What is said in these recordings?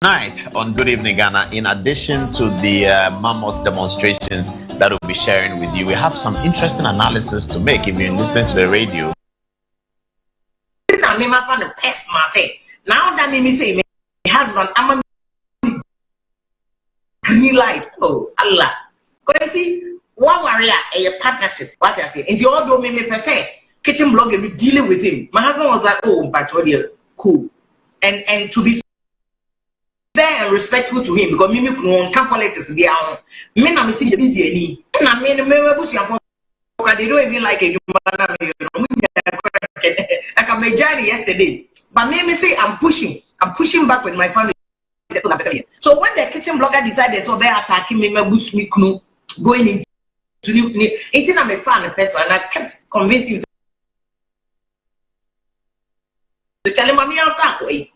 Tonight on Good Evening Ghana, in addition to the mammoth demonstration that we'll be sharing with you, we have some interesting analysis to make if you're listening to the radio. Now that made me say, my husband, I'm a green light. Oh, Allah. Because you see, one warrior, a partnership, what I say, and you all do me per se, kitchen blog and dealing with him. My husband was like, oh, but cool. And to be fair and respectful to him, because me can't politics to be out. Me na me see the video and I mean me bush you they don't even like a I can make journey yesterday. But me say I'm pushing back with my family. So when the kitchen blogger decided so they attacking me bush me going into it's not a fan person and I kept convincing the challenge mommy answer way.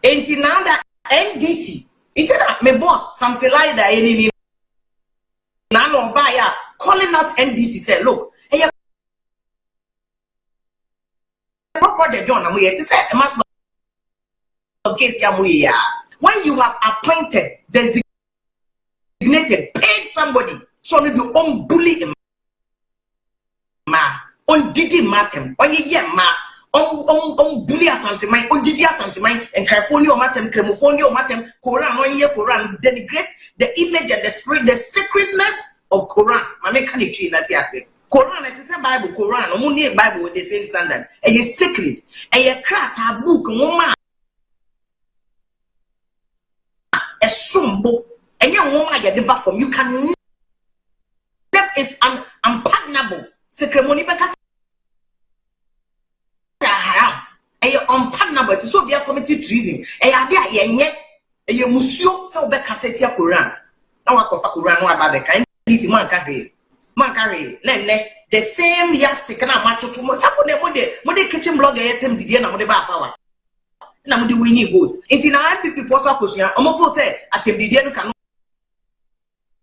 Until now that NDC, it's not my boss, some say like that any no buyer calling out NDC said, look, hey, what they done, we say must case when you have appointed, designated, paid somebody, so you on bully him, on didi matem, on ye ma. On bully asantimai, on didi asantimai, and California matem, Cremophonio matem, Quran, on ye Quran, denigrate the image and the spirit, the sacredness of Quran. Mame can you treat that yes? Quran, it is a Bible, Quran, only Bible with the same standard. And ye sacred, and ye crack a book, woman, a sumbo, and your woman get the back from you can never is unpardonable. Ceremony because unpardonable so be a committed treason. A museo so be cassette Quran. Now I call Quran no ababeka. This man carry. The same yastic na macho to mo sapo de kitchen blogger yetem didie na mo de ba power. Na mo de winning votes. Inti na MPP for so akosia. Omo so say atem didie no can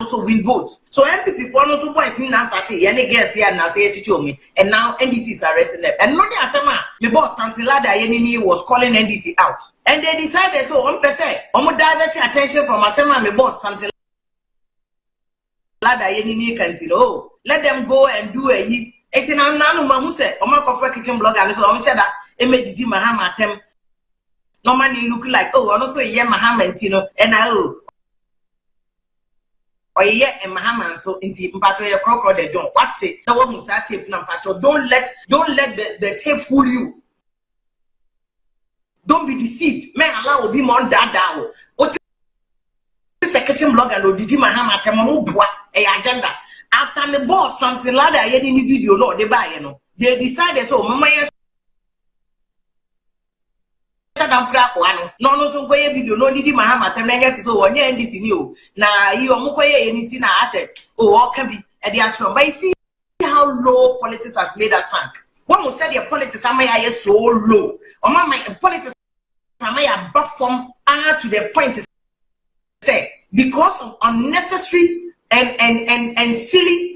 also win votes. So MPP for no so boys ni na start here any guess here na say chichi omi and now NDC is arresting them. And no dey asema me boss Samson Lada Yenini was calling NDC out. And they decided so on person omo divert attention from asema me boss Samson Lada Yenini continue. Let them go and do a yi. Eti na no ma hu say omo kofra kitchen blogger so omo say that e me didi mahama atem. Normally look like oh ono so ye mahama ntino and oh or yeah, and Mahaman so into Mpato your crocodile they don't what it the one who start tape Nampato. Don't let the tape fool you. Don't be deceived. Man allow be more dada. What is a kitchen blog and Odidi Mahama Temobua a agenda. After the boss something like that any video no they buy you know. They decided so mama no so go video no didi mahama temenget so onye NDC ni o na yi omukoye anything na asset oh can be at the actual but you see how low politics has made us sunk. When we said the politics am I so low or my politics am I above from to the point to say because of unnecessary and silly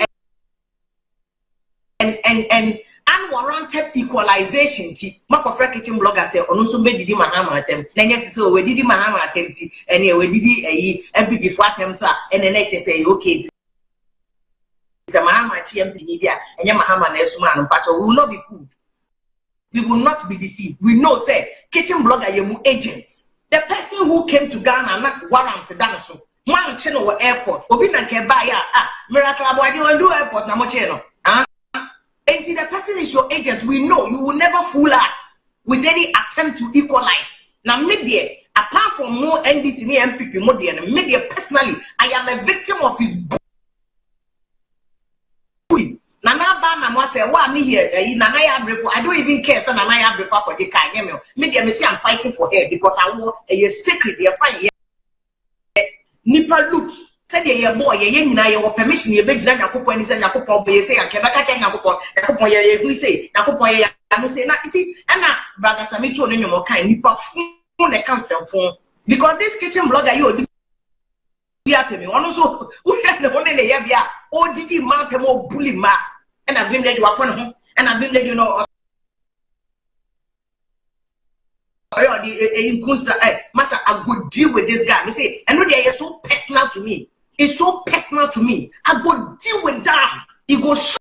and unwarranted equalization ti makofra kitchen blogger say onu so be didi mahama atem na nyet say we didi mahama atem ti ene we didi ayi MPP for atem so ene na che say okay ti say mahama chi MPP dia enye mahama na esuma no pacho we will not be fooled, we will not be deceived. We know say kitchen blogger yemu agent, the person who came to Ghana na warrant that so man chino airport obi na ke ba ya miracle abodi on do airport na mo chino until the person is your agent, we know you will never fool us with any attempt to equalize. Now, media, apart from more NDC and MPP, media personally, I am a victim of his bully. Nana Bana say, why me here? I don't even care. So Nana Brefa for the kind. Media, me say I'm fighting for her because I want a secret. They find Nipa looks. Said ye boy ye nyina ye wo permission ye begina Yakopon ni say Yakopon be say Yakeba ka chen Yakopon ye hu say Yakopon ye anu say na iti na brother Samicho no nyomo kan nipa fun ne cancel fun because this kitchen blogger you odi atemi ono so wo hwe ne won ne ye bia odidi ma tem o bully ma and I blame lady wapon ho and I blame lady no Master, I go deal with this guy. Me say, I know they are so personal to me. It's so personal to me. I go deal with that. He go shock.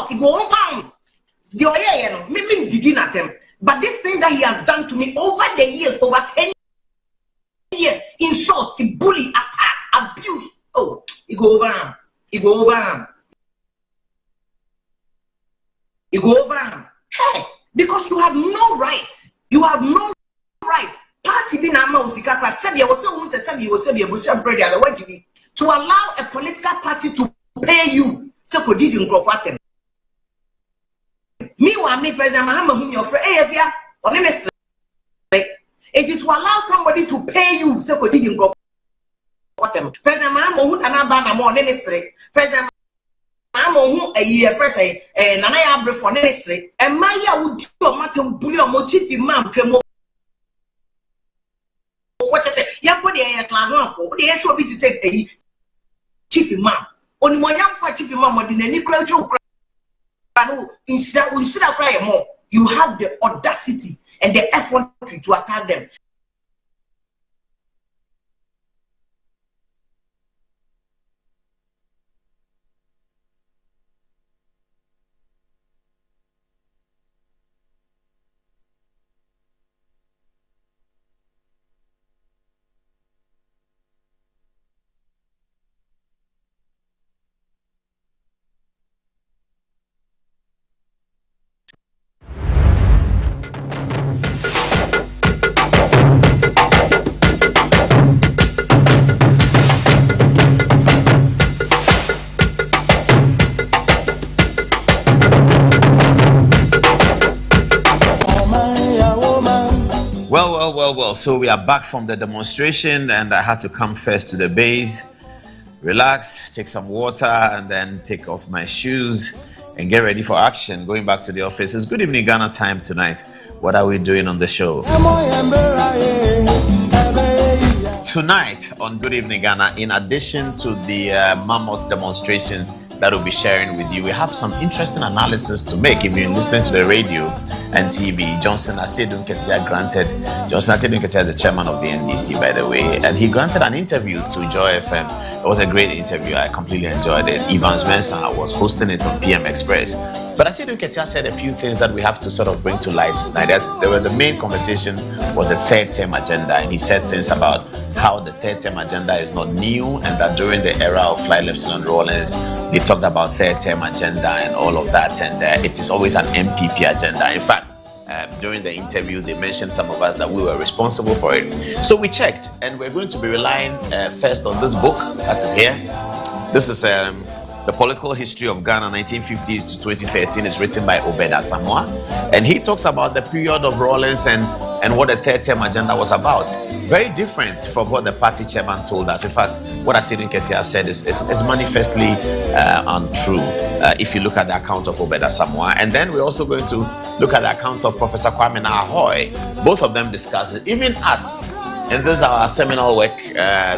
He go over. The oil, me did not them. But this thing that he has done to me over the years, over 10 years, insult, bully, attack, abuse. Oh, he go over him. He go over him. He go over him. Hey, because you have no right. You have no right. Party be na ma usika kwa sabi was so sabi was sabi busa brother the what to allow a political party to pay you. So could you in meanwhile, me President Mahama whom your friend Avia or Nemesis. It is to allow somebody to pay you. So could you go for them? President Mahama who anabana more necessary. President Mahama who a year first and Nana Abre for necessary. And Maya would do a matum bully or motif imam cremo. What I say, young body a class one for the show be to take a chief imam. Only one young for chief imam or in any crowd. Instead of crying more, you have the audacity and the effort to attack them. Well, so we are back from the demonstration, and I had to come first to the base, relax, take some water, and then take off my shoes and get ready for action. Going back to the office. It's Good Evening Ghana time tonight. What are we doing on the show? Tonight on Good Evening Ghana, in addition to the mammoth demonstration that we'll be sharing with you, we have some interesting analysis to make. If you're listening to the radio and TV, Johnson Asiedu Nketia is the chairman of the NDC, by the way, and he granted an interview to Joy FM. It was a great interview. I completely enjoyed it. Evans Mensah was hosting it on PM Express. But Asiedu Nketia said a few things that we have to sort of bring to light tonight. The main conversation was the third term agenda, and he said things about how the third term agenda is not new, and that during the era of Flight Lieutenant Rawlings, they talked about third term agenda and all of that, and it is always an MPP agenda. In fact, during the interview, they mentioned some of us that we were responsible for it. So we checked, and we're going to be relying first on this book that is here. This is The Political History of Ghana, 1950s to 2013. Is written by Obed Asamoah, and he talks about the period of Rawlings and what the third term agenda was about. Very different from what the party chairman told us. In fact, what Asiedu Nketia said is manifestly untrue if you look at the account of Obed Asamoah. And then we're also going to look at the account of Professor Kwame Nahoi. Both of them discuss it, even us. And this is our seminal work.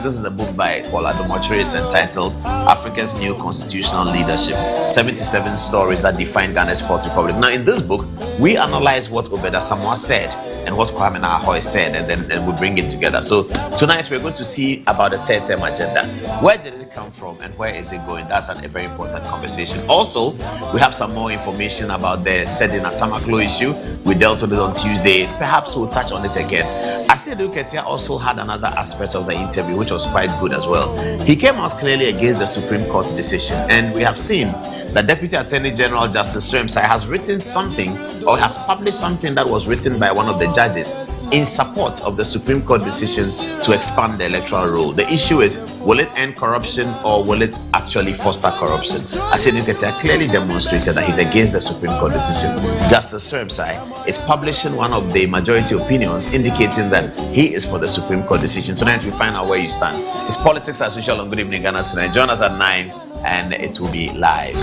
This is a book by Paul Adomotri. It's entitled Africa's New Constitutional Leadership, 77 Stories That Define Ghana's Fourth Republic. Now, in this book, we analyze what Obed Asamoah said and what Kwame Nahoi said, and then we bring it together. So tonight, we're going to see about the third term agenda. Where did it come from and where is it going? That's a very important conversation. Also, we have some more information about the Sedin Atamaklo issue. We dealt with it on Tuesday. Perhaps we'll touch on it again. Asiedu Nketia also had another aspect of the interview which was quite good as well. He came out clearly against the Supreme Court's decision, and we have seen the Deputy Attorney General Justice Sremsai has written something, or has published something that was written by one of the judges in support of the Supreme Court decision to expand the electoral roll. The issue is, will it end corruption or will it actually foster corruption? Asiedu Nketia clearly demonstrated that he's against the Supreme Court decision. Justice Sremsai is publishing one of the majority opinions indicating that he is for the Supreme Court decision. Tonight we find out where you stand. It's Politics as Usual on Good Evening Ghana tonight. Join us at 9 and it will be live.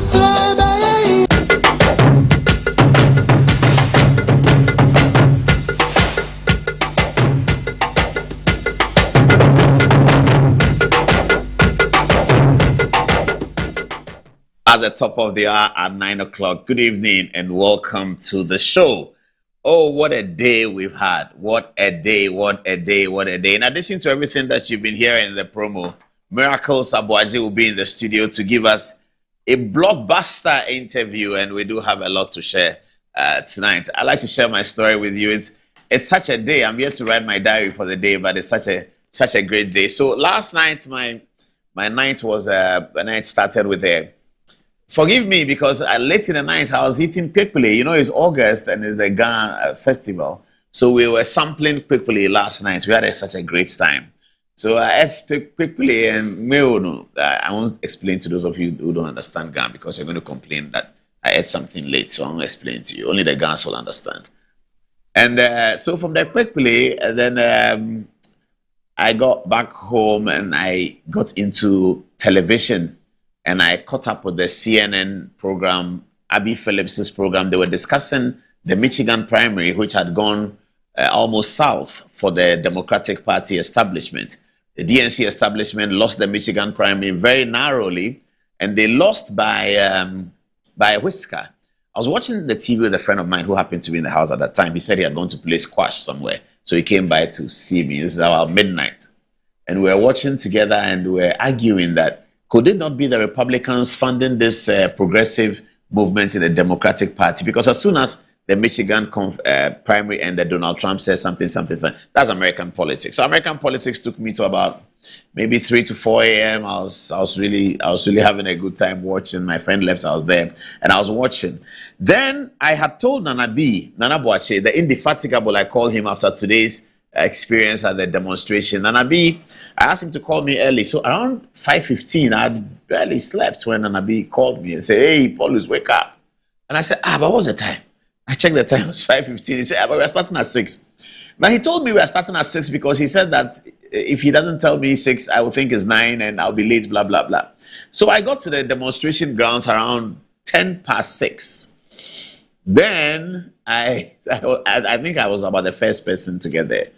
at the top of the hour at 9 o'clock. Good evening and welcome to the show. Oh, what a day we've had. What a day, what a day, what a day. In addition to everything that you've been hearing in the promo, Miracle Sabuaji will be in the studio to give us a blockbuster interview, and we do have a lot to share tonight. I'd like to share my story with you. It's such a day. I'm here to write my diary for the day, but it's such a great day. So last night, my night was the night started with a. Forgive me because late in the night I was eating pepele. You know, it's August and it's the Ghana festival, so we were sampling pepele last night. We had such a great time. So I ate pepele and meono. I won't explain to those of you who don't understand Ghana because you're going to complain that I ate something late. So I won't explain to you. Only the Ghanaians will understand. And so from the pepele, then I got back home and I got into television. And I caught up with the CNN program, Abby Phillips's program. They were discussing the Michigan primary, which had gone almost south for the Democratic Party establishment. The DNC establishment lost the Michigan primary very narrowly, and they lost by a whisker. I was watching the TV with a friend of mine who happened to be in the house at that time. He said he had gone to play squash somewhere. So he came by to see me. This is about midnight. And we were watching together and we were arguing that could it not be the Republicans funding this progressive movement in the Democratic Party? Because as soon as the Michigan primary ended, Donald Trump said something. That's American politics. So American politics took me to about maybe 3 to 4 a.m. I was really having a good time watching. My friend left, so I was there, and I was watching. Then I had told Nana Boakye, the indefatigable, I call him after today's experience at the demonstration. Nana B, I asked him to call me early. So around 5:15, I had barely slept when Nana B called me and said, "Hey, Paulus, wake up." And I said, but what's the time? I checked the time, it was 5:15. He said, but we're starting at 6. Now he told me we're starting at 6 because he said that if he doesn't tell me 6, I will think it's 9 and I'll be late, blah, blah, blah. So I got to the demonstration grounds around 10 past 6. Then I think I was about the first person to get there.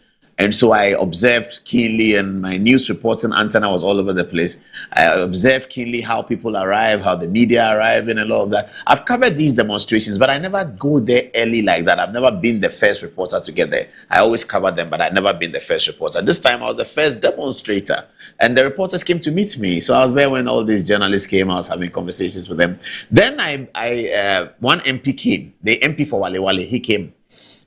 And so I observed keenly, and my news reporting antenna was all over the place. I observed keenly how people arrive, how the media arrive, and a lot of that. I've covered these demonstrations, but I never go there early like that. I've never been the first reporter to get there. I always cover them, but I've never been the first reporter. This time I was the first demonstrator, and the reporters came to meet me. So I was there when all these journalists came. I was having conversations with them. Then one MP came, the MP for Wale Wale, he came.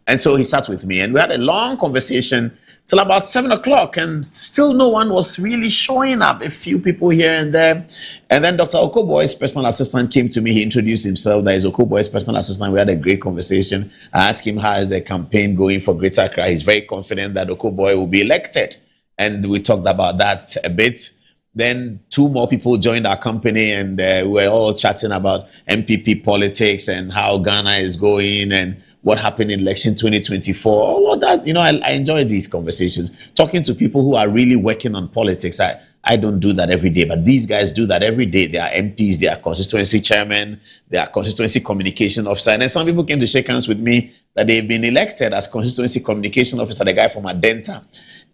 And so he sat with me and we had a long conversation till about 7 o'clock, and still no one was really showing up, a few people here and there. And then Dr. Okoboy's personal assistant came to me. He introduced himself. That is Okoboy's personal assistant. We had a great conversation. I asked him, how is the campaign going for Greater Accra? He's very confident that Okoboy will be elected. And we talked about that a bit. Then 2 more people joined our company, and we were all chatting about MPP politics and how Ghana is going and what happened in election 2024. All of that, I enjoy these conversations. Talking to people who are really working on politics. I don't do that every day, but these guys do that every day. They are MPs, they are constituency chairmen, they are constituency communication officer. And then some people came to shake hands with me that they've been elected as constituency communication officer, the guy from Adenta,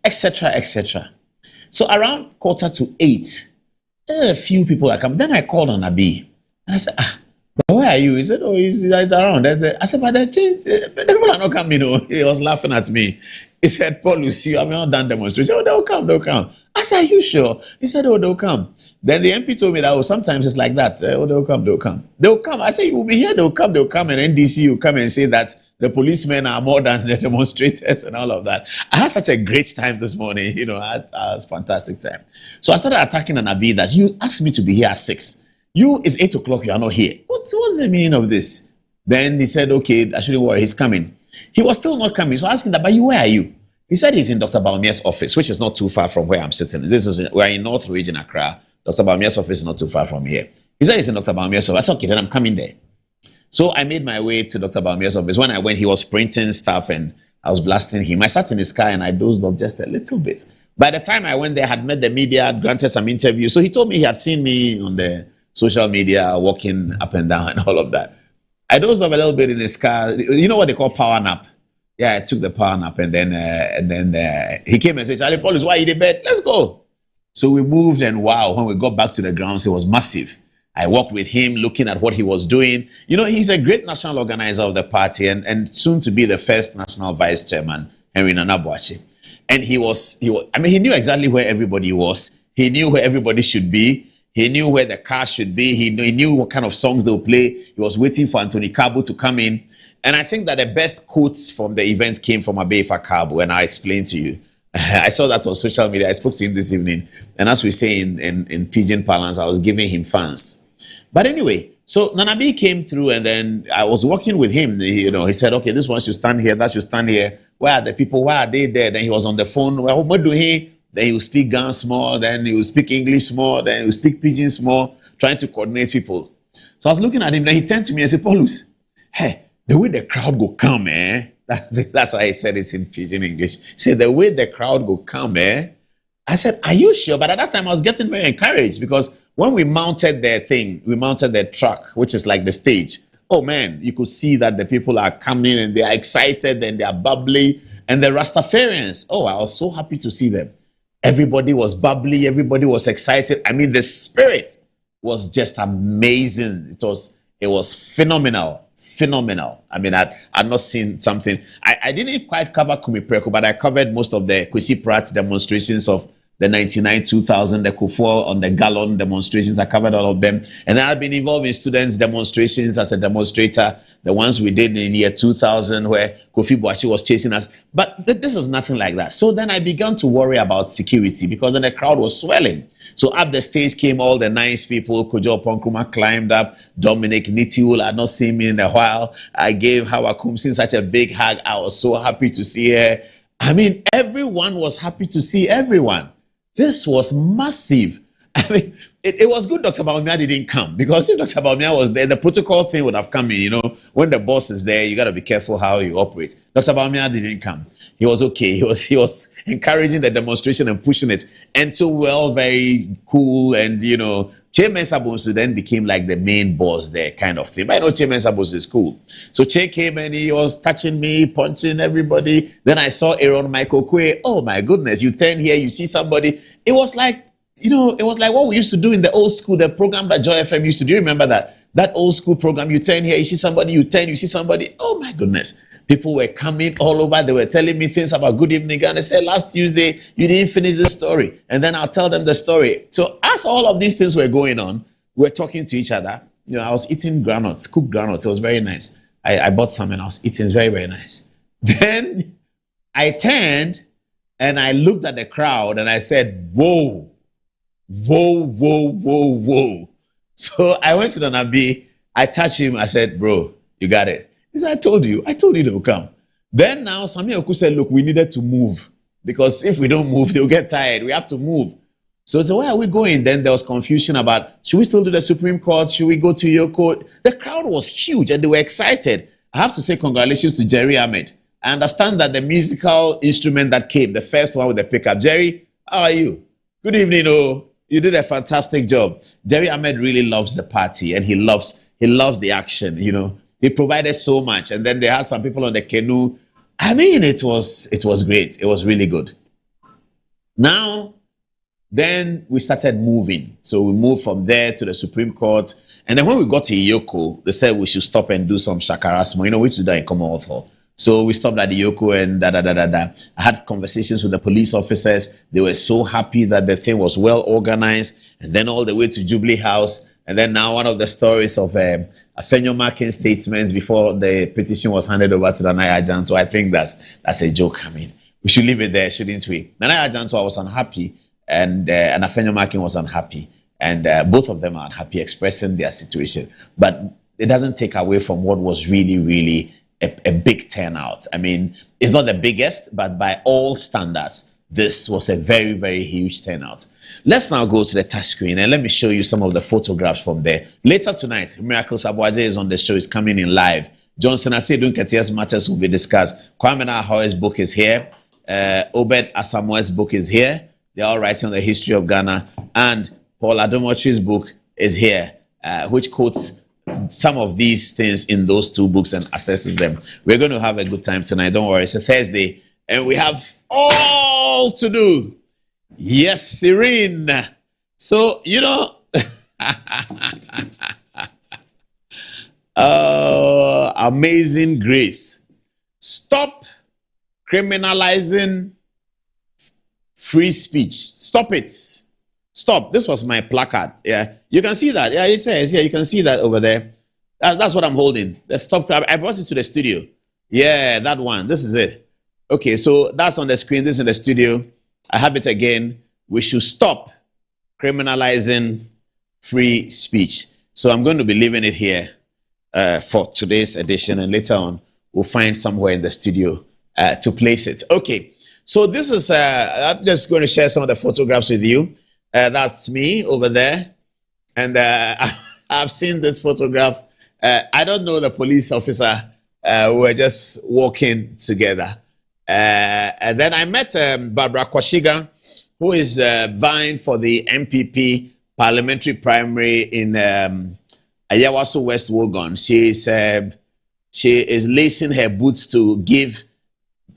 etc., etc. So around 7:45, a few people are coming. Then I called on Abi and I said, where are you? He said, he's around. I said, but I think the people are not coming. He was laughing at me. He said, Paul, you see, I'm not done demonstration. He said, they'll come. I said, are you sure? He said, they'll come. Then the MP told me that, sometimes it's like that. They'll come. They'll come. I said, you will be here, they'll come. And NDC will come and say that the policemen are more than the demonstrators and all of that. I had such a great time this morning. I had a fantastic time. So I started attacking Anabi that you asked me to be here at 6. It's 8 o'clock, you are not here. What's the meaning of this? Then he said, okay, I shouldn't worry, he's coming. He was still not coming. So I asked him, but where are you? He said he's in Dr. Baumia's office, which is not too far from where I'm sitting. We're in North Region Accra. Dr. Baumia's office is not too far from here. He said he's in Dr. Baumia's office. I said, okay, then I'm coming there. So I made my way to Dr. Baumia's office. When I went, he was printing stuff and I was blasting him. I sat in his car and I dozed off just a little bit. By the time I went there, I had met the media, granted some interviews. So he told me he had seen me on the social media, walking up and down and all of that. I dozed off a little bit in his car. You know what they call power nap? Yeah, I took the power nap, and then he came and said, Charlie Paulus, why are you in bed? Let's go. So we moved, and wow, when we got back to the grounds, it was massive. I worked with him looking at what he was doing. You know, he's a great national organizer of the party and soon to be the first national vice chairman, Henry Nana Boakye. And he knew exactly where everybody was. He knew where everybody should be. He knew where the car should be. He knew what kind of songs they'll play. He was waiting for Anthony Kabu to come in. And I think that the best quotes from the event came from Abeifa Kabu, and I explained to you. I saw that on social media. I spoke to him this evening. And as we say in pidgin parlance, I was giving him fans. But anyway, so Nana B came through, and then I was working with him. He said, okay, this one should stand here, that should stand here. Where are the people? Why are they there? Then he was on the phone. Well, what do he? Then he would speak Gans more. Then he would speak English more. Then he would speak pidgins more, trying to coordinate people. So I was looking at him. Then he turned to me and said, Paulus, hey, the way the crowd go come, that's why I said it in pidgin English. He said, the way the crowd go come, I said, are you sure? But at that time, I was getting very encouraged because when we mounted the truck, which is like the stage. Oh man, you could see that the people are coming and they are excited and they are bubbly. And the Rastafarians, I was so happy to see them. Everybody was bubbly. Everybody was excited. I mean, the spirit was just amazing. It was phenomenal. I mean, I'd not seen something. I didn't quite cover Kumi Preko, but I covered most of the Kwesi Pratt demonstrations of the 99, 2000, the Kufuor on the gallon demonstrations. I covered all of them. And I've been involved in students' demonstrations as a demonstrator. The ones we did in the year 2000 where Kofi Boakye was chasing us. But this was nothing like that. So then I began to worry about security because then the crowd was swelling. So up the stage came all the nice people. Kojo Ponkrumah climbed up. Dominic Nitiwul had not seen me in a while. I gave Hawa Kumsin such a big hug. I was so happy to see her. I mean, everyone was happy to see everyone. This was massive. I mean, it was good Dr. Bawumia didn't come because if Dr. Bawumia was there, the protocol thing would have come in. When the boss is there, you got to be careful how you operate. Dr. Bawumia didn't come. He was okay. He was encouraging the demonstration and pushing it. And so we're all very cool. And, Che Mensah Bonsu then became like the main boss there kind of thing. But I know Che Mensah Bonsu is cool. So Che came and he was touching me, punching everybody. Then I saw Aaron Michael Kwe. Oh my goodness, you turn here, you see somebody. It was like, it was like what we used to do in the old school, the program that Joy FM used to do. You remember that? That old school program, you turn here, you see somebody, you turn, you see somebody. Oh my goodness. People were coming all over. They were telling me things about Good Evening Ghana. They said, last Tuesday, you didn't finish the story. And then I'll tell them the story. So as all of these things were going on, we were talking to each other. I was eating granuts, cooked granuts. It was very nice. I bought some and I was eating. It's very, very nice. Then I turned and I looked at the crowd and I said, whoa, whoa, whoa, whoa, whoa. So I went to Nana B. I touched him. I said, bro, you got it. He said, I told you they will come. Then now Sammy Oku said, look, we needed to move because if we don't move, they'll get tired. We have to move. So where are we going? Then there was confusion about, should we still do the Supreme Court? Should we go to Yoko? The crowd was huge and they were excited. I have to say congratulations to Jerry Ahmed. I understand that the musical instrument that came, the first one with the pickup. Jerry, how are you? Good evening. You did a fantastic job. Jerry Ahmed really loves the party and he loves the action, He provided so much. And then they had some people on the canoe. I mean, it was great. It was really good. Now, then we started moving. So we moved from there to the Supreme Court. And then when we got to Yoko, they said we should stop and do some shakarasmo. We used to do that in Commonwealth Hall. So we stopped at the Yoko and I had conversations with the police officers. They were so happy that the thing was well organized. And then all the way to Jubilee House. And then now one of the stories of Afenyo Makin's statements before the petition was handed over to Nana Adjanto. I think that's a joke. I mean, we should leave it there, shouldn't we? Nana Adjanto was unhappy and Afenyo Makin was unhappy. And both of them are unhappy, expressing their situation. But it doesn't take away from what was really, really a big turnout. I mean, it's not the biggest, but by all standards, this was a very, very huge turnout. Let's now go to the touch screen and let me show you some of the photographs from there. Later tonight, Miracle Sabuaje is on the show, is coming in live. Johnson Asedun Ketias matters will be discussed. Kwame Nahoe's book is here. Obed Asamoah's book is here. They're all writing on the history of Ghana. And Paul Adomochi's book is here, which quotes some of these things in those two books and assesses them. We're going to have a good time tonight. Don't worry. It's a Thursday and we have all to do. Yes, Serene. So, Amazing grace. Stop criminalizing free speech. Stop it. Stop. This was my placard. Yeah, you can see that. Yeah, it says, yeah, you can see that over there. That's what I'm holding. The stop. I brought it to the studio. Yeah, that one. This is it. Okay, so that's on the screen. This is in the studio. I have it again. We should stop criminalizing free speech. So I'm going to be leaving it here for today's edition, and later on we'll find somewhere in the studio to place it. Okay, so this is, I'm just going to share some of the photographs with you. That's me over there, and I've seen this photograph. I don't know the police officer. We were just walking together. And then I met Barbara Kwashiga, who is vying for the MPP parliamentary primary in Ayawaso West Wogon. She is lacing her boots to give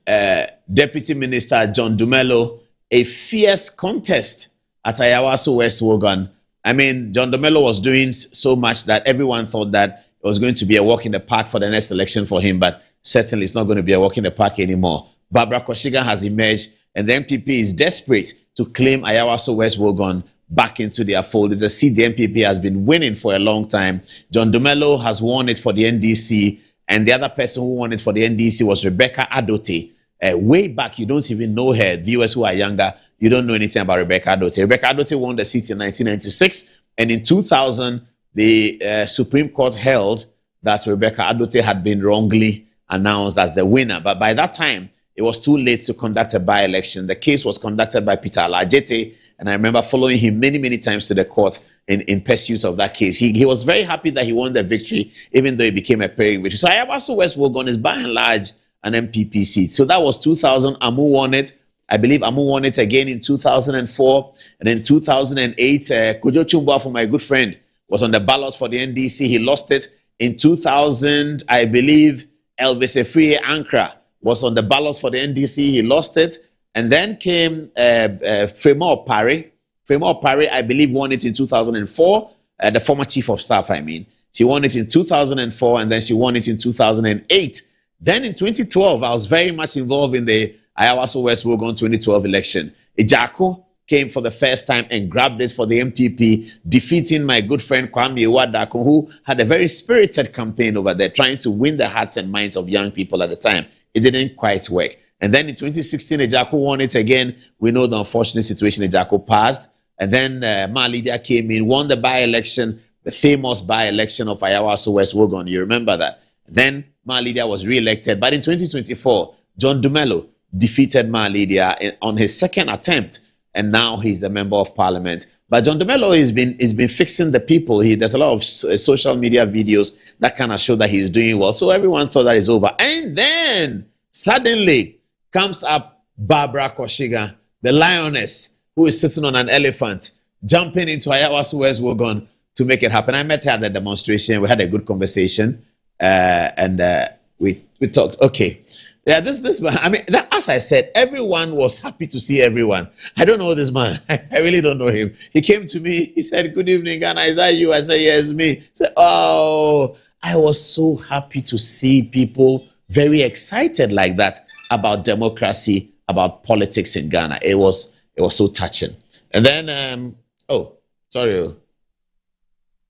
Deputy Minister John Dumelo a fierce contest at Ayawaso West Wogon. I mean, John Dumelo was doing so much that everyone thought that it was going to be a walk in the park for the next election for him, but certainly it's not going to be a walk in the park anymore. Barbara Kwashiga has emerged, and the MPP is desperate to claim Ayawaso West Wogon back into their fold. It's a seat the MPP has been winning for a long time. John Dumelo has won it for the NDC, and the other person who won it for the NDC was Rebecca Adote. Way back, you don't even know her. Viewers who are younger, you don't know anything about Rebecca Adote. Rebecca Adote won the seat in 1996, and in 2000, the Supreme Court held that Rebecca Adote had been wrongly announced as the winner. But by that time, it was too late to conduct a by-election. The case was conducted by Peter Alajete, and I remember following him many, many times to the court in pursuit of that case. He was very happy that he won the victory, even though it became a pyrrhic victory. So Ayawaso West Wogon is by and large an MPP seat. So that was 2000. Amu won it. I believe Amu won it again in 2004. And in 2008, Kojo Chumba, for my good friend, was on the ballot for the NDC. He lost it. In 2000, I believe Elvis Efrie Ankra was on the ballot for the NDC. He lost it. And then came Fremont Parry. Fremont Parry, I believe, won it in 2004. The former chief of staff, I mean. She won it in 2004, and then she won it in 2008. Then in 2012, I was very much involved in the Ayawaso West Wogon 2012 election. Ejako came for the first time and grabbed it for the MPP, defeating my good friend Kwame Wadako, who had a very spirited campaign over there, trying to win the hearts and minds of young people at the time. It didn't quite work. And then in 2016, Ejako won it again. We know the unfortunate situation Ejako passed. And then Ma Lydia came in, won the by-election, the famous by-election of Ayawaso West Wogon. You remember that? Then Ma Lydia was re-elected. But in 2024, John Dumelo defeated Ma Lydia on his second attempt. And now he's the member of parliament. But John Dumelo has been fixing the people. There's a lot of social media videos that kind of show that he's doing well. So everyone thought that is over. And then suddenly comes up Barbara Kwashiga, the lioness, who is sitting on an elephant, jumping into Ayawaso West Wogon to make it happen. I met her at the demonstration. We had a good conversation, and we talked. Okay. Yeah, this man, I mean, as I said, everyone was happy to see everyone. I don't know this man. I really don't know him. He came to me. He said, "Good evening, Ghana. Is that you?" I said, "Yes, me." He said, "Oh, I was so happy to see people very excited like that about democracy, about politics in Ghana. It was so touching." And then, oh, sorry.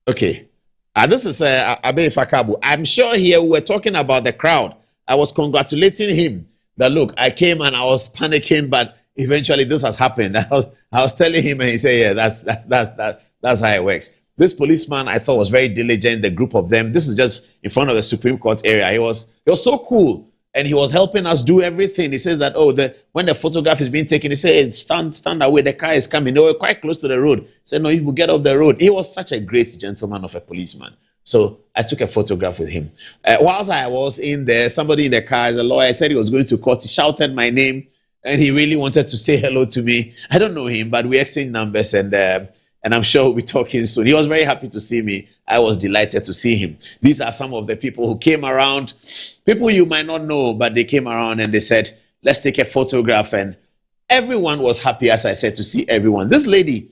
Okay. This is Abe Fakabu. I'm sure here we were talking about the crowd. I was congratulating him that, look, I came and I was panicking, but eventually this has happened. I was telling him, and he said, "Yeah, that's how it works." This policeman, I thought, was very diligent. The group of them. This is just in front of the Supreme Court area. He was so cool, and he was helping us do everything. He says that, when the photograph is being taken, he said, stand away. The car is coming. They were quite close to the road. He said, "No, you will get off the road." He was such a great gentleman of a policeman. So I took a photograph with him. Whilst I was in there, somebody in the car, the lawyer, said he was going to court. He shouted my name, and he really wanted to say hello to me. I don't know him, but we exchanged numbers, and I'm sure we'll be talking soon. He was very happy to see me. I was delighted to see him. These are some of the people who came around, people you might not know, but they came around and they said, "Let's take a photograph." And everyone was happy, as I said, to see everyone. This lady,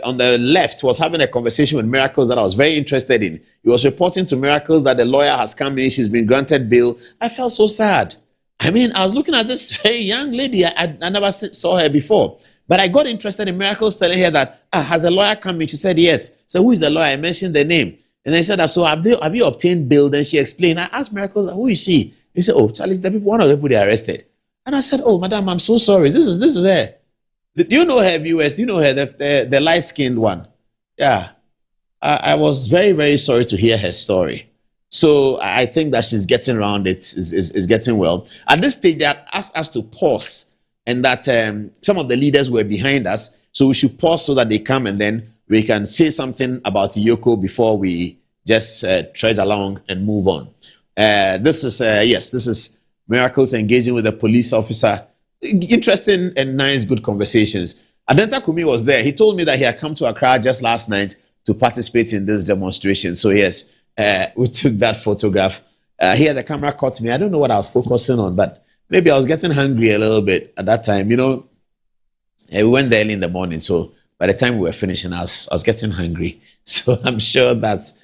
on the left was having a conversation with Miracles that I was very interested in. He was reporting to Miracles that the lawyer has come in, she's been granted bail. I felt so sad. I mean, I was looking at this very young lady. I never saw her before. But I got interested in Miracles telling her that, has the lawyer come in? She said, yes. So who is the lawyer? I mentioned the name. And I said, so have you obtained bail? Then she explained. I asked Miracles, who is she? He said, oh, Charlie, one of the people they arrested. And I said, oh, madam, I'm so sorry. This is her. Do you know her, viewers? Do you know her, the light-skinned one? Yeah. I was very, very sorry to hear her story. So I think that she's getting around it, is getting well. At this stage, they had asked us to pause, and that some of the leaders were behind us. So we should pause so that they come, and then we can say something about Yoko before we just tread along and move on. This is Miracles engaging with a police officer. Interesting and nice, good conversations. Adenta Kumi was there. He told me that he had come to Accra just last night to participate in this demonstration. So yes, we took that photograph. Here the camera caught me. I don't know what I was focusing on, but maybe I was getting hungry a little bit at that time. You know, we went there early in the morning. So by the time we were finishing, I was getting hungry. So I'm sure that's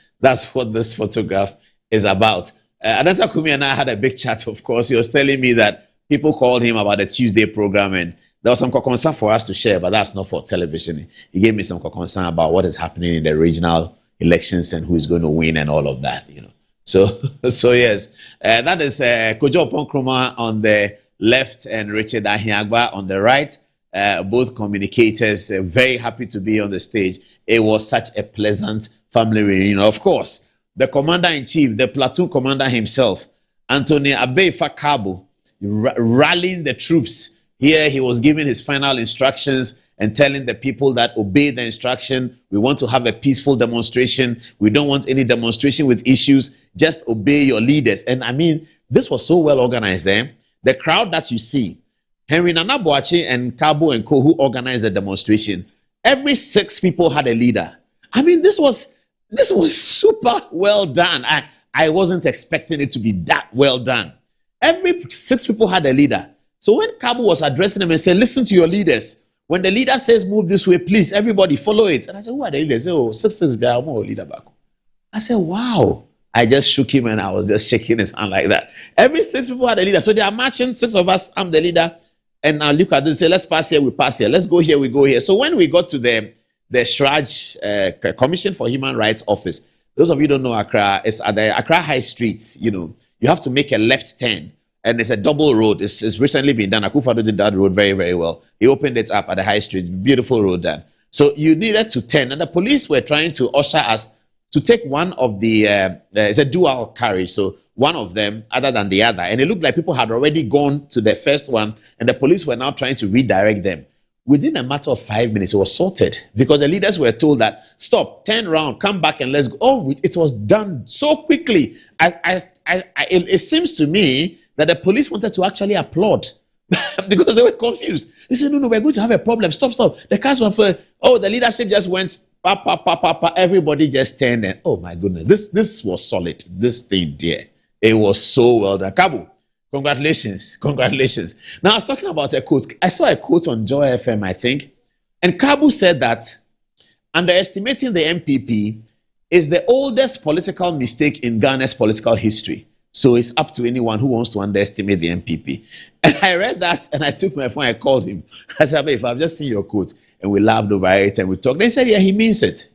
what this photograph is about. Adenta Kumi and I had a big chat, of course. He was telling me that people called him about the Tuesday program, and there was some concern for us to share, but that's not for television. He gave me some concern about what is happening in the regional elections and who is going to win and all of that, you know. So yes, that is Kojo Ponkroma on the left and Richard Ahiagba on the right. Both communicators, very happy to be on the stage. It was such a pleasant family reunion. Of course, the commander-in-chief, the platoon commander himself, Anthony Abeifa Kabo, rallying the troops. Here he was giving his final instructions and telling the people that obey the instruction. We want to have a peaceful demonstration. We don't want any demonstration with issues. Just obey your leaders. And I mean, this was so well organized there. The crowd that you see, Henry Nana Boakye and Kabo and Co, who organized the demonstration, every 6 people had a leader. I mean, this was super well done. I wasn't expecting it to be that well done. Every 6 people had a leader. So when Kabo was addressing them and said, listen to your leaders. When the leader says, move this way, please, everybody follow it. And I said, who are the leaders? They say, oh, 6 guy, I'm a leader back. I said, wow. I just shook him and I was just shaking his hand like that. Every 6 people had a leader. So they are marching, 6 of us, I'm the leader. And I look at this, say, let's pass here, we pass here. Let's go here, we go here. So when we got to the Shraj Commission for Human Rights Office, those of you who don't know Accra, it's at the Accra High Street, you know, you have to make a left turn. And it's a double road. It's recently been done. Akufo-Addo did that road very, very well. He opened it up at the High Street. Beautiful road done. So you needed to turn. And the police were trying to usher us to take one of the, it's a dual carriage. So one of them other than the other. And it looked like people had already gone to the first one. And the police were now trying to redirect them. Within a matter of 5 minutes, it was sorted. Because the leaders were told that, stop, turn around, come back and let's go. Oh, it was done so quickly. It seems to me that the police wanted to actually applaud because they were confused. They said, no, we're going to have a problem. Stop. The cars were for, the leadership just went, everybody just turned and, oh my goodness, this was solid. This thing there, it was so well done. Kabo, congratulations. Now I was talking about a quote. I saw a quote on Joy FM, I think. And Kabo said that underestimating the MPP is the oldest political mistake in Ghana's political history. So it's up to anyone who wants to underestimate the MPP. And I read that and I took my phone, I called him. I said, if I've just seen your quote, and we laughed over it and we talked. They said, yeah, he means it.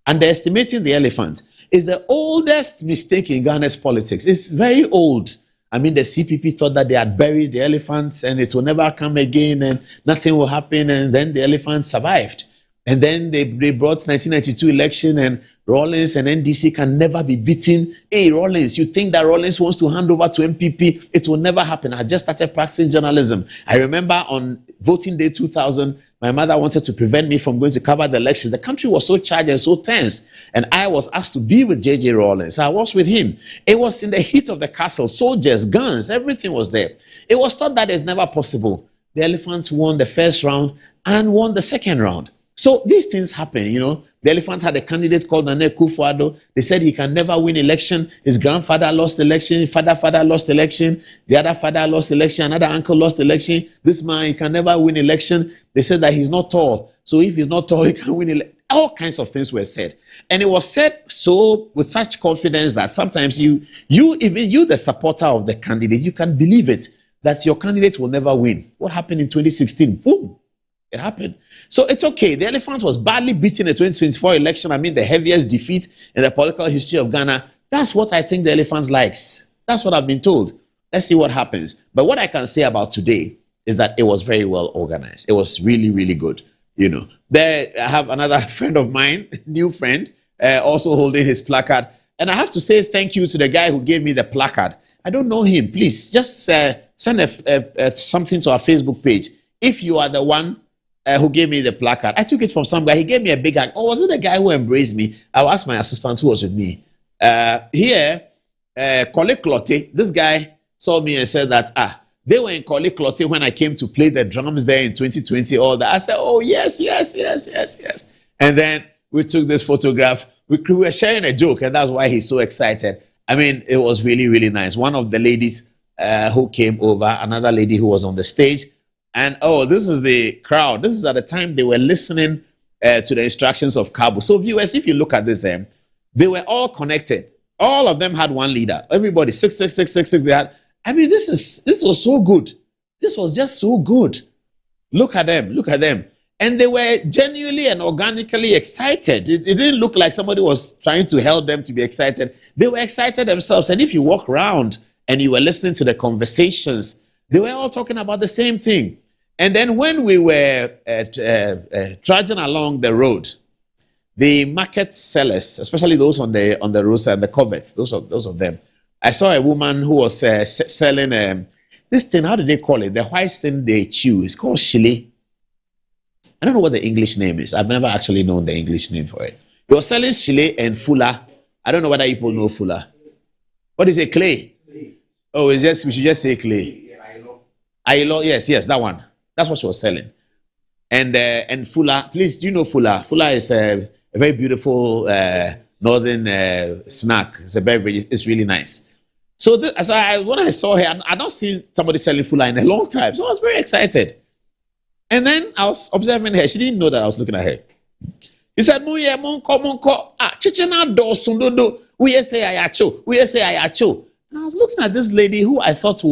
Underestimating the elephant is the oldest mistake in Ghana's politics. It's very old. I mean, the CPP thought that they had buried the elephant and it will never come again and nothing will happen. And then the elephant survived. And then they brought 1992 election and Rawlings and NDC can never be beaten. Hey, Rawlings, you think that Rawlings wants to hand over to MPP? It will never happen. I just started practicing journalism. I remember on voting day 2000, my mother wanted to prevent me from going to cover the elections. The country was so charged and so tense. And I was asked to be with J.J. Rawlings. I was with him. It was in the heat of the castle. Soldiers, guns, everything was there. It was thought that it's never possible. The elephants won the first round and won the second round. So these things happen, you know. The elephants had a candidate called Nana Akufo-Addo. They said he can never win election. His grandfather lost election. His father lost election. The other father lost election. Another uncle lost election. This man, he can never win election. They said that he's not tall. So if he's not tall, he can win. All kinds of things were said. And it was said so with such confidence that sometimes even you, the supporter of the candidate, you can believe it, that your candidate will never win. What happened in 2016? Boom. It happened. So it's okay. The elephant was badly beaten in the 2024 election. I mean, the heaviest defeat in the political history of Ghana. That's what I think the elephant likes. That's what I've been told. Let's see what happens. But what I can say about today is that it was very well organized. It was really, really good. You know, there I have another friend of mine, new friend, also holding his placard. And I have to say thank you to the guy who gave me the placard. I don't know him. Please just send something to our Facebook page. If you are the one who gave me the placard, I took it from some guy. He gave me a big hug. Oh, was it the guy who embraced me? I'll ask my assistant who was with me. Here, Kole Klote, this guy saw me and said that, they were in Kole Klote when I came to play the drums there in 2020, all that. I said, oh, yes. And then we took this photograph. We were sharing a joke, and that's why he's so excited. I mean, it was really, really nice. One of the ladies who came over, another lady who was on the stage. And, oh, this is the crowd. This is at the time they were listening to the instructions of Cabo. So, viewers, if you look at this, they were all connected. All of them had one leader. Everybody, 6. They had... I mean, this was so good. This was just so good. Look at them. And they were genuinely and organically excited. It didn't look like somebody was trying to help them to be excited. They were excited themselves. And if you walk around and you were listening to the conversations, they were all talking about the same thing. And then when we were trudging along the road, the market sellers, especially those on the roadside and the coverts, those of them, I saw a woman who was selling this thing. How do they call it? The white thing they chew. It's called chile. I don't know what the English name is. I've never actually known the English name for it. They were selling chile and fula. I don't know whether people know fula. What is it? Clay? Oh, we should just say clay. Ailo, yes, that one. That's what she was selling. And fula. Please, do you know fula? Fula is a very beautiful northern snack. It's a beverage. It's really nice. So when I saw her, I don't see somebody selling fula in a long time. So I was very excited. And then I was observing her. She didn't know that I was looking at her. He said, Monko, chichena do sundodo. We say ayacho. And I was looking at this lady who I thought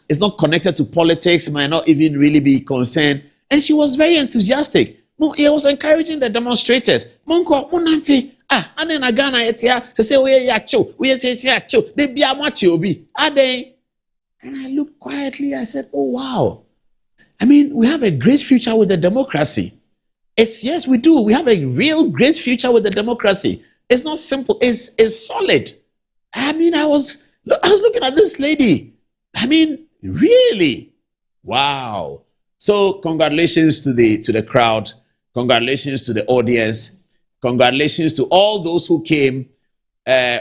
is not connected to politics, might not even really be concerned. And she was very enthusiastic. He was encouraging the demonstrators. Monko, monanti. And then Ghana etia to say we say yacho. They be amachobi. And I looked quietly. I said, oh wow. I mean, we have a great future with the democracy. Yes, we do. We have a real great future with the democracy. It's not simple. It's solid. I mean, I was looking at this lady. I mean, really, wow. So, congratulations to the crowd. Congratulations to the audience. Congratulations to all those who came.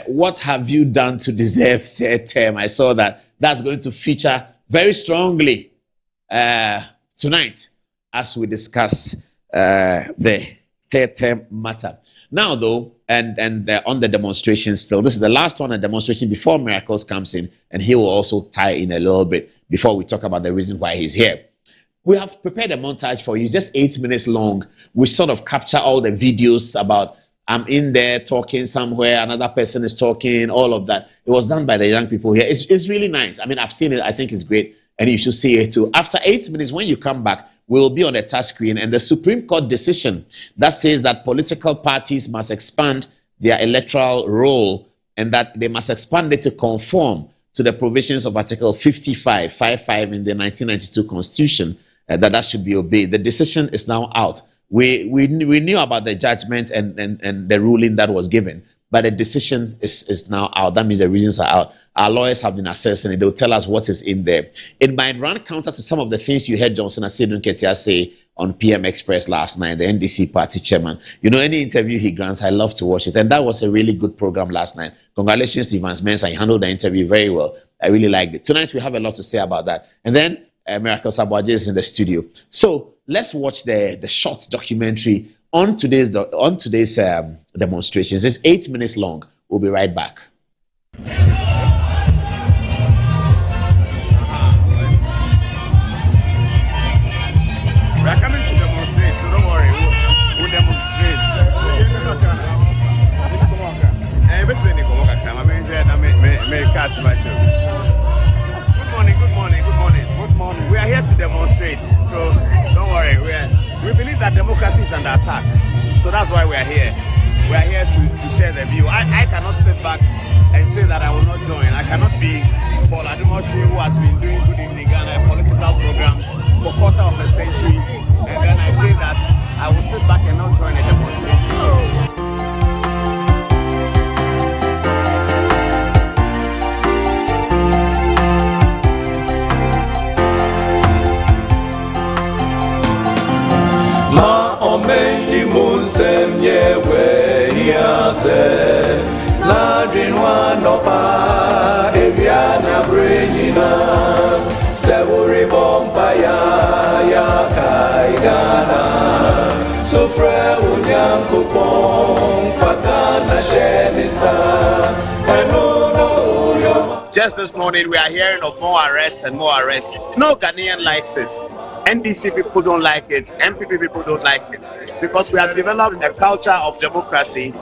What have you done to deserve third term? I saw that's going to feature very strongly tonight as we discuss the third term matter. Now, though, and on the demonstration still, this is the last one, a demonstration before Miracles comes in, and he will also tie in a little bit before we talk about the reason why he's here. We have prepared a montage for you, just 8 minutes long. We sort of capture all the videos about I'm in there talking somewhere, another person is talking, all of that. It was done by the young people here. It's really nice. I mean, I've seen it. I think it's great. And you should see it too. After 8 minutes, when you come back, we'll be on the touch screen and the Supreme Court decision that says that political parties must expand their electoral role and that they must expand it to conform to the provisions of Article 55 in the 1992 Constitution, that should be obeyed. The decision is now out. We knew about the judgment and the ruling that was given, but the decision is now out. That means the reasons are out. Our lawyers have been assessing it. They'll tell us what is in there. It might run counter to some of the things you heard Johnson Asiedu Nketia say on PM Express last night, the NDC party chairman. You know, any interview he grants, I love to watch it. And that was a really good program last night. Congratulations to Evans Mensah. He handled the interview very well. I really liked it. Tonight, we have a lot to say about that. And then Miracles Aboagye is in the studio. So let's watch the short documentary on today's demonstrations. It's 8 minutes long. We'll be right back. We're coming to demonstrate, so don't worry. at democracy is under attack. So that's why we are here. We are here to share the view. I cannot sit back and say that I will not join. I cannot be Paul Ademoshi, who has been doing Good Evening Ghana, a political program for a quarter of a century, and then I say that I will sit back and not join a demonstration. Ma omeyi munsem yewe yase na drinwa nopa ebiana brenyina sewuri bomba ya kaigana sufre unyankupon fakana shenisa enono yo. Just this morning we are hearing of more arrests and more arrests. No Ghanaian likes it. NDC people don't like it, MPP people don't like it, because we have developed a culture of democracy.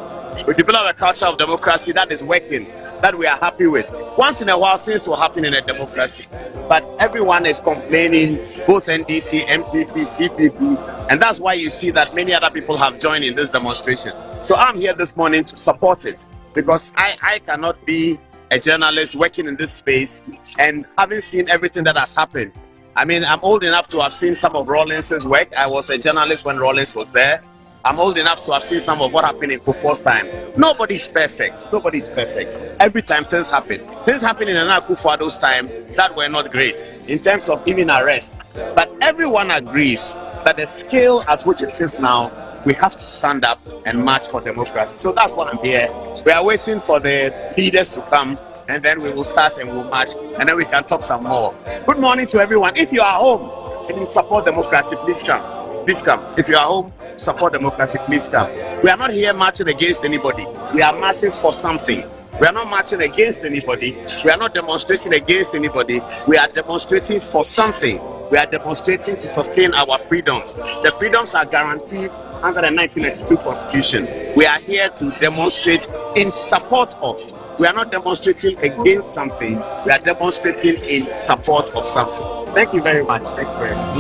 We developed a culture of democracy that is working, that we are happy with. Once in a while, things will happen in a democracy, but everyone is complaining, both NDC, MPP, CPP, and that's why you see that many other people have joined in this demonstration. So I'm here this morning to support it, because I cannot be a journalist working in this space and having seen everything that has happened. I mean, I'm old enough to have seen some of Rawlings's work. I was a journalist when Rawlings was there. I'm old enough to have seen some of what happened in Kufuor's time. Nobody's perfect. Nobody's perfect. Every time things happen. Things happen in Nana Akufo-Addo's time that were not great in terms of even arrest. But everyone agrees that the scale at which it is now, we have to stand up and march for democracy. So that's why I'm here. We are waiting for the leaders to come, and then we will start and we'll march, and then we can talk some more. Good morning to everyone. If you are home and you support democracy, please come. Please come. If you are home, support democracy, please come. We are not here marching against anybody. We are marching for something. We are not marching against anybody. We are not demonstrating against anybody. We are demonstrating for something. We are demonstrating to sustain our freedoms. The freedoms are guaranteed under the 1992 Constitution. We are here to demonstrate in support of. We are not demonstrating against something. We are demonstrating in support of something. Thank you very much. Thank you very much.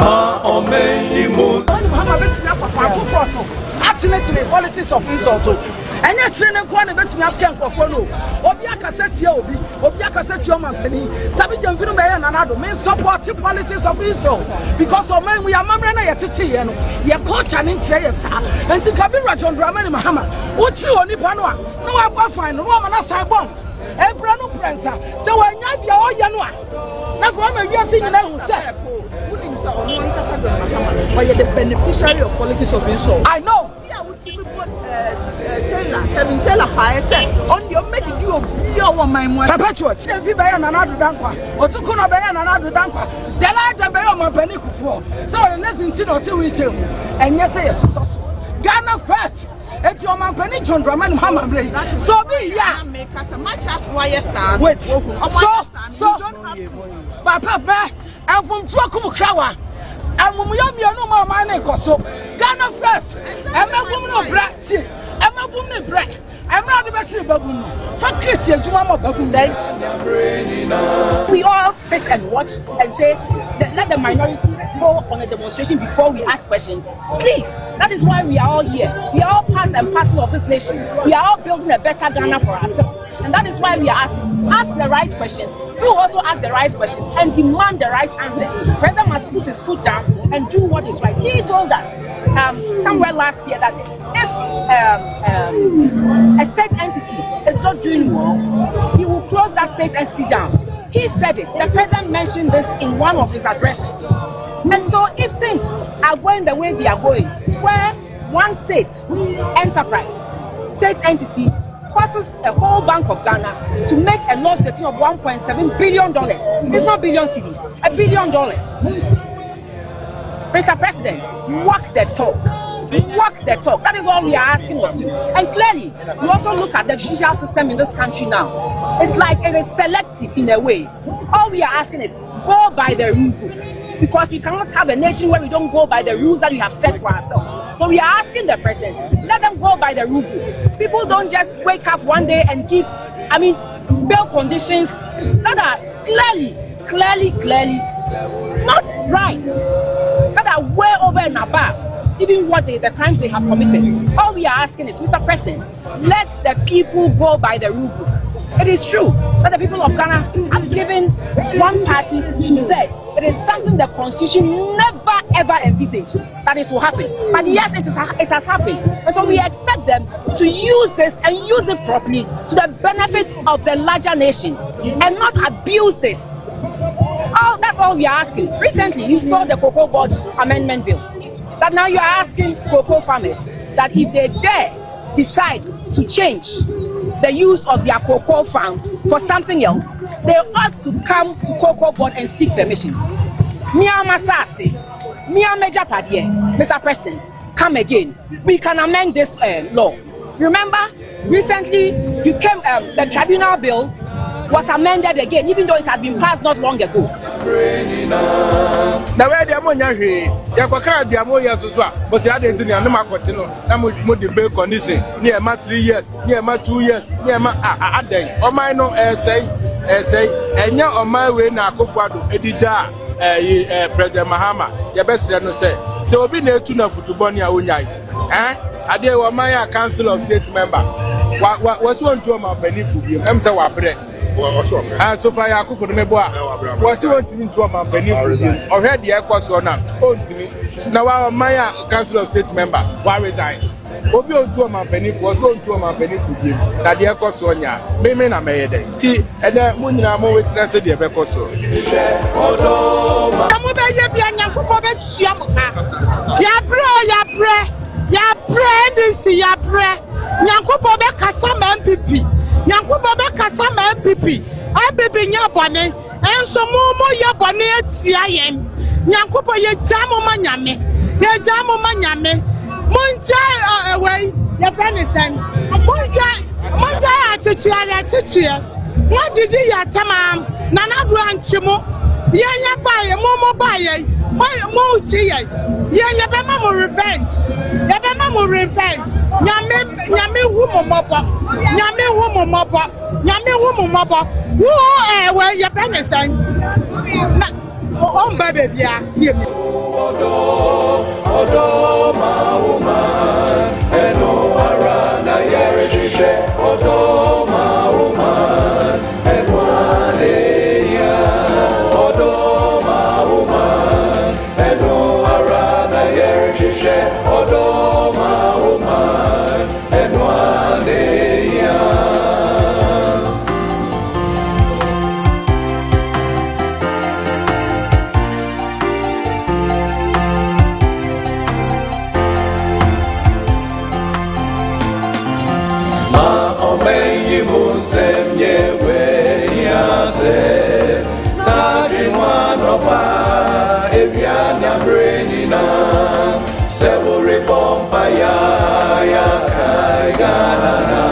Politics of insult. And yet, training one event me asking for follow. Obia cassette Obia cassette your man penny. Sabijan Film and another means supporting politics of insult. Because of men we are Mamrana Yatiti, your coach and interest. And to Kabira John Dramani Mahama. What you only Panua? No, I will find no woman as I want. Ebrano Prensa. So when you are all Yanua. Now, from a year singing, I will say, the beneficiary of politics of insult. I know. Kevin Taylor, I said, on your make you a my perpetuate. If you buy another dankwa, or to Kuna buy another dankwa, then I don't buy my penny for. So let's into till we chill. And yes, yes, Ghana first. It's your man penny John Dramani Mahama. So be ya make us a match as why son. Wait, so Papa, I'm from Twakum Krawa. And when we have no more money, Ghana first. I'm not woman of bread. I'm not woman of bread. I'm not the battery baboon. For Christian to Mama Baboon. We all sit and watch and say, let the minority go on a demonstration before we ask questions. Please, that is why we are all here. We are all part and parcel of this nation. We are all building a better Ghana for ourselves. And that is why we are asking. Ask the right questions. We will also ask the right questions and demand the right answers. President must put his foot down and do what is right. He told us somewhere last year that if a state entity is not doing well, he will close that state entity down. He said it. The president mentioned this in one of his addresses. And so if things are going the way they are going, where one state enterprise, state entity, causes a whole Bank of Ghana to make a loss getting of $1.7 billion. It's not billion cedis, $1 billion. Mr. President, walk the talk. Walk the talk. That is all we are asking of you. And clearly, we also look at the judicial system in this country now. It's like it is selective in a way. All we are asking is go by the rule book. Because we cannot have a nation where we don't go by the rules that we have set for ourselves. So we are asking the president, let them go by the rule book. People don't just wake up one day and give, bail conditions that are clearly not right. That are way over and above. even what the crimes they have committed. All we are asking is, Mr. President, let the people go by the rule book. It is true that the people of Ghana have given one party to death. It is something the Constitution never ever envisaged that it will happen. But yes, it has happened. And so we expect them to use this and use it properly to the benefit of the larger nation and not abuse this. Oh, that's all we are asking. Recently, you saw the Cocoa Board Amendment Bill. That now you are asking cocoa farmers that if they dare decide to change the use of their cocoa farms for something else, they ought to come to Cocoa Board and seek permission. Mia Masasi, Mia Major Padie, Mr. President, come again. We can amend this law. Remember, recently you came, the tribunal bill was amended again, even though it had been passed not long ago. Now where the ammonia here, Yakwaka, the ammonia as well, but the other thing, I'm not continuing. I'm with the bail condition near my 3 years, near my 2 years, near my day. Or my no essay, and now on my way now, Kofado, Edija, President Mahama, your best friend say. So we'll be near to know for Tubonia Unyai. I did what my Council of State member. What was one to my penny for you? I'm so happy. So far, I could for the Meboa. Was you want to into my penny or had the aircraft or not? Oh, to me. Now, our Maya Council of State member, why resign? Obi on to my penny was going to my penny for you. That the aircraft on ya, maybe I made it. See, and then when I'm always answered the aircraft. So, Nyankubo be kasa MPP. Nyankubo be kasa MPP. IBB nya bone. Enso mo ye bone atia yen. Nyankubo ye jamu manyame. Ye jamu manyame. Munja away. Ye benisen. Munja achichia. What did you tamam? Nana branchimu. Ye nya baye mo baye. Mo cheers. Ye be mama revenge. Ye be mama revenge. Nyame hu momobo. Nyame hu momobo. Nyame hu momobo. Wo we ye benesen. Na on baby bia tie me. Odo ma woman eno ara na yere chiche. Odo ma woman eno aneya. Odo ma woman eno ara na yere chiche. Odo ma woman eno aneya. Semye we yase na jinwa nopa evia na brenina sewore bomba ya kaigana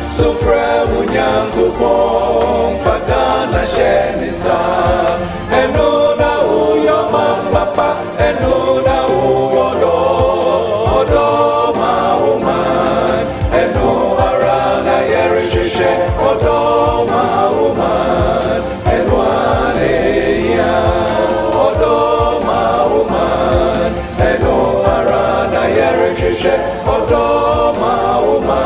sufre unyangu pon fagana shenisa enona uyo mambapa enona uyodo odo mauma eno arana yerishe odo mauma enwaneya odo mauma eno arana yerishe odo mauma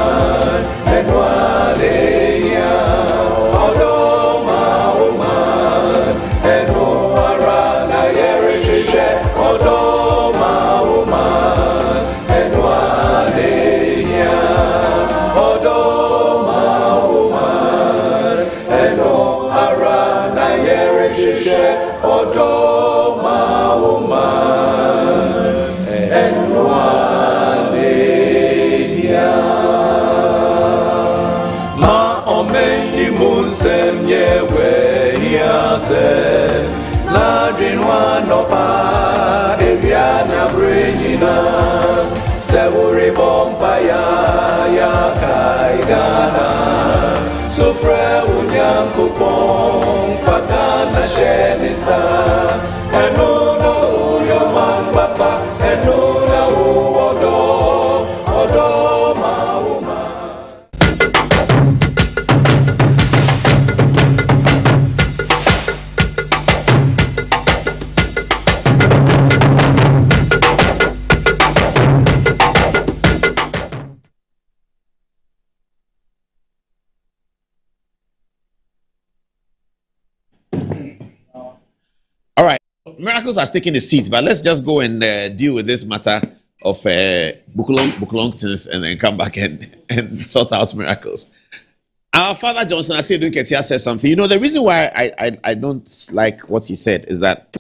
enwaneya odo mauma eno arana yerishe odo mauma enwaneya odo mauma eno arana yerishe odo mauma semye we yase la drinwa nopa evia na brenina sewore bomba ya kaigana sufre unyankopon fakana shenisa enuna uyo mambapa enuna odo mauma. Miracles has taken the seat, but let's just go and deal with this matter of Bukulongtons and then come back and sort out Miracles. Our father Johnson Asiedu Nketia said something. You know, the reason why I don't like what he said is that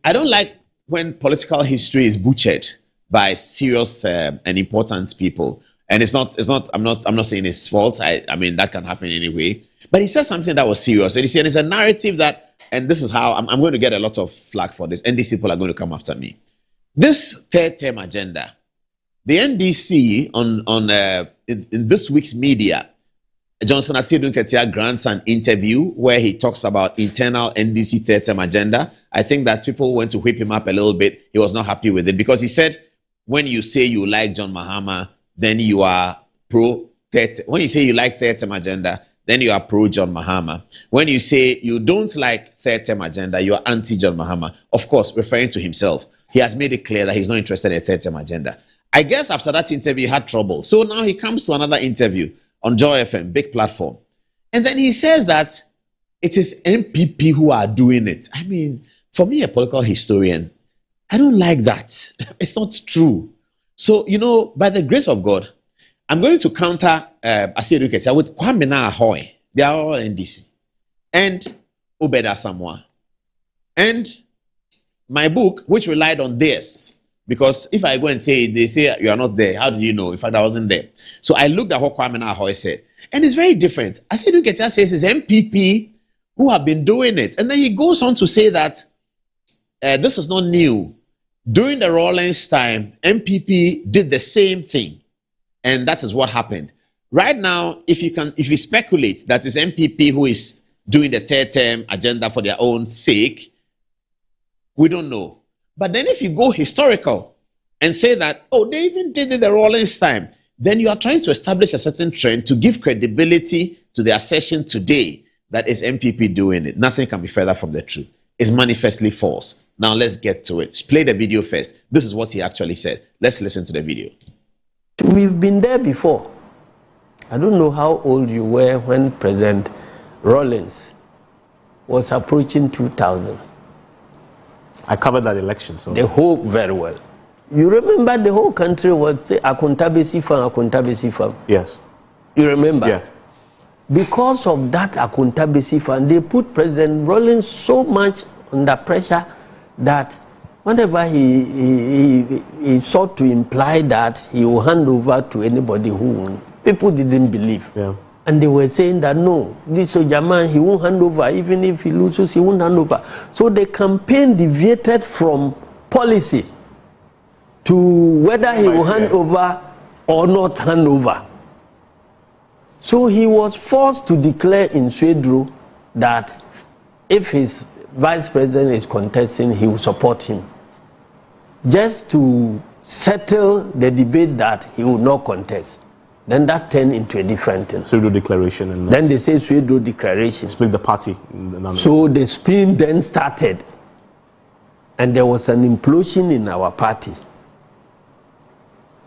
I don't like when political history is butchered by serious and important people. And I'm not saying it's fault. I mean, that can happen anyway. But he said something that was serious. And he said it's a narrative that, and this is how I'm going to get a lot of flack for this. NDC people are going to come after me. This third term agenda, the NDC in this week's media, Johnson Asiedu Nketia grants an interview where he talks about internal NDC third term agenda. I think that people went to whip him up a little bit. He was not happy with it because he said, when you say you like John Mahama, then you are pro third. When you say you like third term agenda, then you are pro John Mahama. When you say you don't like third term agenda, you are anti John Mahama. Of course, referring to himself. He has made it clear that he's not interested in a third term agenda. I guess after that interview, he had trouble. So now he comes to another interview on Joy FM, big platform. And then he says that it is MPP who are doing it. I mean, for me, a political historian, I don't like that. It's not true. So, you know, by the grace of God, I'm going to counter Asiedu Nketia with Kwame Ahoy. They are all NDC. And Obed Asamoah. And my book, which relied on this. Because if I go and say, they say you are not there, how do you know? In fact, I wasn't there. So I looked at what Kwame Ahoy said. And it's very different. Asiedu Nketia says it's MPP who have been doing it. And then he goes on to say that this is not new. During the Rawlings time, MPP did the same thing. And that is what happened. Right now, if you speculate that it's MPP who is doing the third term agenda for their own sake, we don't know. But then if you go historical and say that, oh, they even did it the Rawlings time, then you are trying to establish a certain trend to give credibility to the assertion today that it's MPP doing it. Nothing can be further from the truth. It's manifestly false. Now let's get to it. Play the video first. This is what he actually said. Let's listen to the video. We've been there before. I don't know how old you were when President Rawlings was approaching 2000. I covered that election, so the whole very well. You remember the whole country was say Akuntabesi Farm. Yes. You remember? Yes. Because of that Akuntabesi Farm, they put President Rawlings so much under pressure that whenever he sought to imply that he will hand over to anybody who won, people didn't believe. Yeah. And they were saying that no, this soldier man, he won't hand over. Even if he loses, he won't hand over. So the campaign deviated from policy to whether he will hand over or not hand over. So he was forced to declare in Swedru that if his vice president is contesting, he will support him. Just to settle the debate that he will not contest. Then that turned into a different thing. Swedru declaration. And then they say Swedru declaration. Split the party. So the spin then started. And there was an implosion in our party.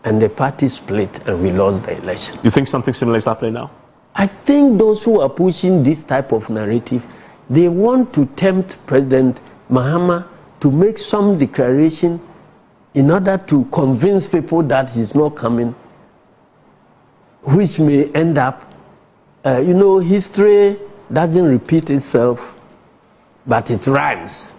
And the party split and we lost the election. You think something similar is happening now? I think those who are pushing this type of narrative, they want to tempt President Mahama to make some declaration in order to convince people that he's not coming, which may end up, history doesn't repeat itself, but it rhymes.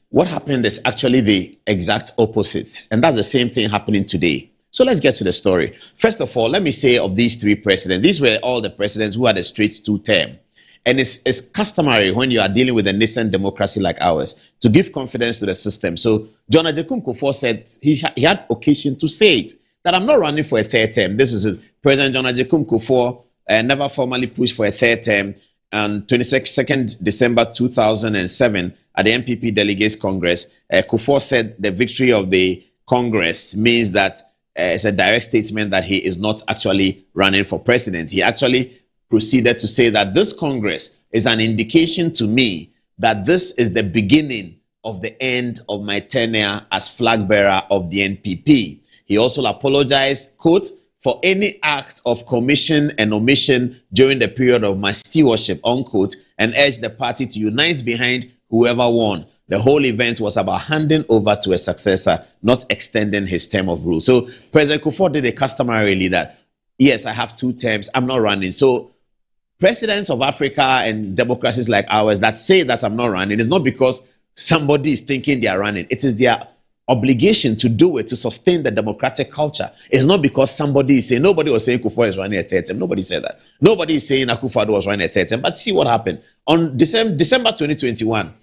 What happened is actually the exact opposite. And that's the same thing happening today. So let's get to the story. First of all, let me say of these three presidents, these were all the presidents who had a straight two-term. And it's customary when you are dealing with a nascent democracy like ours to give confidence to the system. So John Agyekum Kufuor said he had occasion to say it, that I'm not running for a third term. This is it. President John Agyekum Kufuor never formally pushed for a third term. On 22nd December 2007, at the MPP Delegates Congress, Kufuor said the victory of the Congress means that it's a direct statement that he is not actually running for president. He actually proceeded to say that this Congress is an indication to me that this is the beginning of the end of my tenure as flag bearer of the NPP. He also apologized, quote, for any act of commission and omission during the period of my stewardship, unquote, and urged the party to unite behind whoever won. The whole event was about handing over to a successor, not extending his term of rule. So President Kufuor did a customarily that, yes, I have 2 terms, I'm not running. So presidents of Africa and democracies like ours that say that I'm not running, it's not because somebody is thinking they are running. It is their obligation to do it, to sustain the democratic culture. It's not because somebody is saying, nobody was saying Kufuor is running a 3rd term. Nobody said that. Nobody is saying Akufo-Addo was running a 3rd term. But see what happened. On December 2021,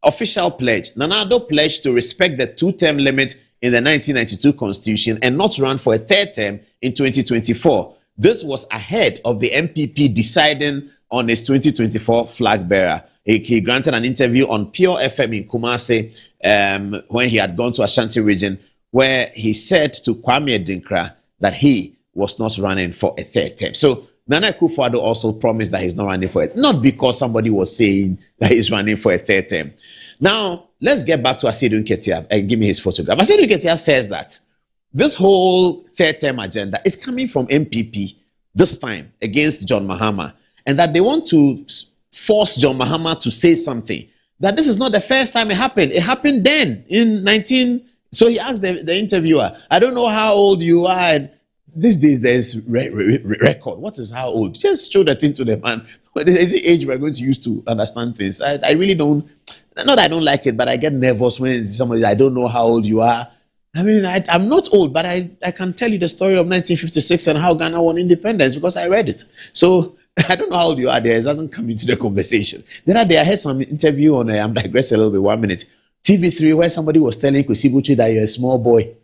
official pledge. Nana Addo pledged to respect the 2-term limit in the 1992 constitution and not run for a 3rd term in 2024. This was ahead of the MPP deciding on its 2024 flag bearer. He granted an interview on Pure FM in Kumasi when he had gone to Ashanti region, where he said to Kwame Adinkra that he was not running for a 3rd term. So Nana Akufo-Addo also promised that he's not running for it, not because somebody was saying that he's running for a 3rd term. Now, let's get back to Asiedu Nketia and give me his photograph. Asiedu Nketia says that this whole 3rd term agenda is coming from MPP this time against John Mahama, and that they want to force John Mahama to say something. That this is not the first time it happened. It happened then in 19... So he asked the interviewer, I don't know how old you are. And these days there's record. What is how old? Just show the thing to the man. What is the age we're going to use to understand things? I really don't... Not that I don't like it, but I get nervous when somebody, I don't know how old you are. I mean, I'm not old, but I can tell you the story of 1956 and how Ghana won independence because I read it. So I don't know how old you are there. It doesn't come into the conversation. Then I heard some interview on, I'm digressing a little bit, 1 minute. TV3, where somebody was telling Kwesi Butchie that you're a small boy.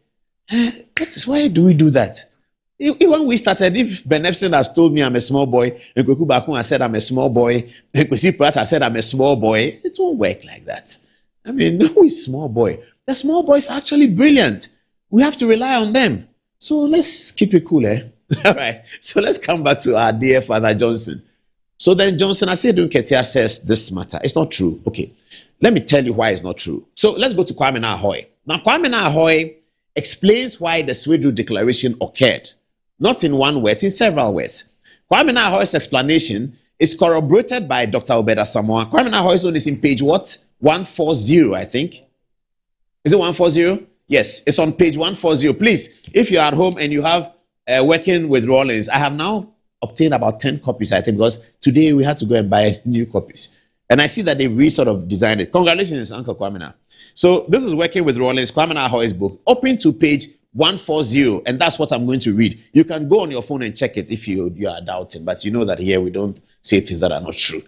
Why do we do that? When we started, if Ben Epson has told me I'm a small boy, and Kweku Bakun has said I'm a small boy, and Kwesi Pratt has said I'm a small boy, it won't work like that. I mean, who is small boy? The small boys are actually brilliant. We have to rely on them. So let's keep it cool, eh? All right. So let's come back to our dear Father Johnson. So then Johnson Asiedu Nketia says this matter. It's not true. Okay. Let me tell you why it's not true. So let's go to Kwame Nkrumah. Now, Kwame Nkrumah explains why the Sweden Declaration occurred. Not in one word, in several words. Kwame Nkrumah's explanation is corroborated by Dr. Obed Asamoah. Kwame Nkrumah's own is in page what? 140, I think. Is it 140? Yes, it's on page 140. Please, if you're at home and you have working with Rawlings, I have now obtained about 10 copies, I think, because today we had to go and buy new copies. And I see that they've sort of designed it. Congratulations, Uncle Kwame Nkrumah. So this is Working with Rawlings, Kwame Nkrumah's book. Open to page 140, and that's what I'm going to read. You can go on your phone and check it if you are doubting, but you know that here we don't say things that are not true.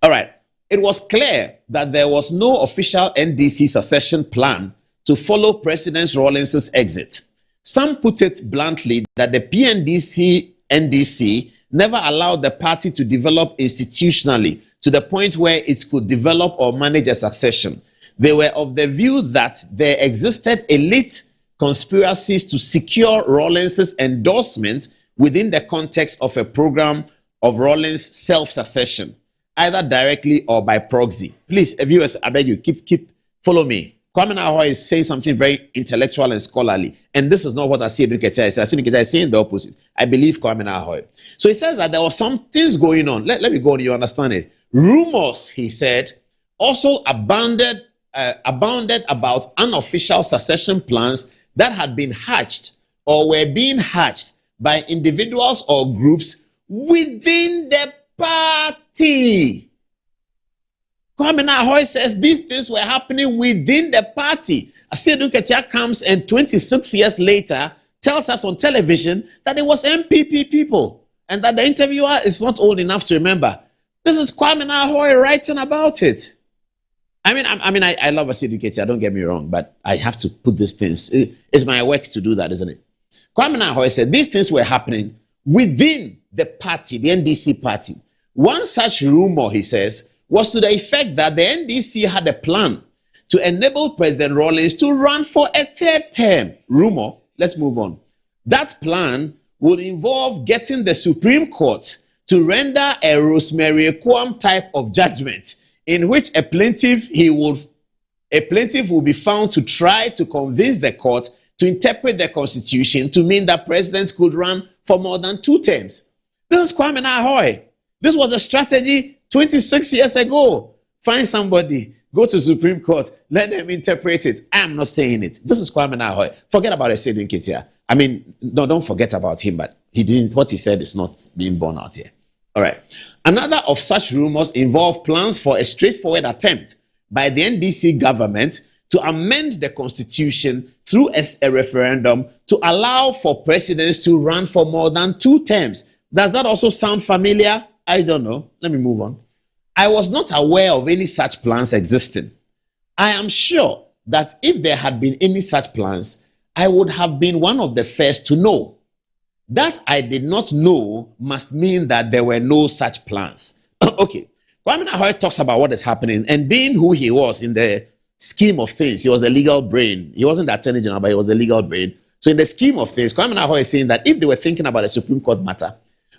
All right. It was clear that there was no official NDC succession plan to follow President Rawlings' exit. Some put it bluntly that the PNDC-NDC never allowed the party to develop institutionally to the point where it could develop or manage a succession. They were of the view that there existed elite conspiracies to secure Rawlings' endorsement within the context of a program of Rawlings' self-succession, either directly or by proxy. Please, viewers, I beg you, follow me. Kwame Nkrumah is saying something very intellectual and scholarly, and this is not what Asiedu Nketia is saying. Asiedu Nketia is saying the opposite. I believe Kwame Nkrumah. So he says that there were some things going on. Let me go on, you understand it. Rumors, he said, also abounded about unofficial succession plans that had been hatched or were being hatched by individuals or groups within the party. Kwame Nkrumah says these things were happening within the party. Asiedu Nketia comes and 26 years later tells us on television that it was MPP people and that the interviewer is not old enough to remember. This is Kwame Nkrumah writing about it. I love Asiedu Nketia, don't get me wrong, but I have to put these things. It's my work to do that, isn't it? Kwame Nkrumah said these things were happening within the party, the NDC party. One such rumor, he says, was to the effect that the NDC had a plan to enable President Rawlings to run for a 3rd term. Rumor, let's move on. That plan would involve getting the Supreme Court to render a Rosemary Kwame type of judgment in which a plaintiff will be found to try to convince the court to interpret the Constitution to mean that president could run for more than 2 terms. This is Kwame Nkrumah. This was a strategy 26 years ago. Find somebody go to Supreme Court, let them interpret it. I'm not saying it. This is Kwame Nkrumah. Forget about Essedu Nketia. I mean, no, don't forget about him, but he didn't, what he said is not being borne out here. All right. Another of such rumors involve plans for a straightforward attempt by the NDC government to amend the constitution through a referendum to allow for presidents to run for more than 2 terms. Does that also sound familiar? I don't know. Let me move on. I was not aware of any such plans existing. I am sure that if there had been any such plans, I would have been one of the first to know. That I did not know must mean that there were no such plans. Okay. Kwame Nkrumah talks about what is happening, and being who he was in the scheme of things, he was the legal brain. He wasn't the attorney general, but he was the legal brain. So in the scheme of things, Kwame Nkrumah is saying that if they were thinking about a Supreme Court matter,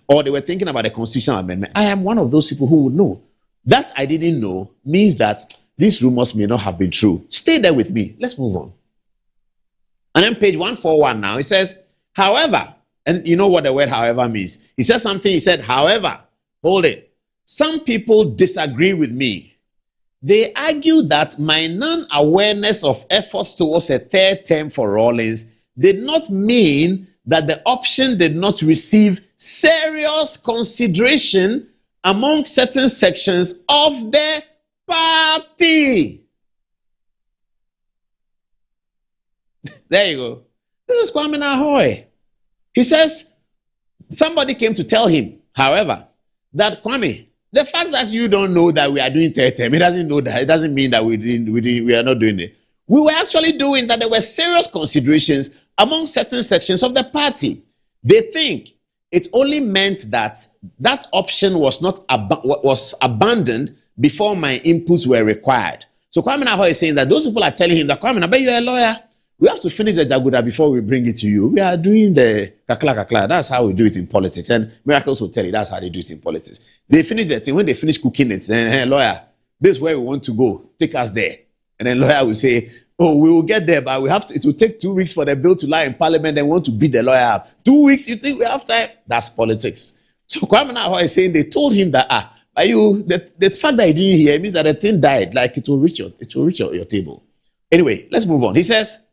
or they were thinking about a constitutional amendment, I am one of those people who would know. That I didn't know means that these rumors may not have been true. Stay there with me. Let's move on. And then page 141 now, it says, however, and you know what the word however means. He says something, he said, however, hold it. Some people disagree with me. They argue that my non-awareness of efforts towards a 3rd term for Rawlings did not mean that the option did not receive serious consideration among certain sections of the party. There you go. This is Kwame Nkrumah. He says somebody came to tell him, however, that Kwame, the fact that you don't know that we are doing 3rd term, it doesn't mean that we are not doing it. We were actually doing that. There were serious considerations among certain sections of the party. They think it only meant that that option was not was abandoned before my inputs were required. So Kwame Nkrumah is saying that those people are telling him that, Kwame, I bet you're a lawyer. We have to finish the Jaguda before we bring it to you. We are doing the kakla. That's how we do it in politics. And Miracles will tell you that's how they do it in politics. They finish the thing. When they finish cooking it, then, hey, lawyer, this is where we want to go. Take us there. And then lawyer will say, oh, we will get there, but it will take 2 weeks for the bill to lie in parliament and want to beat the lawyer up. 2 weeks, you think we have time? That's politics. So Kwame Nkrumah is saying they told him that, the fact that he didn't hear means that the thing died, like it will reach your table. Anyway, let's move on. He says,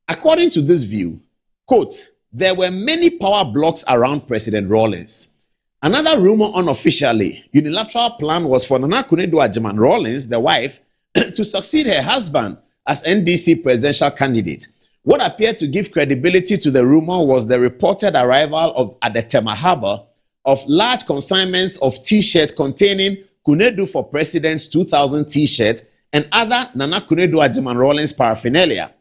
according to this view, quote, there were many power blocks around President Rawlings. Another rumor unofficially, unilateral plan was for Nana Akufo-Addo Rawlings, the wife, to succeed her husband as NDC presidential candidate. What appeared to give credibility to the rumor was the reported arrival at the Tema Harbor of large consignments of T-shirts containing Kunedu for President's 2000 T-shirt and other Nana Akufo-Addo Rawlings paraphernalia.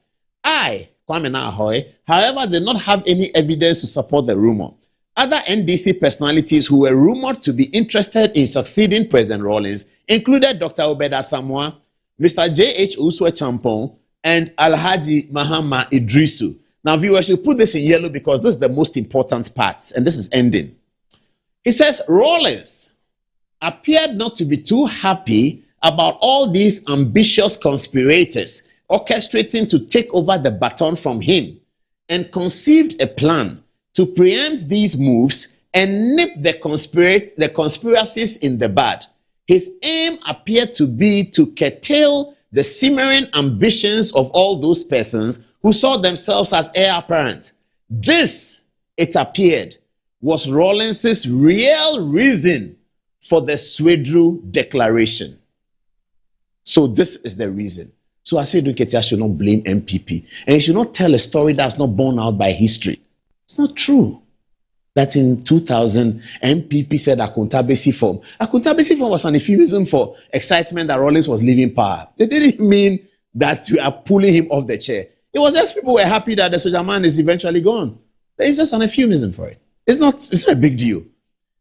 I, Kwame Nkrumah, however, did not have any evidence to support the rumor. Other NDC personalities who were rumored to be interested in succeeding President Rawlings included Dr. Obed Asamoah, Mr. J.H. Uswe-Champong, and Alhaji Mahama Idrisu. Now, viewers, should put this in yellow because this is the most important part, and this is ending. He says, Rawlings appeared not to be too happy about all these ambitious conspirators orchestrating to take over the baton from him and conceived a plan to preempt these moves and nip the conspiracies in the bud. His aim appeared to be to curtail the simmering ambitions of all those persons who saw themselves as heir apparent. This, it appeared, was Rawlings's real reason for the Swedru Declaration. So this is the reason. So Essedu Nketia should not blame MPP. And he should not tell a story that's not borne out by history. It's not true that in 2000, MPP said Akuntabesi form. Akuntabesi form was an euphemism for excitement that Rawlings was leaving power. They didn't mean that we are pulling him off the chair. It was just people were happy that the Soja man is eventually gone. It's just an euphemism for it. It's not a big deal.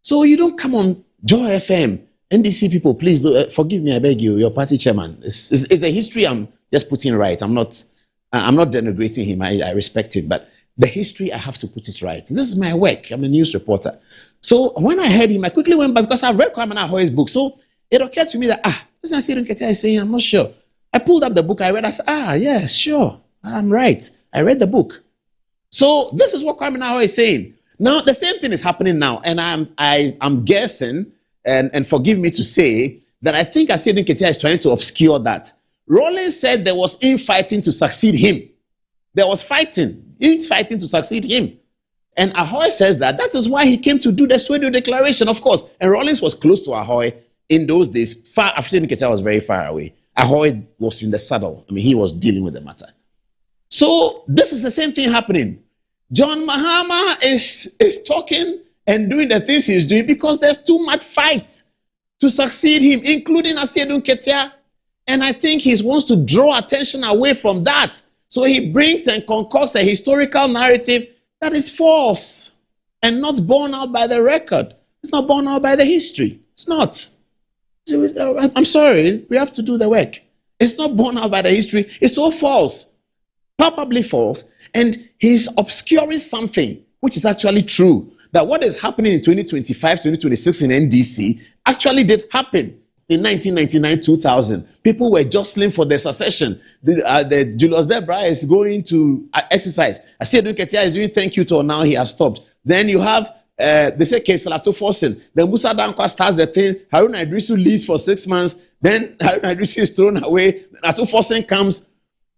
So you don't come on Joy FM. NDC people, please forgive me, I beg you, your party chairman. It's a history I'm just putting right. I'm not denigrating him. I respect him, but the history, I have to put it right. This is my work. I'm a news reporter. So when I heard him, I quickly went back because I've read Kwame Nkrumah's book. So it occurred to me that, this is Essedu Nketia is saying, I'm not sure. I pulled up the book, I read, I said, yeah, sure, I'm right. I read the book. So this is what Kwame Nkrumah is saying. Now, the same thing is happening now, and I'm guessing, and forgive me to say, that I think Asiedu Nketia is trying to obscure that. Rawlings said there was infighting to succeed him. There was infighting to succeed him. And Ahoy says that is why he came to do the Swedo Declaration, of course. And Rawlings was close to Ahoy in those days. Asiedu Nketia was very far away. Ahoy was in the saddle. I mean, he was dealing with the matter. So this is the same thing happening. John Mahama is talking and doing the things he's doing because there's too much fight to succeed him, including Asiedu Nketia. And I think he wants to draw attention away from that. So he brings and concocts a historical narrative that is false and not borne out by the record. It's not borne out by the history. It's not. I'm sorry, we have to do the work. It's not borne out by the history. It's so false, palpably false, and he's obscuring something which is actually true. That what is happening in 2025, 2026 in NDC actually did happen in 1999, 2000. People were jostling for their succession. The Julius Debra is going to exercise. Asiedu Nketia is doing thank you to, now he has stopped. Then you have they say Kesalato Forsen. Then Musa Dankwa starts the thing. Haruna Idrisu leaves for 6 months. Then Haruna Idrisu is thrown away. Ato Forsen comes.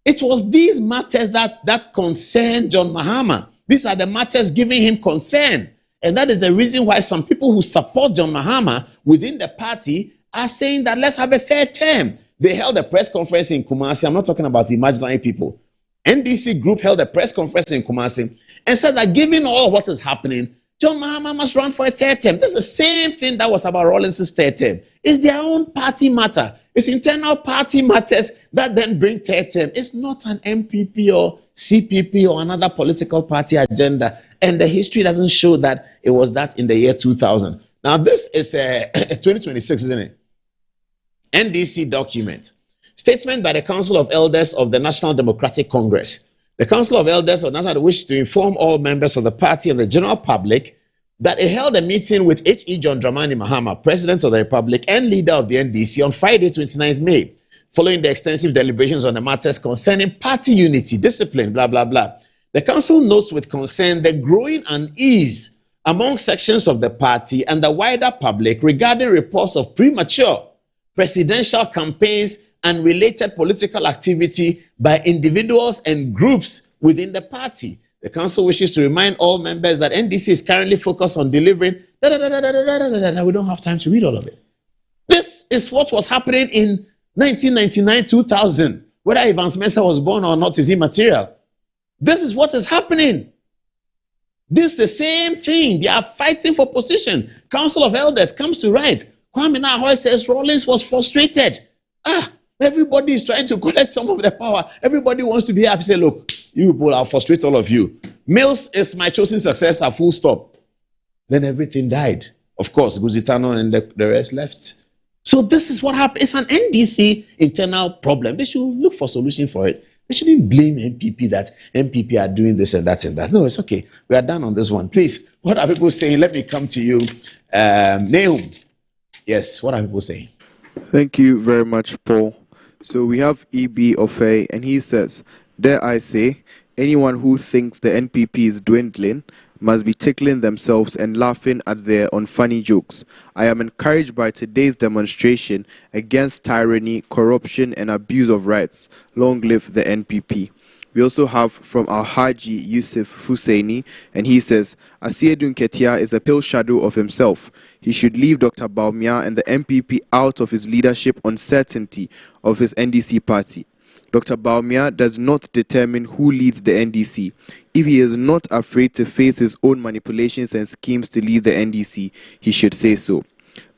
It was these matters that concern John Mahama. These are the matters giving him concern. And that is the reason why some people who support John Mahama within the party are saying that let's have a third term. They held a press conference in Kumasi. I'm not talking about imaginary people. NDC group held a press conference in Kumasi and said that given all what is happening, John Mahama must run for a third term. This is the same thing that was about Rawlings' third term. It's their own party matter. It's internal party matters that then bring third term. It's not an MPP or CPP or another political party agenda. And the history doesn't show that it was that in the year 2000. Now, this is 2026, isn't it? NDC document. Statement by the Council of Elders of the National Democratic Congress. The Council of Elders of National wishes to inform all members of the party and the general public that it held a meeting with H.E. John Dramani Mahama, President of the Republic and leader of the NDC, on Friday, 29th May, following the extensive deliberations on the matters concerning party unity, discipline, blah, blah, blah. The council notes with concern the growing unease among sections of the party and the wider public regarding reports of premature presidential campaigns and related political activity by individuals and groups within the party. The council wishes to remind all members that NDC is currently focused on delivering. We don't have time to read all of it. This is what was happening in 1999-2000. Whether Evans Mensah was born or not is immaterial. This is what is happening. This is the same thing. They are fighting for position. Council of Elders comes to right. Kwame Nkrumah says Rawlings was frustrated. Everybody is trying to collect some of the power. Everybody wants to be happy. Say, look, you people, I'll frustrate all of you. Mills is my chosen successor, full stop. Then everything died. Of course, Guzitano and the rest left. So this is what happened. It's an NDC internal problem. They should look for a solution for it. They shouldn't blame MPP that MPP are doing this and that and that. No, it's okay. We are done on this one. Please, what are people saying? Let me come to you. Nahum. Yes, what are people saying? Thank you very much, Paul. So we have E.B. Ofei, and he says, dare I say, anyone who thinks the NPP is dwindling must be tickling themselves and laughing at their unfunny jokes. I am encouraged by today's demonstration against tyranny, corruption, and abuse of rights. Long live the NPP. We also have from Al-Haji Yusuf Husseini, and he says, Asiedu Nketia is a pale shadow of himself. He should leave Dr. Bawumia and the MPP out of his leadership uncertainty of his NDC party. Dr. Bawumia does not determine who leads the NDC. If he is not afraid to face his own manipulations and schemes to lead the NDC, he should say so.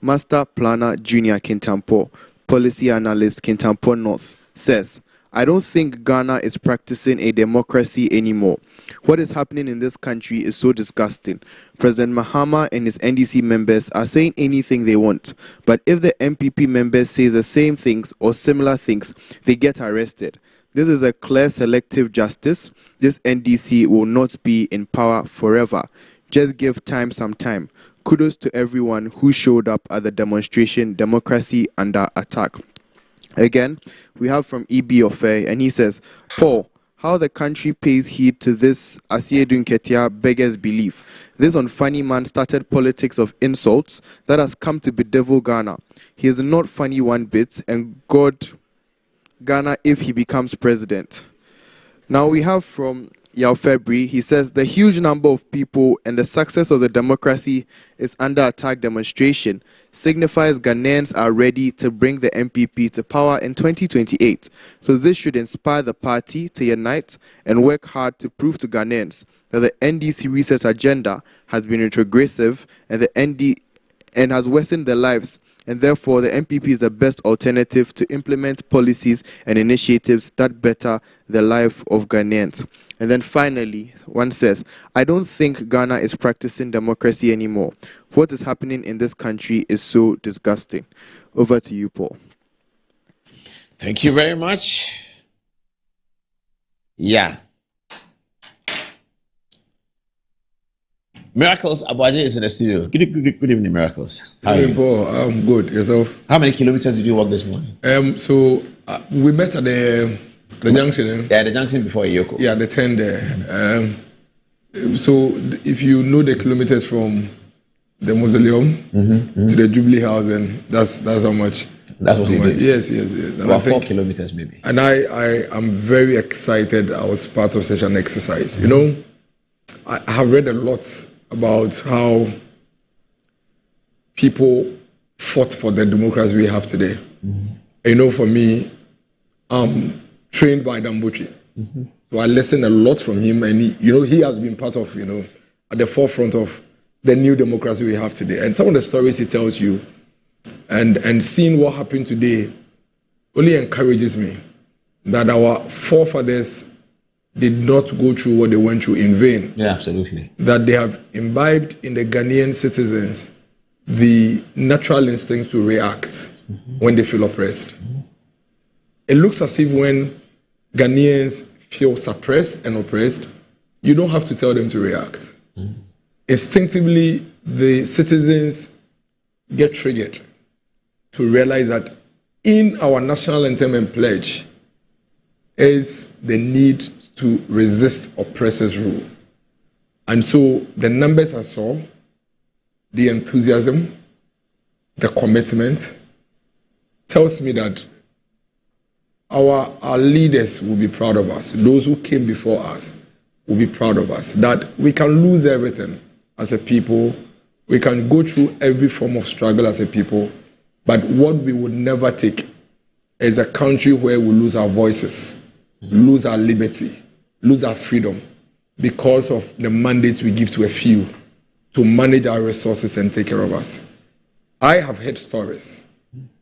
Master Planner Junior Kintampo, Policy Analyst Kintampo North, says, I don't think Ghana is practicing a democracy anymore. What is happening in this country is so disgusting. President Mahama and his NDC members are saying anything they want. But if the MPP members say the same things or similar things, they get arrested. This is a clear selective justice. This NDC will not be in power forever. Just give time some time. Kudos to everyone who showed up at the demonstration, Democracy Under Attack. Again, we have from E.B. Ofei, and he says, Paul, How the country pays heed to this Asiedu Nketia beggars belief. This unfunny man started politics of insults that has come to bedevil Ghana. He is not funny one bit, and God Ghana if he becomes president. Now we have from Yao February, he says the huge number of people and the success of the democracy is under attack demonstration signifies Ghanaians are ready to bring the MPP to power in 2028. So this should inspire the party to unite and work hard to prove to Ghanaians that the NDC reset agenda has been retrogressive and has worsened their lives, and therefore the MPP is the best alternative to implement policies and initiatives that better the life of Ghanaians. And then finally, one says, I don't think Ghana is practicing democracy anymore. What is happening in this country is so disgusting. Over to you, Paul. Thank you very much. Yeah. Miracles Abuaje is in the studio. Good evening, Miracles. How are you? Paul, I'm good. Yourself? How many kilometers did you walk this morning? We met at the junction. Yeah, the junction before Yoko. Yeah, the 10 there. So if you know the kilometers from the mausoleum to the Jubilee House, and that's how much. That's what you did? Yes. And about 4 kilometers maybe. And I am very excited I was part of such an exercise. You know, I have read a lot about how people fought for the democracy we have today. You know, for me, I'm trained by Dambuchi. So I listened a lot from him, and he has been part of, at the forefront of the new democracy we have today. And some of the stories he tells you, and seeing what happened today only encourages me that our forefathers did not go through what they went through in vain. Yeah, absolutely. That they have imbibed in the Ghanaian citizens the natural instinct to react when they feel oppressed. It looks as if when Ghanaians feel suppressed and oppressed, you don't have to tell them to react. Instinctively, the citizens get triggered to realize that in our national anthem and pledge is the need to resist oppressors' rule. And so the numbers I saw, the enthusiasm, the commitment, tells me that our leaders will be proud of us. Those who came before us will be proud of us. That we can lose everything as a people. We can go through every form of struggle as a people. But what we would never take is a country where we lose our voices, lose our liberty, lose our freedom because of the mandate we give to a few to manage our resources and take care of us. I have heard stories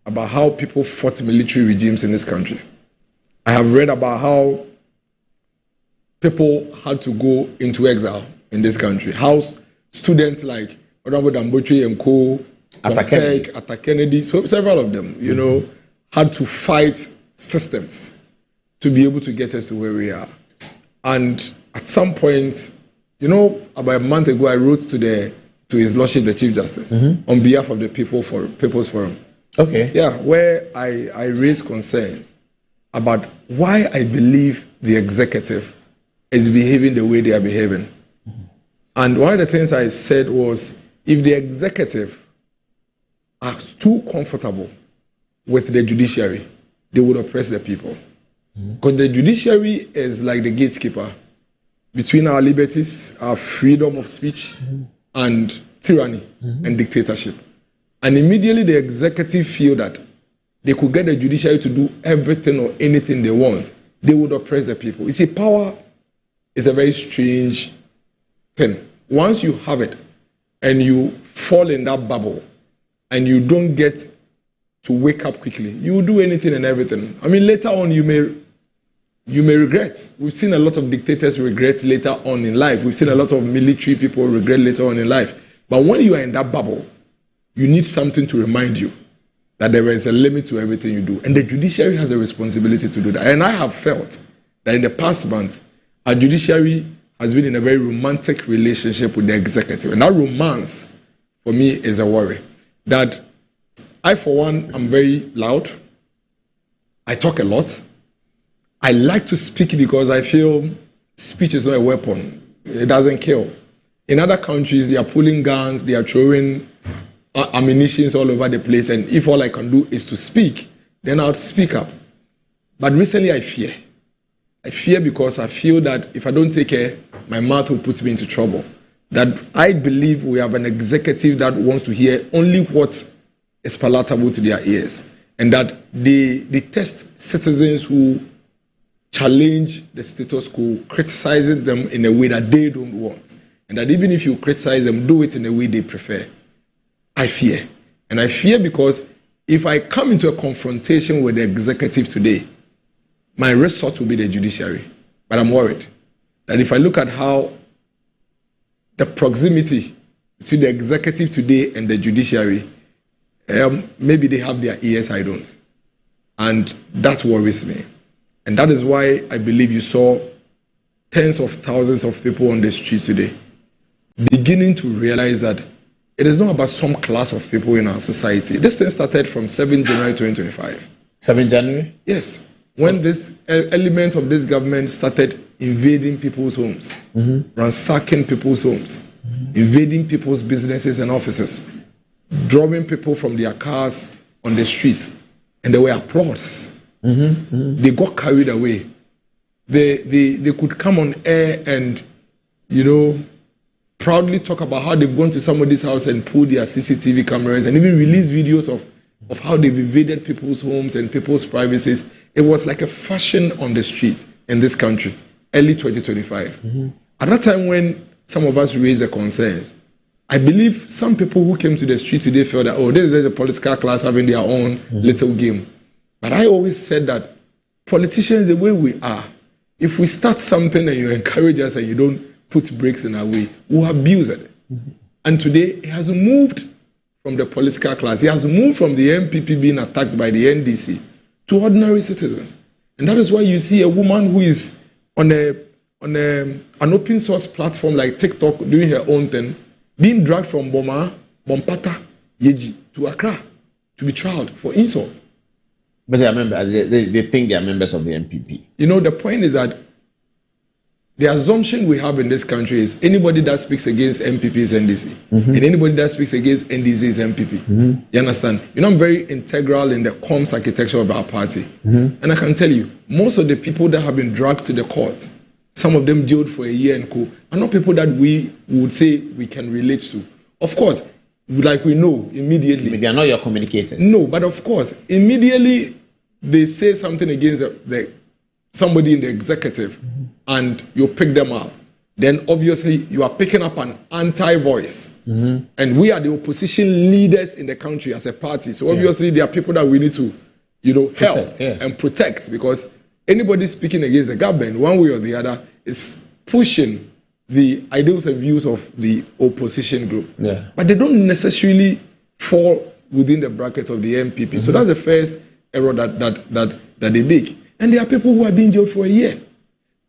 about how people fought military regimes in this country. I have read about how people had to go into exile in this country. How students like Honorable Dambuchi and Co, Atta Kennedy, so several of them, had to fight systems to be able to get us to where we are. And at some point, about a month ago, I wrote to His Lordship, the Chief Justice, on behalf of the People's Forum. Okay. Yeah, where I raised concerns about why I believe the executive is behaving the way they are behaving. And one of the things I said was, if the executive are too comfortable with the judiciary, they would oppress the people. Because the judiciary is like the gatekeeper between our liberties, our freedom of speech, and tyranny and dictatorship. And immediately the executive feel that they could get the judiciary to do everything or anything they want, they would oppress the people. You see, power is a very strange thing. Once you have it and you fall in that bubble and you don't get to wake up quickly, you will do anything and everything. I mean, later on you may regret. We've seen a lot of dictators regret later on in life. We've seen a lot of military people regret later on in life. But when you are in that bubble, you need something to remind you that there is a limit to everything you do. And the judiciary has a responsibility to do that. And I have felt that in the past months, our judiciary has been in a very romantic relationship with the executive. And that romance, for me, is a worry. That I, for one, am very loud. I talk a lot. I like to speak because I feel speech is not a weapon. It doesn't kill. In other countries, they are pulling guns, they are throwing ammunitions all over the place, and if all I can do is to speak, then I'll speak up. But recently I fear. I fear because I feel that if I don't take care, my mouth will put me into trouble. That I believe we have an executive that wants to hear only what is palatable to their ears, and that they test citizens who challenge the status quo, criticizing them in a way that they don't want. And that even if you criticize them, do it in a way they prefer. I fear. And I fear because if I come into a confrontation with the executive today, my resort will be the judiciary. But I'm worried that if I look at how the proximity between the executive today and the judiciary, maybe they have their ears, I don't. And that worries me. And that is why I believe you saw tens of thousands of people on the streets today beginning to realize that it is not about some class of people in our society. This thing started from 7 January 2025. 7 January? Yes. When this elements of this government started invading people's homes, ransacking people's homes, invading people's businesses and offices, drawing people from their cars on the streets, and there were applause. They got carried away. They could come on air and, proudly talk about how they've gone to somebody's house and pulled their CCTV cameras and even release videos of how they've invaded people's homes and people's privacies. It was like a fashion on the street in this country, early 2025. At that time when some of us raised the concerns, I believe some people who came to the street today felt that, this is a political class having their own little game. But I always said that politicians, the way we are, if we start something and you encourage us and you don't put brakes in our way, we'll abuse it. And today, it has moved from the political class. It has moved from the MPP being attacked by the NDC to ordinary citizens. And that is why you see a woman who is on an open source platform like TikTok doing her own thing, being dragged from Bompata, Yeji to Accra to be tried for insult. But they think they are members of the MPP. The point is that the assumption we have in this country is anybody that speaks against MPP is NDC. And anybody that speaks against NDC is MPP. You understand? I'm very integral in the comms architecture of our party. And I can tell you, most of the people that have been dragged to the court, some of them jailed for a year and co, are not people that we would say we can relate to. Of course, like we know immediately. They are not your communicators. No, but of course, immediately they say something against somebody in the executive and you pick them up. Then obviously you are picking up an anti-voice. And we are the opposition leaders in the country as a party. So obviously there are people that we need to, help and protect, because anybody speaking against the government, one way or the other, is pushing the ideals and views of the opposition group. But they don't necessarily fall within the bracket of the MPP. So that's the first error that they make. And there are people who are being jailed for a year.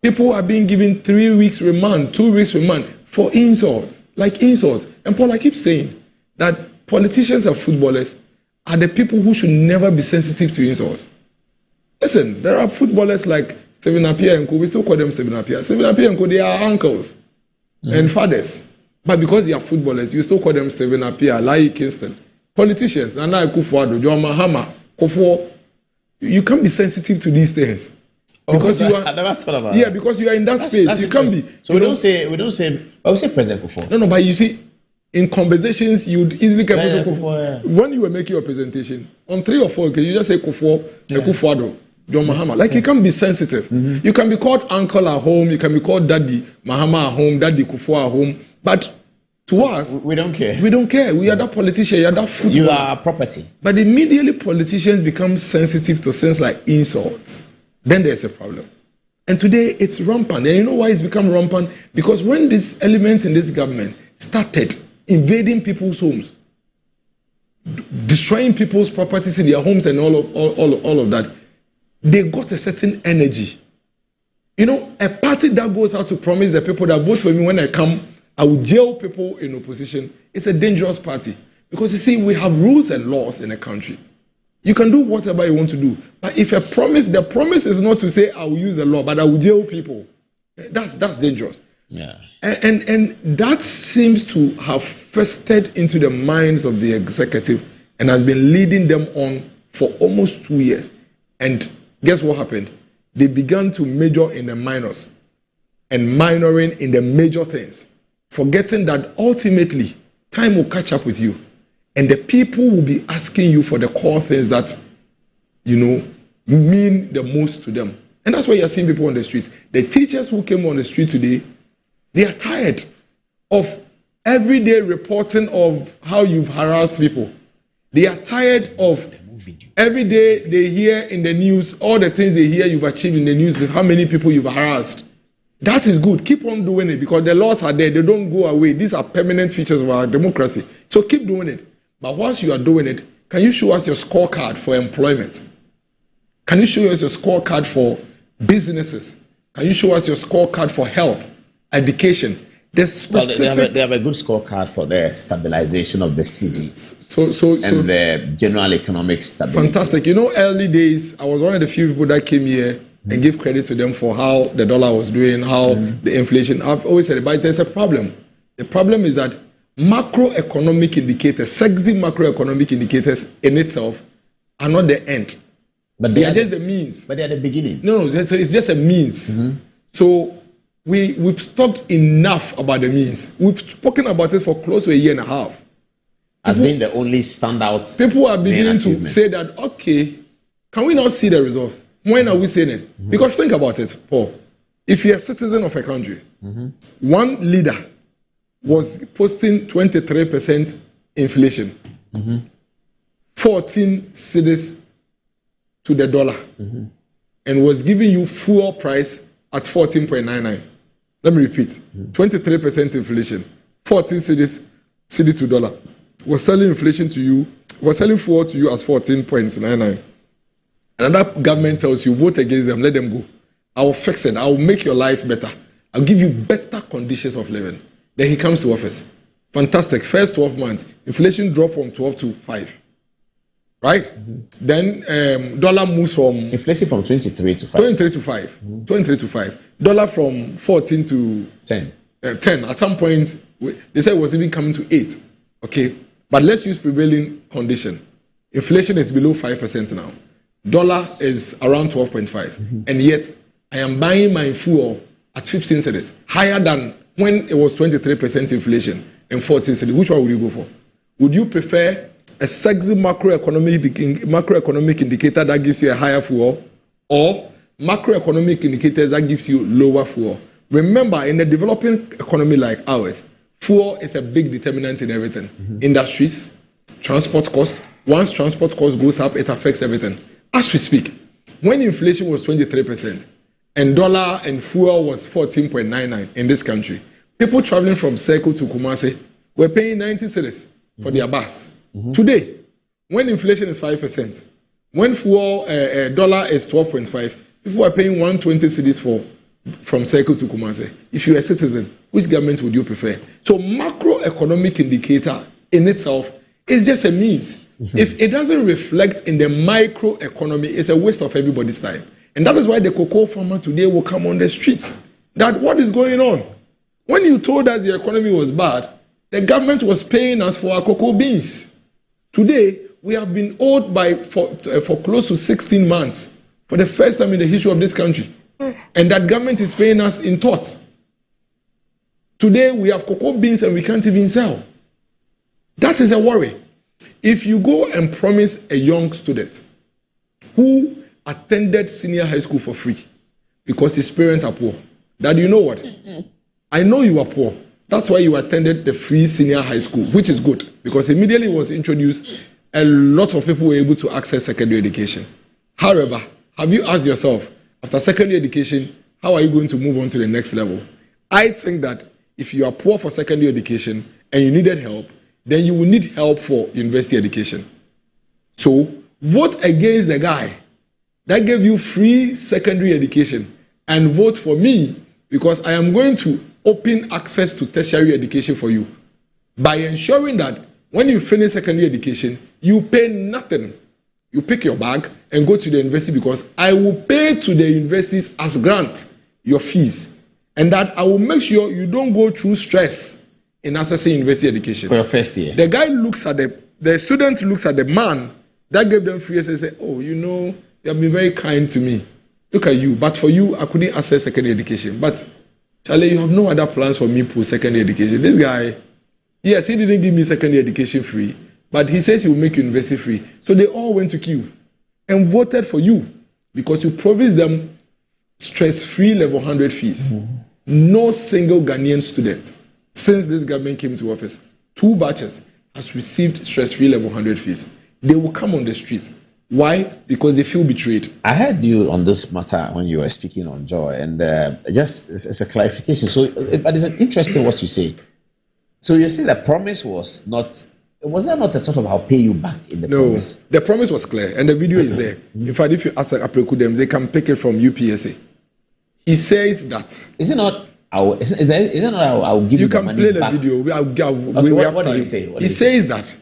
People are being given 3 weeks remand, 2 weeks remand for insult, like insult. And Paul, I keep saying that politicians and footballers are the people who should never be sensitive to insults. Listen, there are footballers like Stephen Appiah and co. We still call them Stephen Appiah. Stephen Appiah and co, they are uncles and fathers. But because they are footballers, you still call them Stephen Appiah, Lai Kingston. Politicians, Nana Akufo-Addo, John Mahama, Kofo. You can't be sensitive to these things. Because you are, I never thought about that. Because you are in that space. You can't be. So we don't say President Kufo. No, but you see, in conversations, you'd easily get Kufo. When you were making your presentation, on 3 or 4, you just say Kufo, Akufo-Addo, John Mahama. Like, you can't be sensitive. You can be called uncle at home, you can be called daddy Mahama at home, daddy Kufo at home. But to us, we don't care. We don't care. We are that politician, you are that football. You are property. But immediately politicians become sensitive to things like insults. Then there's a problem. And today it's rampant. And you know why it's become rampant? Because when these elements in this government started invading people's homes, destroying people's properties in their homes and all of that, they got a certain energy. A party that goes out to promise the people that vote for me when I come, I will jail people in opposition. It's a dangerous party. Because you see, we have rules and laws in a country. You can do whatever you want to do. But if the promise is not to say I will use the law, but I will jail people, that's dangerous. Yeah. And that seems to have festered into the minds of the executive and has been leading them on for almost 2 years. And guess what happened? They began to major in the minors and minoring in the major things, forgetting that ultimately time will catch up with you. And the people will be asking you for the core things that, mean the most to them. And that's why you're seeing people on the streets. The teachers who came on the street today, they are tired of everyday reporting of how you've harassed people. They are tired of every day they hear in the news, all the things they hear you've achieved in the news, how many people you've harassed. That is good. Keep on doing it because the laws are there. They don't go away. These are permanent features of our democracy. So keep doing it. But once you are doing it, can you show us your scorecard for employment? Can you show us your scorecard for businesses? Can you show us your scorecard for health, education? They have a good scorecard for the stabilization of the cities. So and the general economic stability. Fantastic. Early days, I was one of the few people that came here and give credit to them for how the dollar was doing, how the inflation. I've always said it, but there's a problem. The problem is that macroeconomic indicators, sexy macroeconomic indicators in itself are not the end. But they are just the means. But they are the beginning. No, it's just a means. So we've talked enough about the means. We've spoken about it for close to a year and a half. As being the only standout. People are beginning to say that, okay, can we not see the results? When are we seeing it? Because think about it, Paul. If you're a citizen of a country, one leader was posting 23% inflation, 14 cedis to the dollar, and was giving you fuel price at 14.99. Let me repeat, 23% inflation, 14 cedis to dollar. Was selling inflation to you, was selling fuel to you as 14.99. Another government tells you, vote against them, let them go. I will fix it. I will make your life better. I'll give you better conditions of living. Then he comes to office. Fantastic. First 12 months, inflation dropped from 12 to 5. Right? Then dollar moves from... Inflation from 23 to 5. 23 to 5. 23 to 5. Dollar from 14 to... 10. 10. At some point, they said it was even coming to 8. Okay? But let's use prevailing condition. Inflation is below 5% now. Dollar is around 12.5. And yet, I am buying my fuel at 15 cedis, higher than when it was 23% inflation and 14 cedis. Which one would you go for? Would you prefer a sexy macroeconomic indicator that gives you a higher fuel, or macroeconomic indicators that gives you lower fuel? Remember, in a developing economy like ours, fuel is a big determinant in everything. Industries, transport cost. Once transport cost goes up, it affects everything. As we speak, when inflation was 23% and dollar and fuel was 14.99 in this country, people traveling from Circle to Kumasi were paying 90 cedis for their bus. Today, when inflation is 5%, when fuel dollar is 12.5, people are paying 120 cedis from Circle to Kumasi. If you're a citizen, which government would you prefer? So macroeconomic indicator in itself is just a means. If it doesn't reflect in the microeconomy, it's a waste of everybody's time. And that is why the cocoa farmer today will come on the streets. That what is going on? When you told us the economy was bad, the government was paying us for our cocoa beans. Today, we have been owed for close to 16 months for the first time in the history of this country. And that government is paying us in tots. Today, we have cocoa beans and we can't even sell. That is a worry. If you go and promise a young student who attended senior high school for free because his parents are poor, that you know what? I know you are poor. That's why you attended the free senior high school, which is good, because immediately it was introduced, a lot of people were able to access secondary education. However, have you asked yourself, after secondary education, how are you going to move on to the next level? I think that if you are poor for secondary education and you needed help, then you will need help for university education. So, vote against the guy that gave you free secondary education and vote for me, because I am going to open access to tertiary education for you by ensuring that when you finish secondary education, you pay nothing you pick your bag and go to the university because I will pay to the universities as grants your fees. And that I will make sure you don't go through stress in accessing university education. For your first year. The guy looks at the student looks at the man that gave them free and say, oh, you know, you have been very kind to me. Look at you. But for you, I couldn't access secondary education. But Charlie, you have no other plans for me for secondary education. This guy, yes, he didn't give me secondary education free, but he says he will make university free. So they all went to queue and voted for you because you promised them stress-free level 100 fees. No single Ghanaian student since this government came to office, 2 batches, has received stress-free level 100 fees. They will come on the streets. Why? Because they feel betrayed. I heard you on this matter when you were speaking on Joy, and just it's a clarification. So, but it's interesting what you say. So you say the promise was not. Was that not a sort of I'll pay you back in the promise? No, the promise was clear, and the video is there. In fact, if you ask Apreku them, they can pick it from UPSA. He says that. Is it not? I'll give you the money back. You can play the video. What did he say? He says that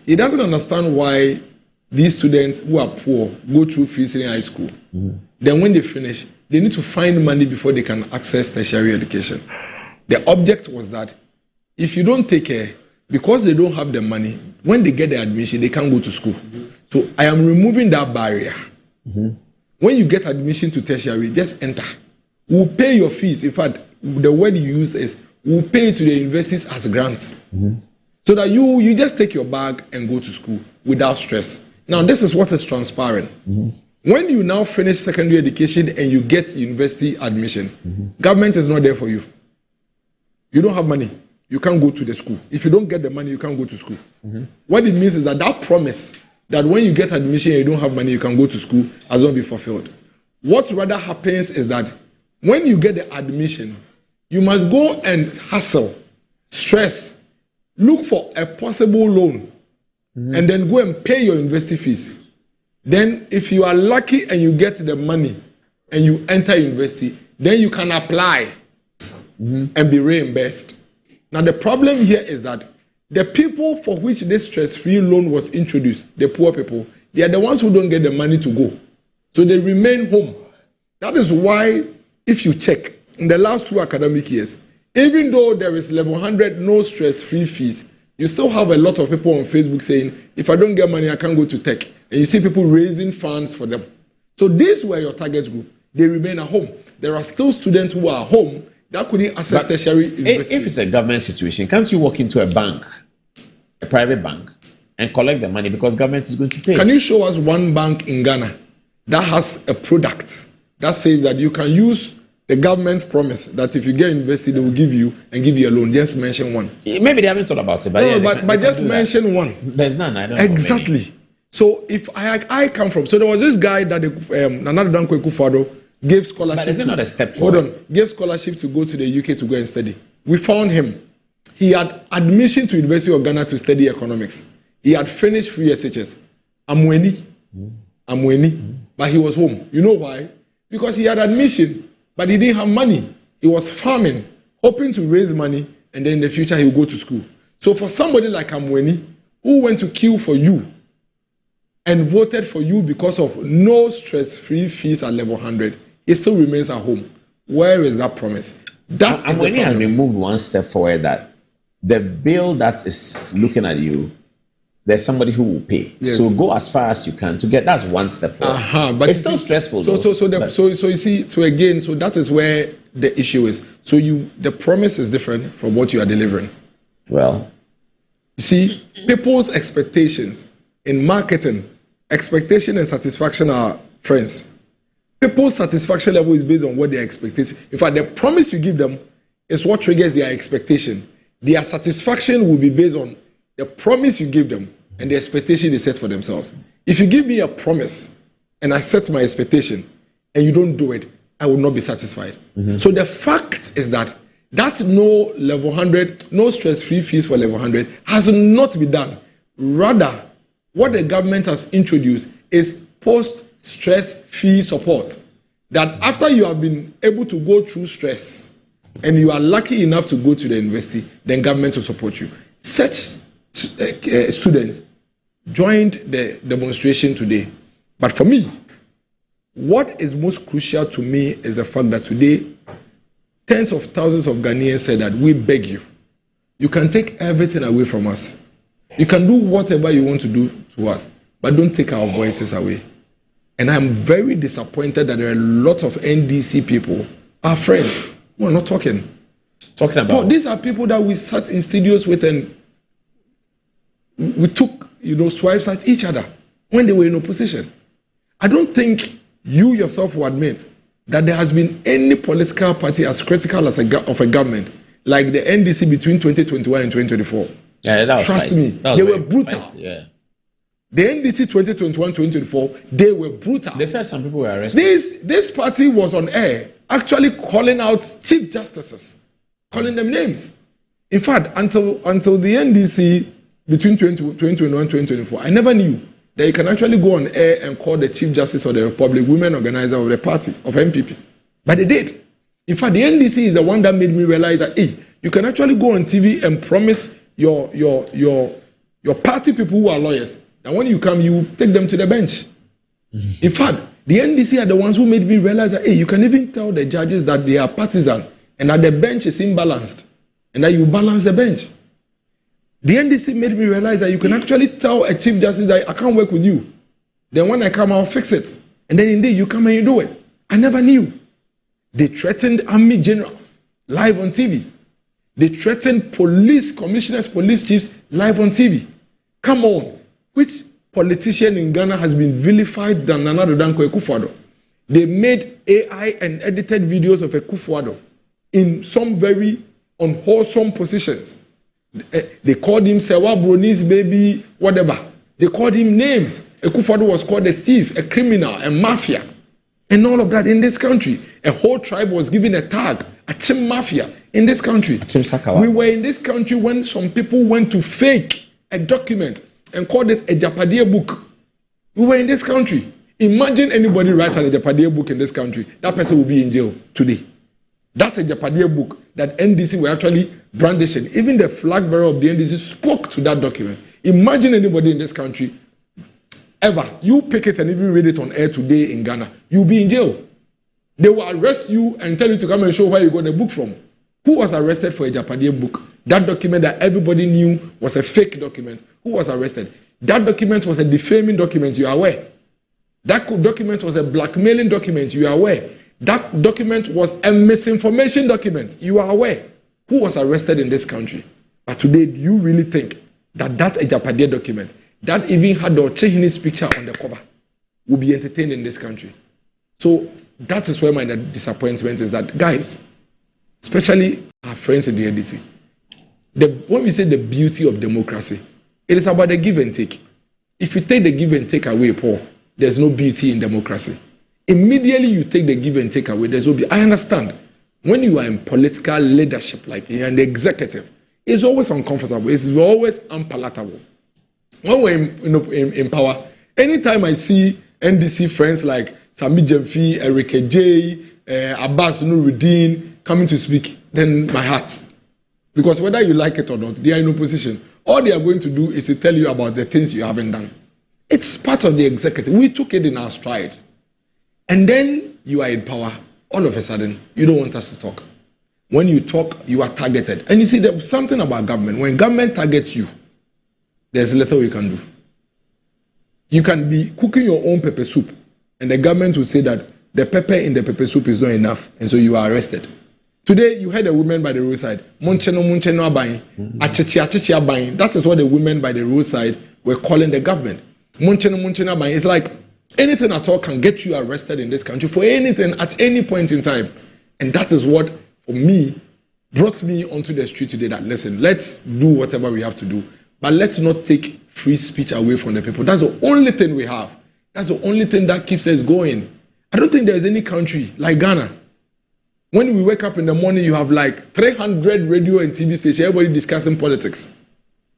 he doesn't understand why these students who are poor go through free senior high school. Then when they finish, they need to find money before they can access tertiary education. The object was that if you don't take care, because they don't have the money, when they get the admission, they can't go to school. So I am removing that barrier. When you get admission to tertiary, just enter. We'll pay your fees. In fact, the word you use is we'll pay to the universities as grants. So that you just take your bag and go to school without stress. Now, this is what is transparent. When you now finish secondary education and you get university admission, government is not there for you. You don't have money. You can't go to the school. If you don't get the money, you can't go to school. What it means is that that promise that when you get admission and you don't have money, you can go to school has not been fulfilled. What rather happens is that when you get the admission, you must go and hustle, stress, look for a possible loan, and then go and pay your university fees. Then if you are lucky and you get the money and you enter university, then you can apply and be reimbursed. Now the problem here is that the people for which this stress-free loan was introduced, the poor people, they are the ones who don't get the money to go. So they remain home. That is why, if you check, in the last 2 academic years, even though there is level 100 no stress-free fees, you still have a lot of people on Facebook saying, if I don't get money, I can't go to tech. And you see people raising funds for them. So these were your target group. They remain at home. There are still students who are home that couldn't access tertiary university. If it's a government situation, can't you walk into a bank, a private bank, and collect the money because government is going to pay? Can you show us one bank in Ghana that has a product that says that you can use the government's promise that if you get university, they will give you and give you a loan? Just mention one. Maybe they haven't thought about it, but no, yeah, but just mention one. There's none. I don't exactly. know So if I come from, so there was this guy that Nana Dankwa Akufo-Addo gave scholarship. But is it not a step forward? Hold on. Gave scholarship to go to the UK to go and study. We found him. He had admission to University of Ghana to study economics. He had finished free SHS. Amweni. But he was home. You know why? Because he had admission, but he didn't have money. He was farming, hoping to raise money, and then in the future he will go to school. So for somebody like Amweni, who went to queue for you and voted for you because of no stress-free fees at level 100, he still remains at home. Where is that promise? That Amweni has been moved one step forward, that the bill that is looking at you, there's somebody who will pay. Yes. So go as far as you can to get. That's one step forward. But it's still stressful. So you see. So again, so that is where the issue is. So the promise is different from what you are delivering. Well, you see, people's expectations in marketing, expectation and satisfaction are friends. People's satisfaction level is based on what they are expecting. In fact, the promise you give them is what triggers their expectation. Their satisfaction will be based on the promise you give them and the expectation they set for themselves. If you give me a promise and I set my expectation and you don't do it, I will not be satisfied. So the fact is that no level 100, no stress-free fees for level 100 has not been done. Rather, what the government has introduced is post-stress fee support. That after you have been able to go through stress and you are lucky enough to go to the university, then government will support you. Such students joined the demonstration today. But for me, what is most crucial to me is the fact that today, tens of thousands of Ghanaians said that we beg you, you can take everything away from us. You can do whatever you want to do to us, but don't take our voices away. And I'm very disappointed that there are a lot of NDC people, our friends, who are not talking. Talking about? But these are people that we sat in studios with and we took, swipes at each other when they were in opposition. I don't think you yourself will admit that there has been any political party as critical as of a government like the NDC between 2021 and 2024. Yeah, that was Trust me, they were brutal. Yeah. The NDC 2021-2024, they were brutal. They said some people were arrested. This party was on air, actually calling out chief justices, calling them names. In fact, until the NDC between 2021 and 2024, I never knew that you can actually go on air and call the Chief Justice of the Republic, women organizer of the party, of MPP. But they did. In fact, the NDC is the one that made me realize that, hey, you can actually go on TV and promise your party people who are lawyers, and when you come, you take them to the bench. Mm-hmm. In fact, the NDC are the ones who made me realize that, hey, you can even tell the judges that they are partisan and that the bench is imbalanced and that you balance the bench. The NDC made me realize that you can actually tell a chief justice that I can't work with you. Then when I come, I'll fix it. And then indeed, you come and you do it. I never knew. They threatened army generals live on TV. They threatened police commissioners, police chiefs live on TV. Come on. Which politician in Ghana has been vilified than Nana Addo Dankwa Akufo-Addo? They made AI and edited videos of Akufo-Addo in some very unwholesome positions. They called him Sewa Broni's baby, whatever. They called him names. Akufo-Addo was called a thief, a criminal, a mafia. And all of that in this country. A whole tribe was given a tag, a Chim Mafia, in this country. We were in this country when some people went to fake a document and called it a Japadie book. We were in this country. Imagine anybody writing a Japadie book in this country. That person will be in jail today. That's a Japadie book that NDC were actually brandishing. Even the flag bearer of the NDC spoke to that document. Imagine anybody in this country, ever, you pick it and even read it on air today in Ghana, you'll be in jail. They will arrest you and tell you to come and show where you got the book from. Who was arrested for a Japadie book? That document that everybody knew was a fake document. Who was arrested? That document was a defaming document, you are aware. That document was a blackmailing document, you are aware. That document was a misinformation document, you are aware. Who was arrested in this country? But today, do you really think that a Japadie document, that even had the Ochehini's picture on the cover, will be entertained in this country? So that is where my disappointment is that, guys, especially our friends in the NDC, when we say the beauty of democracy, it is about the give and take. If you take the give and take away, Paul, there's no beauty in democracy. Immediately you take the give and take away, there's no beauty. I understand. When you are in political leadership, like you're in the executive, it's always uncomfortable. It's always unpalatable. When we're in power, anytime I see NDC friends like Sami Jemfi, Erike J, Abbas Nuruddin coming to speak, then my heart. Because whether you like it or not, they are in opposition. All they are going to do is to tell you about the things you haven't done. It's part of the executive. We took it in our strides. And then you are in power. All of a sudden, you don't want us to talk. When you talk, you are targeted. And you see, there's something about government. When government targets you, there's little you can do. You can be cooking your own pepper soup, and the government will say that the pepper in the pepper soup is not enough, and so you are arrested. Today, you heard a woman by the roadside, muncheno abayin, achechi abayin. That is what the women by the roadside were calling the government. Muncheno abayin. It's like anything at all can get you arrested in this country for anything at any point in time. And that is what, for me, brought me onto the street today that, listen, let's do whatever we have to do, but let's not take free speech away from the people. That's the only thing we have. That's the only thing that keeps us going. I don't think there's any country like Ghana. When we wake up in the morning, you have like 300 radio and TV stations, everybody discussing politics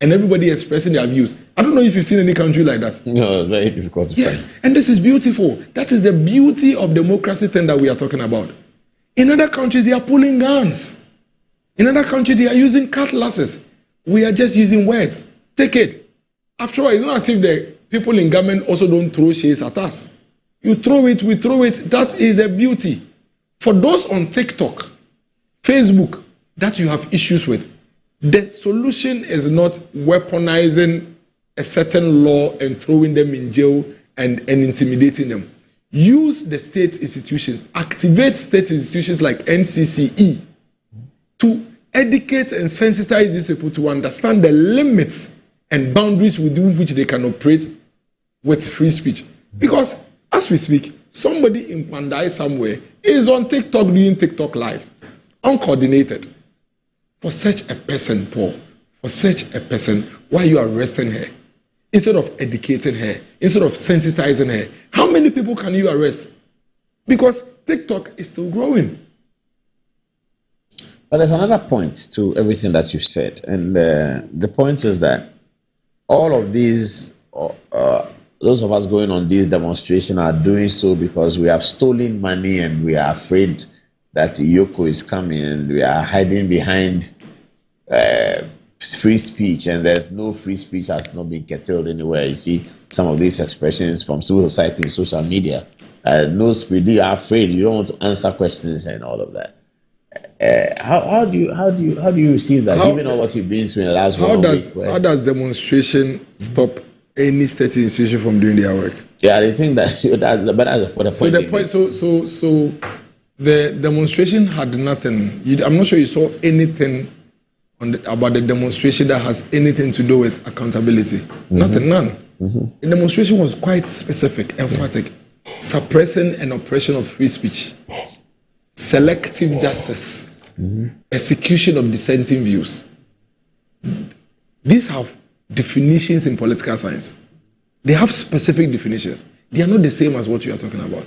and everybody expressing their views. I don't know if you've seen any country like that. No, it's very difficult to find. Yes, and this is beautiful. That is the beauty of democracy thing that we are talking about. In other countries, they are pulling guns. In other countries, they are using cutlasses. We are just using words. Take it. After all, it's not as if the people in government also don't throw shades at us. You throw it, we throw it. That is the beauty. For those on TikTok, Facebook, that you have issues with, the solution is not weaponizing a certain law and throwing them in jail and intimidating them. Use the state institutions, activate state institutions like NCCE to educate and sensitize these people to understand the limits and boundaries within which they can operate with free speech. Because as we speak, somebody in Pandai somewhere is on TikTok doing TikTok live, uncoordinated. For such a person, Paul, for such a person, why are you arresting her? Instead of educating her, instead of sensitizing her, how many people can you arrest? Because TikTok is still growing. But there's another point to everything that you said. And the point is that all of these, those of us going on this demonstration are doing so because we have stolen money and we are afraid that Yoko is coming and we are hiding behind free speech, and there's no free speech has not been curtailed anywhere. You see some of these expressions from civil society and social media. No speed, you are afraid, you don't want to answer questions and all of that. How do you receive that, given all what you've been through in the last 1 week? How does demonstration stop any state institution from doing their work? Yeah, they think that that's for the point. So the demonstration had nothing. I'm not sure you saw anything about the demonstration that has anything to do with accountability. Nothing, none. The demonstration was quite specific, emphatic, suppressing and oppression of free speech, selective justice, execution of dissenting views. These have definitions in political science. They have specific definitions. They are not the same as what you are talking about.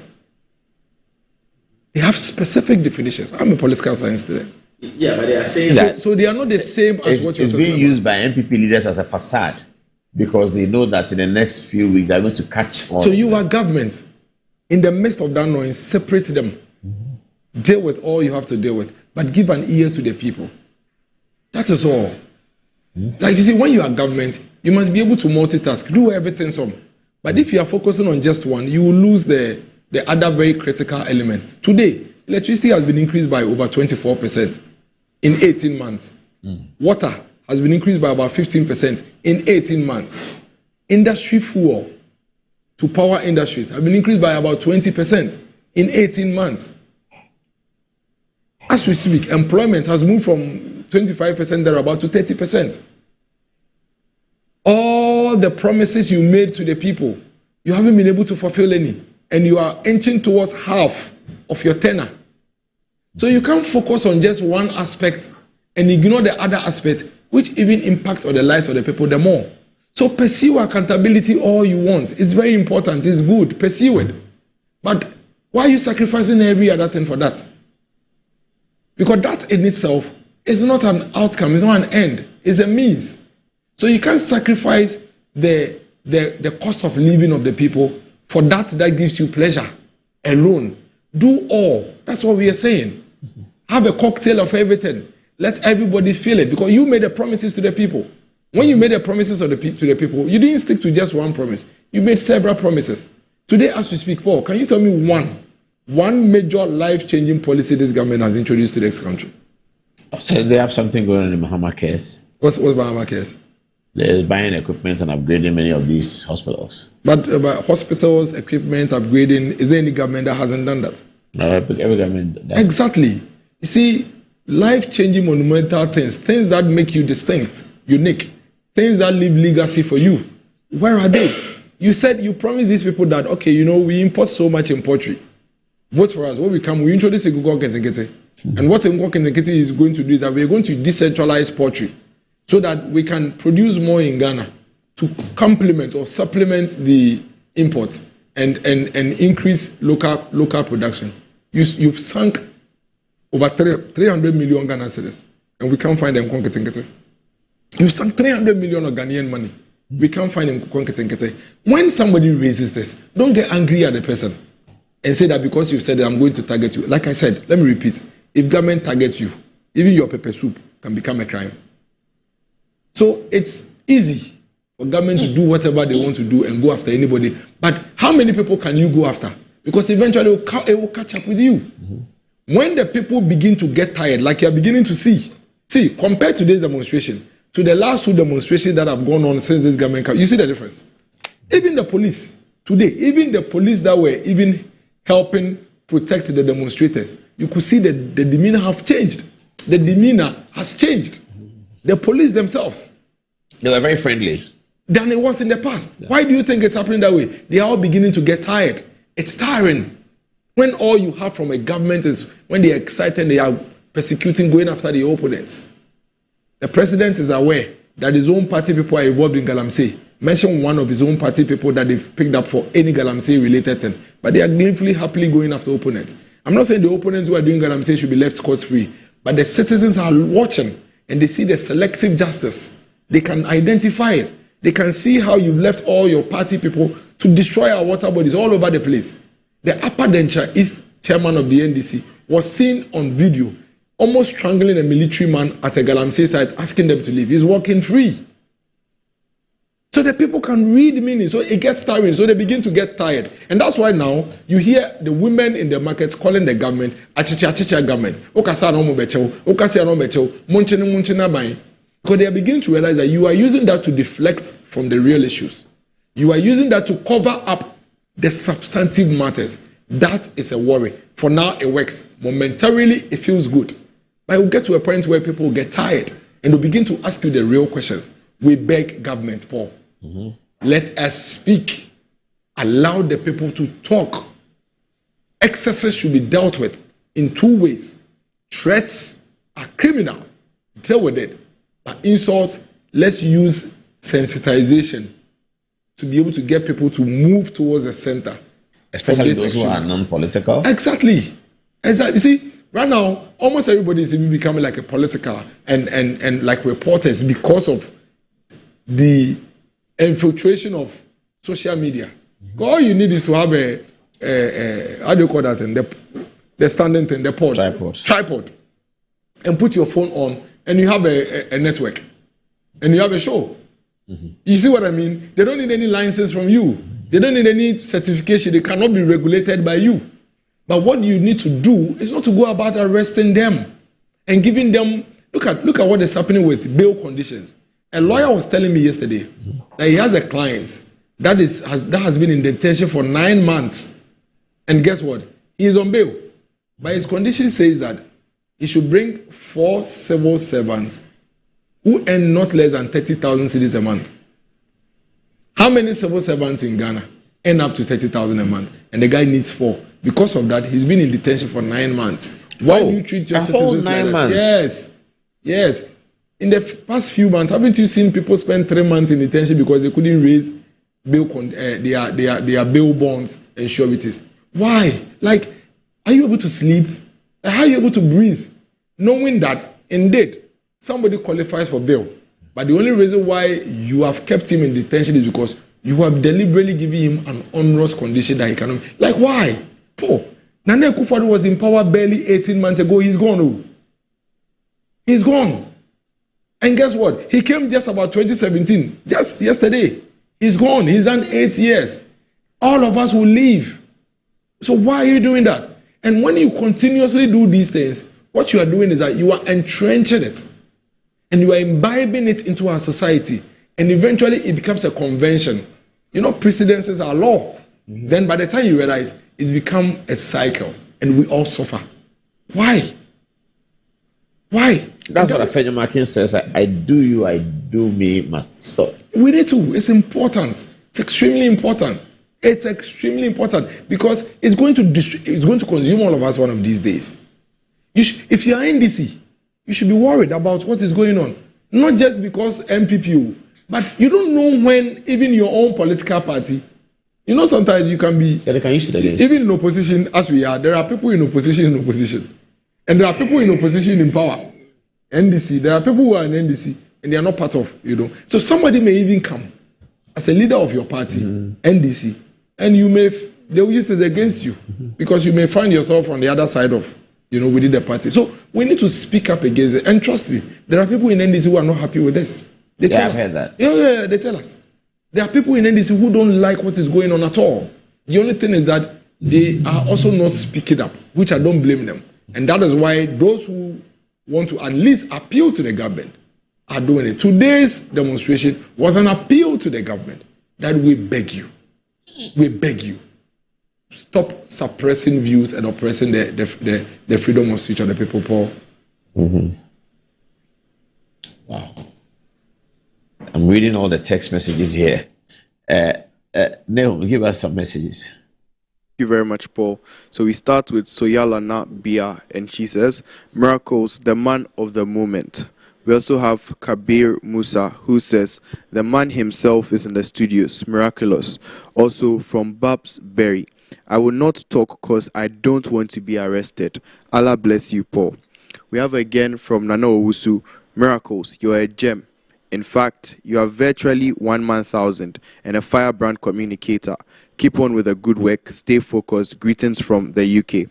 They have specific definitions. I'm a political science student. Yeah, but they are saying that. So they are not the same as what you're talking about. It's being used by NPP leaders as a facade because they know that in the next few weeks they're going to catch on. So you are government. In the midst of that noise, separate them. Deal with all you have to deal with, but give an ear to the people. That is all. Like you see, when you are government, you must be able to multitask, do everything some. But if you are focusing on just one, you will lose the other very critical element. Today, electricity has been increased by over 24% in 18 months. Water has been increased by about 15% in 18 months. Industry fuel to power industries have been increased by about 20% in 18 months. As we speak, employment has moved from 25% thereabout to 30%. All the promises you made to the people, you haven't been able to fulfill any. And you are inching towards half of your tenure. So you can't focus on just one aspect and ignore the other aspect, which even impacts on the lives of the people the more. So pursue accountability all you want. It's very important. It's good. Pursue it. But why are you sacrificing every other thing for that? Because that in itself is not an outcome. It's not an end. It's a means. So you can't sacrifice the cost of living of the people for that gives you pleasure alone. Do all. That's what we are saying. Have a cocktail of everything. Let everybody feel it. Because you made the promises to the people. When you made the promises to the people, you didn't stick to just one promise. You made several promises. Today, as we speak, Paul, can you tell me one major life-changing policy this government has introduced to this country? They have something going on in Mahama Cares. What's Mahama Cares? They're buying equipment and upgrading many of these hospitals. But hospitals, equipment, upgrading, is there any government that hasn't done that? No, every government does. Exactly. You see, life-changing monumental things that make you distinct, unique, things that leave legacy for you. Where are they? You said you promised these people that, okay, we import so much in poultry. Vote for us. When we come, we introduce a Google Kenkete. And what Google Kenkete is going to do is that we're going to decentralize poultry so that we can produce more in Ghana to complement or supplement the imports and increase local production. You've sunk over 300 million Ghana cedis, and we can't find them Kenkete. You've sunk 300 million of Ghanaian money. We can't find them Kenkete. When somebody raises this, don't get angry at the person and say that because you said that I'm going to target you. Like I said, let me repeat. If government targets you, even your pepper soup can become a crime. So it's easy for government to do whatever they want to do and go after anybody. But how many people can you go after? Because eventually it will catch up with you. Mm-hmm. When the people begin to get tired, like you're beginning to see, compared to today's demonstration, to the last 2 demonstrations that have gone on since this government came, you see the difference. Even the police, today, even the police that were even helping protect the demonstrators, you could see the demeanor have changed. The demeanor has changed. The police themselves. They were very friendly than it was in the past. Yeah. Why do you think it's happening that way? They are all beginning to get tired. It's tiring. When all you have from a government is when they are excited, they are persecuting, going after the opponents. The president is aware that his own party people are involved in Galamsey. Mention one of his own party people that they've picked up for any Galamsey related thing. But they are gleefully, happily going after opponents. I'm not saying the opponents who are doing Galamsey should be left scot-free. But the citizens are watching and they see the selective justice. They can identify it. They can see how you've left all your party people to destroy our water bodies all over the place. The Upper Dencha East chairman of the NDC was seen on video almost strangling a military man at a Galamsey site, asking them to leave. He's walking free. So the people can read meaning. So it gets tiring. So they begin to get tired. And that's why now you hear the women in the markets calling the government, achicha government. Because they are beginning to realize that you are using that to deflect from the real issues. You are using that to cover up the substantive matters. That is a worry. For now, it works. Momentarily, it feels good. But it will get to a point where people will get tired and will begin to ask you the real questions. We beg government, Paul. Mm-hmm. Let us speak. Allow the people to talk. Excesses should be dealt with in 2 ways. Threats are criminal. Deal with it. But insults, let's use sensitization to be able to get people to move towards the center. Especially those who are non-political. Exactly. You see, right now, almost everybody is even becoming like a political and like reporters because of the infiltration of social media. Mm-hmm. All you need is to have a how do you call that thing? The standing thing, the pod. Tripod. And put your phone on, and you have a network. And you have a show. Mm-hmm. You see what I mean? They don't need any license from you. They don't need any certification. They cannot be regulated by you. But what you need to do is not to go about arresting them and giving them. Look at what is happening with bail conditions. A lawyer was telling me yesterday that he has a client that has been in detention for 9 months, and guess what? He is on bail. But his condition says that he should bring 4 civil servants who earn not less than 30,000 cedis a month. How many civil servants in Ghana earn up to 30,000 a month? And the guy needs 4. Because of that, he's been in detention for 9 months. Why do you treat your citizens like that? 9 months? Yes. In the past few months, haven't you seen people spend 3 months in detention because they couldn't raise bail their bail bonds and sureties? Why? Like, are you able to sleep? How are you able to breathe? Knowing that, indeed, somebody qualifies for bail. But the only reason why you have kept him in detention is because you have deliberately given him an onerous condition that he cannot. Like, why? Paul, Nana Akufo-Addo was in power barely 18 months ago. He's gone. Oh. He's gone. And guess what? He came just about 2017, just yesterday. He's gone. He's done 8 years. All of us will leave. So why are you doing that? And when you continuously do these things, what you are doing is that you are entrenching it. And you are imbibing it into our society. And eventually it becomes a convention. You know, precedences are law. Mm-hmm. Then by the time you realize, it's become a cycle. And we all suffer. Why? Why? That's what Afenyo Makin says. I do you, I do me must stop. We need to. It's important. It's extremely important. It's extremely important because it's going to consume all of us one of these days. If you are NDC, you should be worried about what is going on. Not just because MPPU, but you don't know when even your own political party. You know, sometimes you can be. Yeah, they can use it against. Even in opposition, as we are, there are people in opposition, and there are people in opposition in power. NDC, there are people who are in NDC and they are not part of, So somebody may even come as a leader of your party, NDC, and they will use it against you because you may find yourself on the other side of, within the party. So we need to speak up against it. And trust me, there are people in NDC who are not happy with this. They tell us. I've heard that. Yeah, they tell us. There are people in NDC who don't like what is going on at all. The only thing is that they are also not speaking up, which I don't blame them. And that is why those who want to at least appeal to the government are doing it. Today's demonstration was an appeal to the government that we beg you, stop suppressing views and oppressing the freedom of speech of the people, Paul. Mm-hmm. Wow. I'm reading all the text messages here. Neil, give us some messages. Thank you very much, Paul. So we start with Soyalana Bia, and she says, Miracles, the man of the moment. We also have Kabir Musa, who says, the man himself is in the studios, miraculous. Also from Babs Berry, I will not talk because I don't want to be arrested. Allah bless you, Paul. We have again from Nana Owusu, miracles, you are a gem. In fact, you are virtually 1 man 1,000 and a firebrand communicator. Keep on with the good work. Stay focused. Greetings from the UK.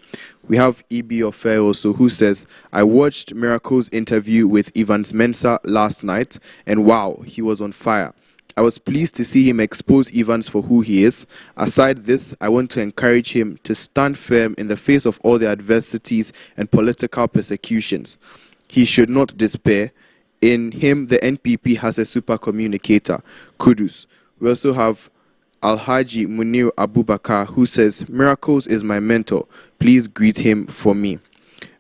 We have E.B. Ofe also, who says, I watched Miracle's interview with Evans Mensah last night, and wow, he was on fire. I was pleased to see him expose Evans for who he is. Aside this, I want to encourage him to stand firm in the face of all the adversities and political persecutions. He should not despair. In him, the NPP has a super communicator. Kudus. We also have Alhaji Munir Abubakar, who says, Miracles is my mentor. Please greet him for me.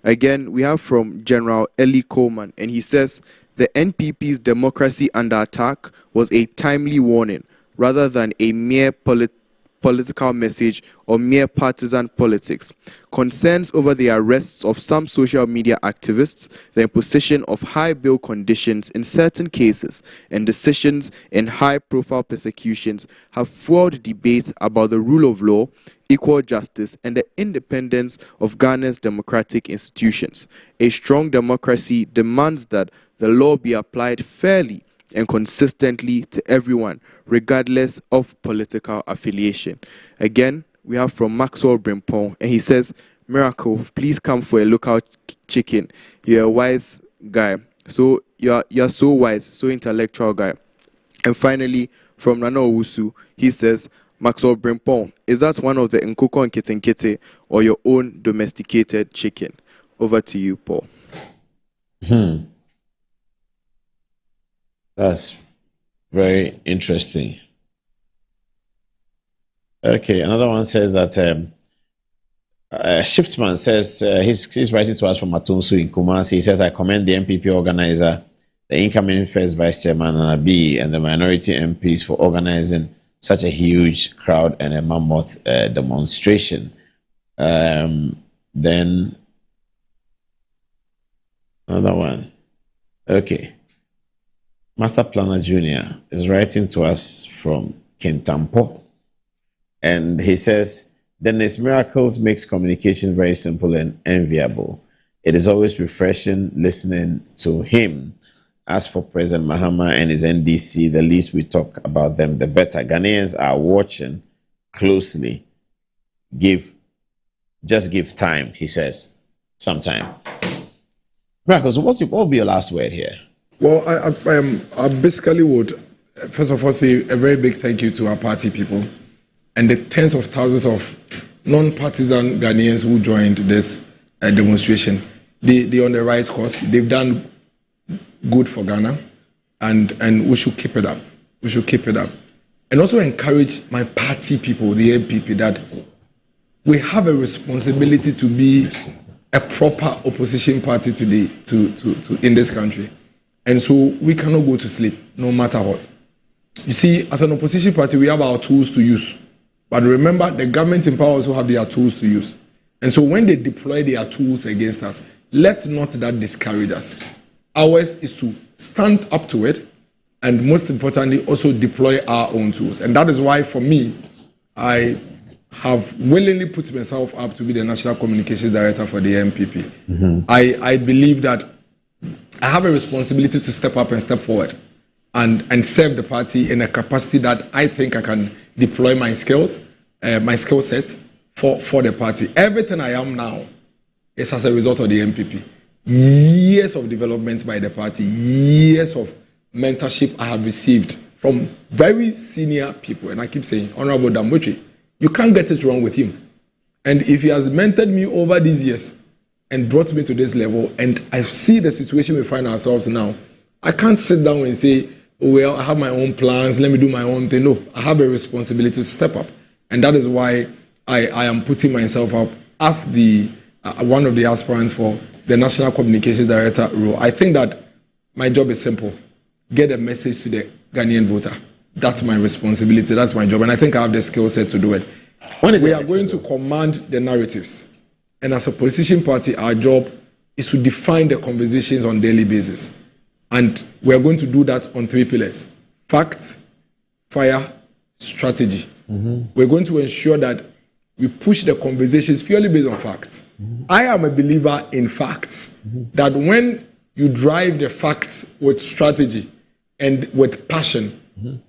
Again, we have from General Eli Coleman, and he says, the NPP's democracy under attack was a timely warning rather than a mere political message or mere partisan politics. Concerns over the arrests of some social media activists, the imposition of high bail conditions in certain cases, and decisions in high-profile persecutions have fueled debates about the rule of law, equal justice, and the independence of Ghana's democratic institutions. A strong democracy demands that the law be applied fairly and consistently to everyone, regardless of political affiliation. Again, we have from Maxwell Brimpong, and he says, Miracle, please come for a local chicken. You're a wise guy. So you're so wise, so intellectual guy. And finally, from Nana Owusu, he says, Maxwell Brimpong, is that one of the Nkoko and Kitenkete or your own domesticated chicken? Over to you, Paul. That's very interesting. Okay, another one says that Shipsman says he's writing to us from Atunsu in Kumasi. He says, I commend the MPP organizer, the incoming first vice chairman, Anabi, and the minority MPs for organizing such a huge crowd and a mammoth demonstration. Then another one. Okay. Master Planner Jr. is writing to us from Kintampo, and he says, Dennis Miracles makes communication very simple and enviable. It is always refreshing listening to him. As for President Mahama and his NDC, the least we talk about them, the better. Ghanaians are watching closely. Just give time, he says, sometime. Miracles, what will be your last word here? Well, I basically would, first of all, say a very big thank you to our party people and the tens of thousands of non-partisan Ghanaians who joined this demonstration. They're on the right course. They've done good for Ghana, and we should keep it up. We should keep it up. And also encourage my party people, the MPP, that we have a responsibility to be a proper opposition party today in this country. And so we cannot go to sleep, no matter what. You see, as an opposition party, we have our tools to use. But remember, the government in power also have their tools to use. And so when they deploy their tools against us, let not that discourage us. Ours is to stand up to it, and most importantly, also deploy our own tools. And that is why, for me, I have willingly put myself up to be the National Communications Director for the MPP. Mm-hmm. I believe that I have a responsibility to step up and step forward and serve the party in a capacity that I think I can deploy my skills, my skill sets for the party. Everything I am now is as a result of the MPP. Years of development by the party, years of mentorship I have received from very senior people, and I keep saying, Honorable Damboche, you can't get it wrong with him. And if he has mentored me over these years and brought me to this level, and I see the situation we find ourselves now, I can't sit down and say, oh, well, I have my own plans, let me do my own thing. No, I have a responsibility to step up. And that is why I am putting myself up as the one of the aspirants for the National Communications Director role. I think that my job is simple. Get a message to the Ghanaian voter. That's my responsibility. That's my job. And I think I have the skill set to do it. We are going to command the narratives. And as a opposition party, our job is to define the conversations on a daily basis. And we are going to do that on 3 pillars: facts, fire, strategy. We're going to ensure that we push the conversations purely based on facts. I am a believer in facts, that when you drive the facts with strategy and with passion,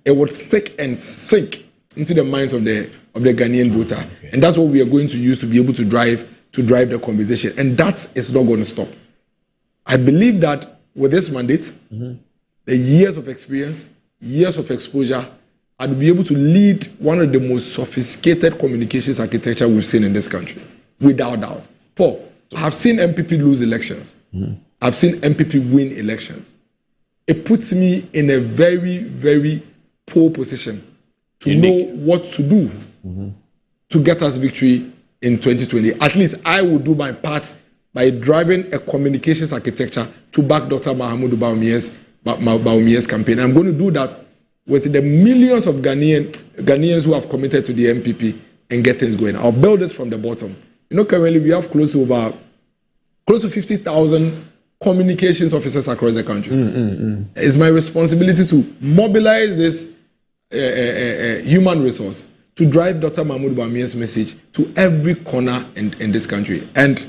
it will stick and sink into the minds of the Ghanaian voter. And that's what we are going to use to be able to drive the conversation. And that is not going to stop. I believe that with this mandate, the years of experience, years of exposure, I'd be able to lead one of the most sophisticated communications architecture we've seen in this country, without doubt. Paul, I have seen MPP lose elections. I've seen MPP win elections. It puts me in a very, very poor position to know what to do to get us victory in 2020. At least I will do my part by driving a communications architecture to back Dr. Mahamudu Bawumia's campaign. I'm going to do that with the millions of Ghanaians who have committed to the MPP and get things going. I'll build this from the bottom. You know, currently we have close to 50,000 communications officers across the country. It's my responsibility to mobilize this human resource to drive Dr. Mahamudu Bawumia's message to every corner in this country. And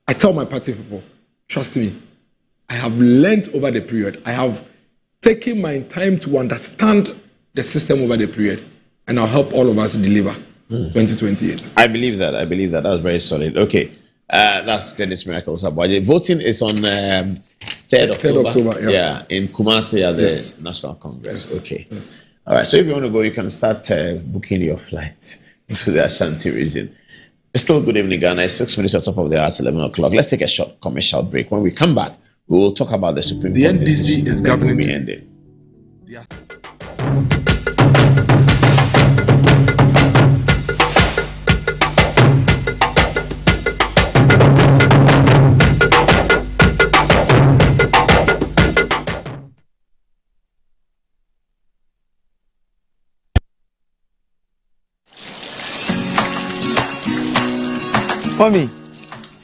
I tell my party people, trust me, I have learned over the period. I have taken my time to understand the system over the period, and I'll help all of us deliver 2028. I believe that. That was very solid. Okay. That's Dennis Miracles. The voting is on 3rd October. Yeah, in Kumasi at the National Congress. Yes. Okay. Yes. All right. So if you want to go, you can start booking your flight to the Ashanti region. It's still Good Evening Ghana. It's 6 minutes on top of the hour. It's 11 o'clock. Let's take a short commercial break. When we come back, we will talk about the Supreme Court. The NDC is governing. Will be ended. Mommy,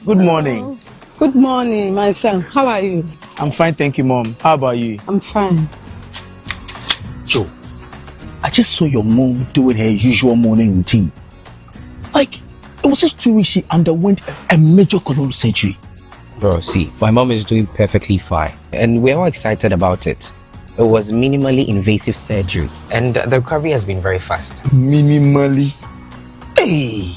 good morning. Good morning, my son. How are you? I'm fine, thank you, Mom. How about you? I'm fine. Joe, I just saw your mom doing her usual morning routine. Like, it was just 2 weeks she underwent a major colon surgery. Bro, see, my mom is doing perfectly fine, and we're all excited about it. It was minimally invasive surgery, and the recovery has been very fast. Minimally? Hey!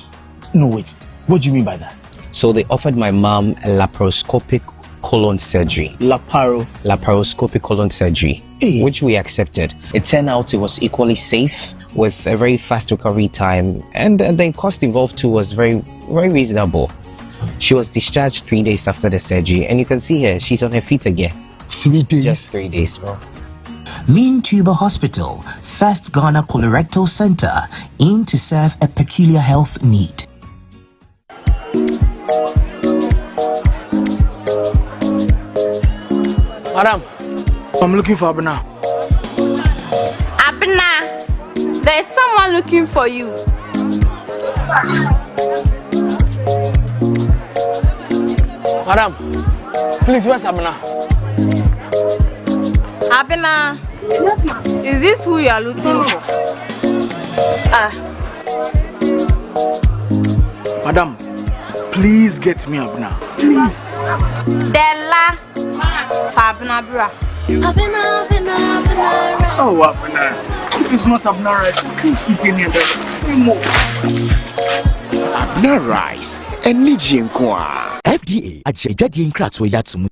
No, wait. What do you mean by that? So they offered my mom a laparoscopic colon surgery. Laparoscopic colon surgery, which we accepted. It turned out it was equally safe with a very fast recovery time, and the cost involved too was very, very reasonable. She was discharged 3 days after the surgery, and you can see her, she's on her feet again. 3 days? Just 3 days, bro. Mean Tuber Hospital, first Ghana colorectal center, aimed to serve a peculiar health need. Madam, I'm looking for Abena. Abena, there's someone looking for you. Madam, please, where's Abena? Abena, yes, ma'am. Is this who you are looking for? Madam, please get me Abena. Please. Della. Abena, bra. Oh, Abena. If it's not Abena rice, I can't eat any other. Abena rice. Eniji nkwa. FDA. Ajejadi nkratso yatsum.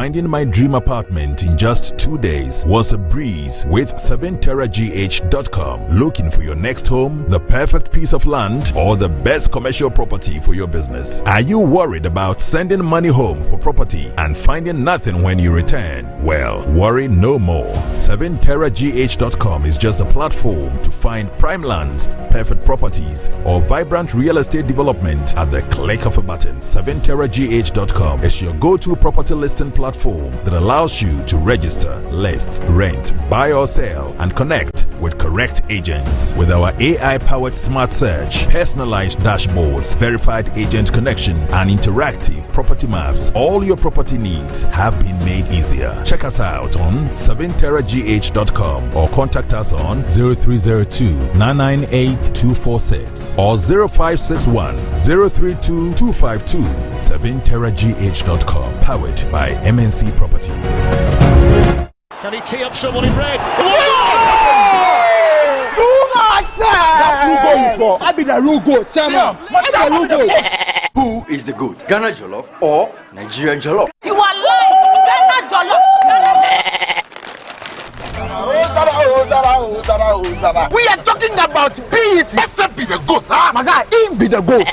Finding my dream apartment in just 2 days was a breeze with 7terragh.com. Looking for your next home, the perfect piece of land, or the best commercial property for your business? Are you worried about sending money home for property and finding nothing when you return? Well, worry no more. 7terragh.com is just a platform to find prime lands, perfect properties, or vibrant real estate development at the click of a button. 7terragh.com is your go-to property listing platform that allows you to register, list, rent, buy or sell, and connect with correct agents. With our AI-powered smart search, personalized dashboards, verified agent connection, and interactive property maps, all your property needs have been made easier. Check us out on 7terragh.com or contact us on 0302-998-246 or 0561 032 252. 7terragh.com, powered by MNC Properties. Can he tee up someone in red? I be the real goat, Sam. What's the real goat? Who is the goat? Ghana Jollof or Nigerian Jollof? You are lying. Ghana Jollof. We are talking about beat. Let's be the goat, huh? My guy, he be the goat.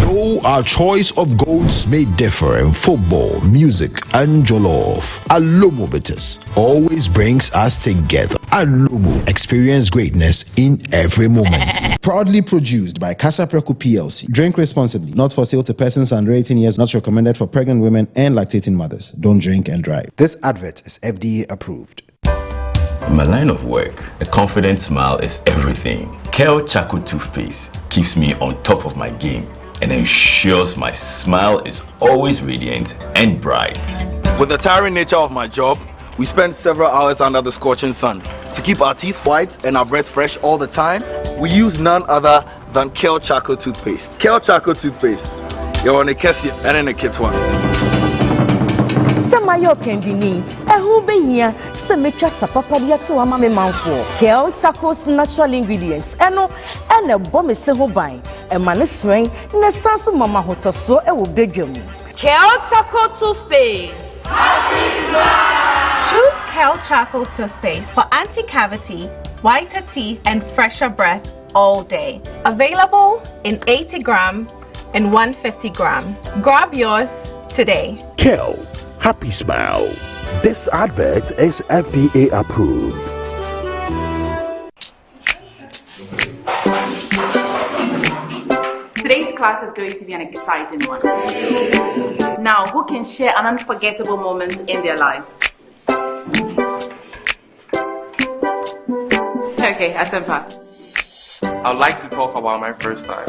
Though our choice of goats may differ in football, music, and jollof, Alomo Bitters always brings us together. Alomo, experience greatness in every moment. Proudly produced by Casa Preco PLC. Drink responsibly. Not for sale to persons under 18 years. Not recommended for pregnant women and lactating mothers. Don't drink and drive. This advert is FDA approved. In my line of work, a confident smile is everything. Kel Charcoal toothpaste keeps me on top of my game and ensures my smile is always radiant and bright. With the tiring nature of my job, we spend several hours under the scorching sun. To keep our teeth white and our breath fresh all the time, we use none other than Kel Charcoal toothpaste. Kel Charcoal toothpaste. You're on a Kessie and in a kit one. Samayo Kendini, a who be here, Semetra Sapapadia to a mammy man for Kel Charcoal's natural ingredients, and a bomb is a hobby, a man is swing, and a sansu mama hoto so a will bedroom. Kel Charcoal toothpaste. Choose Kel Charcoal toothpaste for anti-cavity, whiter teeth, and fresher breath all day. Available in 80 gram and 150 gram. Grab yours today. Kel, happy smile. This advert is FDA approved. Today's class is going to be an exciting one. Now, who can share an unforgettable moment in their life? Okay, Asempa. I'd like to talk about my first time.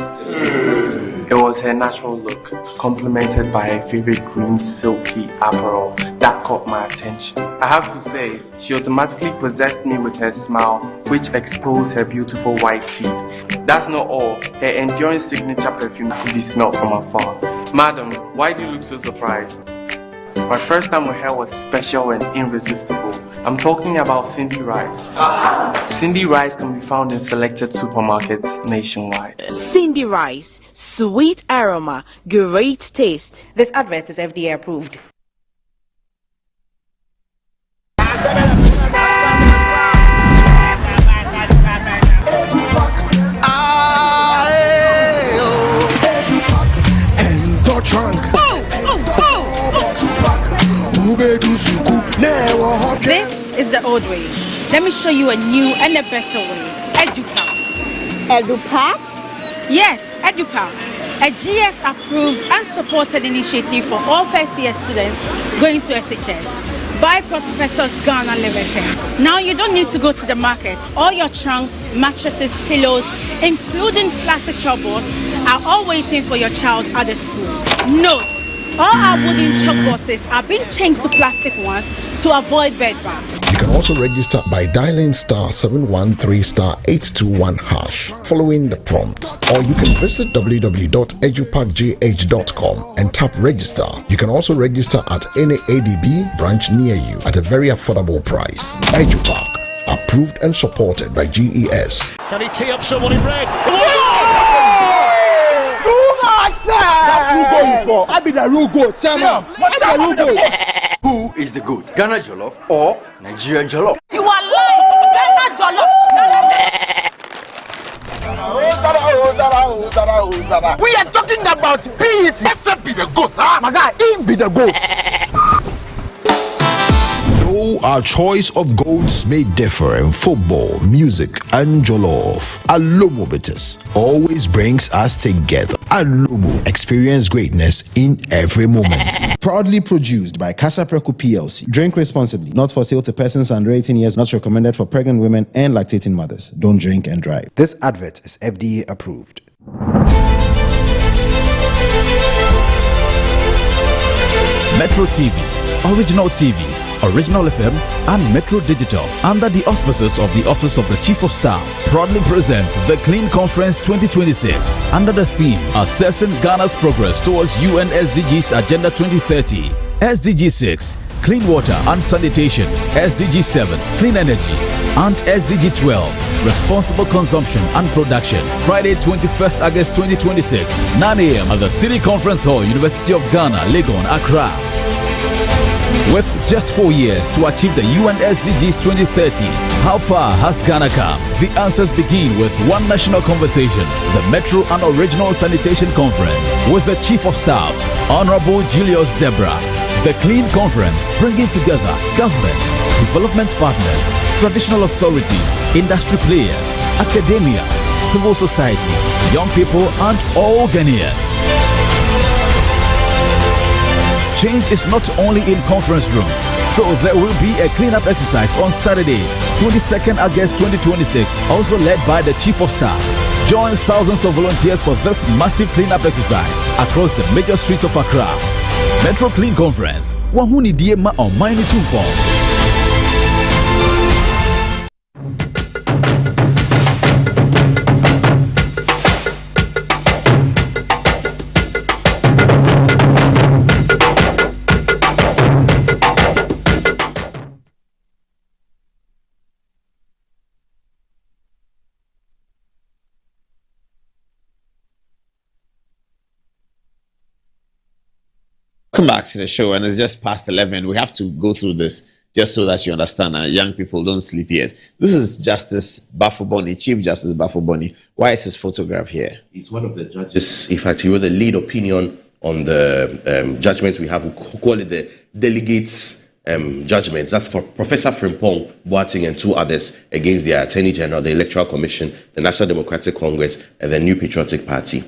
It was her natural look, complemented by her favorite green silky apparel that caught my attention. I have to say, she automatically possessed me with her smile, which exposed her beautiful white teeth. That's not all, her enduring signature perfume could be smelled from afar. Madam, why do you look so surprised? My first time with her was special and irresistible. I'm talking about Cindy Rice. Cindy Rice can be found in selected supermarkets nationwide. Cindy Rice, sweet aroma, great taste. This advert is FDA approved. This is the old way. Let me show you a new and a better way. EduPack. EduPack? Yes, EduPack. A GS-approved and supported initiative for all first-year students going to SHS by Prospectus Ghana Limited. Now you don't need to go to the market. All your trunks, mattresses, pillows, including plastic chalkboards, are all waiting for your child at the school. Note: all our wooden chalkboards are being changed to plastic ones to avoid bedbugs. You can also register by dialing *713*821# following the prompts, or you can visit www.edupackgh.com and tap register. You can also register at any ADB branch near you at a very affordable price. EduPack, approved and supported by GES. Can he tee up someone in red? That's football. I be the real goat. Chairman, what's the real goat? Who is the goat? Ghana Jollof or Nigerian Jollof? You are lying. Ghana Jollof. We are talking about beat. Except be the goat, huh? My guy, him be the goat. Though our choice of goats may differ in football, music, and jollof, Alomo Bitters always brings us together. Alomo, experience greatness in every moment. Proudly produced by Casa Preco PLC. Drink responsibly. Not for sale to persons under 18 years. Not recommended for pregnant women and lactating mothers. Don't drink and drive. This advert is FDA approved. Metro TV, Original TV, Original FM, and Metro Digital, under the auspices of the Office of the Chief of Staff, proudly present the Clean Conference 2026 under the theme Assessing Ghana's Progress Towards UN SDGs Agenda 2030. SDG 6, Clean Water and Sanitation, SDG 7, Clean Energy, and SDG 12, Responsible Consumption and Production. Friday, 21st August 2026, 9 a.m. at the City Conference Hall, University of Ghana, Legon, Accra. With just 4 years to achieve the UN SDGs 2030, how far has Ghana come? The answers begin with one national conversation, the Metro and Original Sanitation Conference, with the Chief of Staff, Honorable Julius Debra. The Clean Conference, bringing together government, development partners, traditional authorities, industry players, academia, civil society, young people, and all Ghanaians. Change is not only in conference rooms, so there will be a cleanup exercise on Saturday, 22nd August 2026, also led by the Chief of Staff. Join thousands of volunteers for this massive cleanup exercise across the major streets of Accra. Metro Clean Conference, Wahuni Diema on Mine Tumpo. Welcome back to the show, and it's just past 11. We have to go through this just so that you understand. Young people don't sleep yet. This is Justice Bafuboni, Chief Justice Bafuboni. Why is his photograph here? It's one of the judges. In fact, he wrote the lead opinion on the judgments we have. We call it the delegates' judgments. That's for Professor Frimpong Boateng and two others against the Attorney General, the Electoral Commission, the National Democratic Congress, and the New Patriotic Party.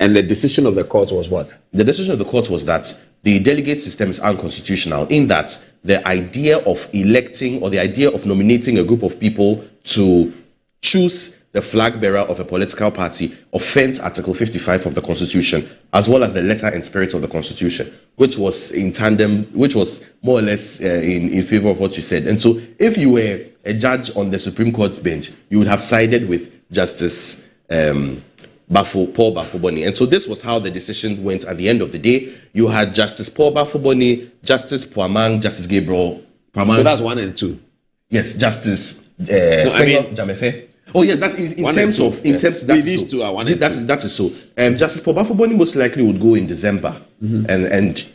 And the decision of the court was what? The decision of the court was that the delegate system is unconstitutional, in that the idea of electing or the idea of nominating a group of people to choose the flag bearer of a political party offends Article 55 of the Constitution, as well as the letter and spirit of the Constitution, which was in tandem, which was more or less in favor of what you said. And so if you were a judge on the Supreme Court's bench, you would have sided with Justice Paul Bafuboni. And so this was how the decision went at the end of the day. You had Justice Paul Bafuboni, Justice Poamang, Justice Gabriel Poamang. So that's 1 and 2. Yes, Justice Jamefe. Oh yes, that's in terms of these two are 1 and 2. That is so. Justice Paul Bafuboni most likely would go in December, and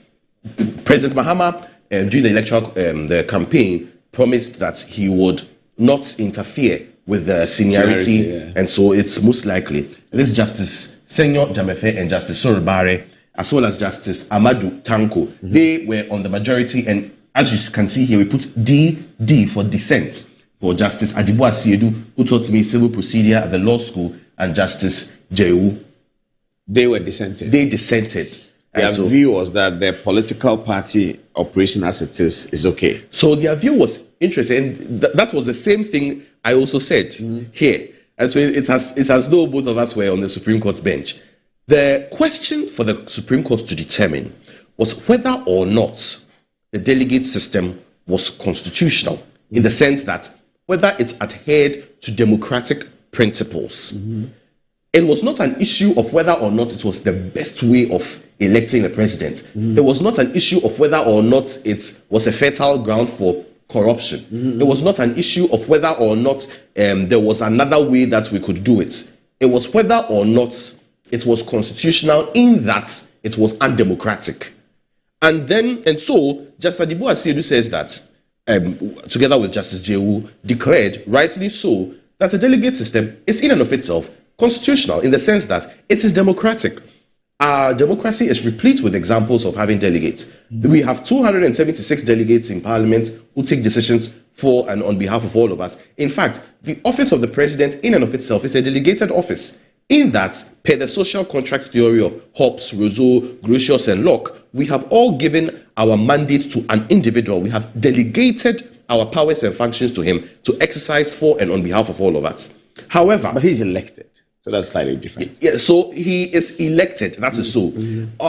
President Mahama during the electoral the campaign promised that he would not interfere with the seniority, and so it's most likely. This Justice Senyor Jamefe and Justice Sorobare, as well as Justice Amadou Tanko, they were on the majority, and as you can see here, we put D for dissent for Justice Adibo Asiedu, who taught me civil procedure at the law school, and Justice Jehu. They were dissented. They dissented. Their view was that the political party operation as it is okay. So their view was interesting. That was the same thing I also said here. And so it's as though both of us were on the Supreme Court's bench. The question for the Supreme Court to determine was whether or not the delegate system was constitutional, in the sense that whether it's adhered to democratic principles. It was not an issue of whether or not it was the best way of electing a president. It was not an issue of whether or not it was a fertile ground for corruption. It was not an issue of whether or not there was another way that we could do it. It was whether or not it was constitutional, in that it was undemocratic. And so Justice Adibo Asiedu says that, together with Justice Jewu, declared, rightly so, that the delegate system is in and of itself constitutional in the sense that it is democratic. Our democracy is replete with examples of having delegates. We have 276 delegates in Parliament who take decisions for and on behalf of all of us. In fact, the office of the president in and of itself is a delegated office. In that, per the social contract theory of Hobbes, Rousseau, Grotius, and Locke, we have all given our mandate to an individual. We have delegated our powers and functions to him to exercise for and on behalf of all of us. However... But he's elected. So that's slightly different. Yeah, so he is elected, that is so.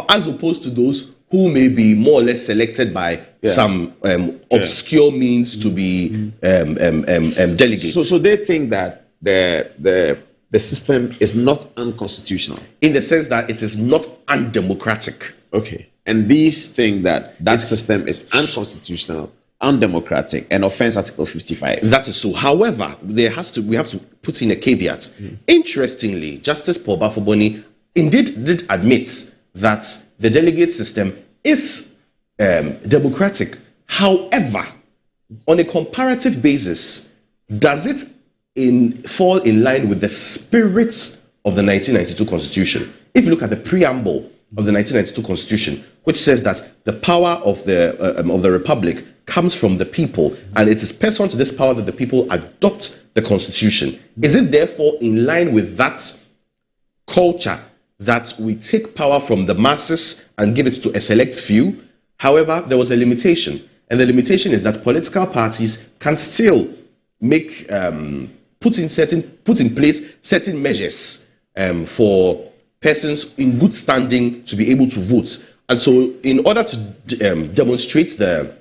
As opposed to those who may be more or less selected by some obscure means to be delegates. So they think that the system is not unconstitutional. In the sense that it is not undemocratic. Okay. And these think that system is unconstitutional, undemocratic, and offends Article 55. That is so. However, we have to put in a caveat. Interestingly, Justice Paul Bafoboni indeed did admit that the delegate system is democratic. However, on a comparative basis, does it fall in line with the spirit of the 1992 Constitution? If you look at the preamble of the 1992 Constitution, which says that the power of the Republic comes from the people, and it is pursuant to this power that the people adopt the Constitution. Is it therefore in line with that culture that we take power from the masses and give it to a select few? However, there was a limitation, and the limitation is that political parties can still make put in place certain measures for persons in good standing to be able to vote. And so, in order to demonstrate the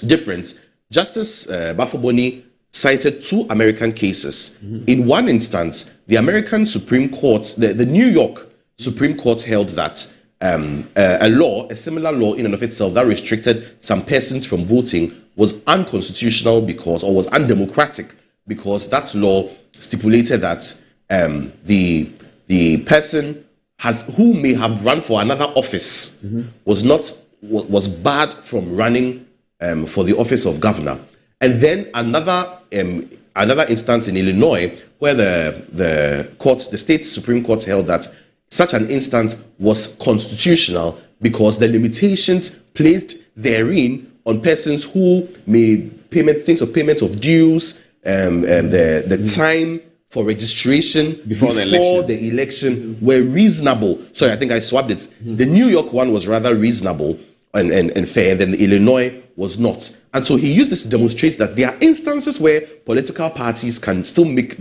difference, Justice Bafoboni cited two American cases. In one instance, the American Supreme Court, the New York Supreme Court, held that a similar law in and of itself that restricted some persons from voting was unconstitutional or was undemocratic, because that law stipulated that the person who may have run for another office was barred from running for the office of governor. And then another instance in Illinois, where the state Supreme Court held that such an instance was constitutional because the limitations placed therein on persons who may payment of dues, the time for registration before the election were reasonable. Sorry, I think I swapped it. The New York one was rather reasonable and fair, and then the Illinois was not. And so he used this to demonstrate that there are instances where political parties can still make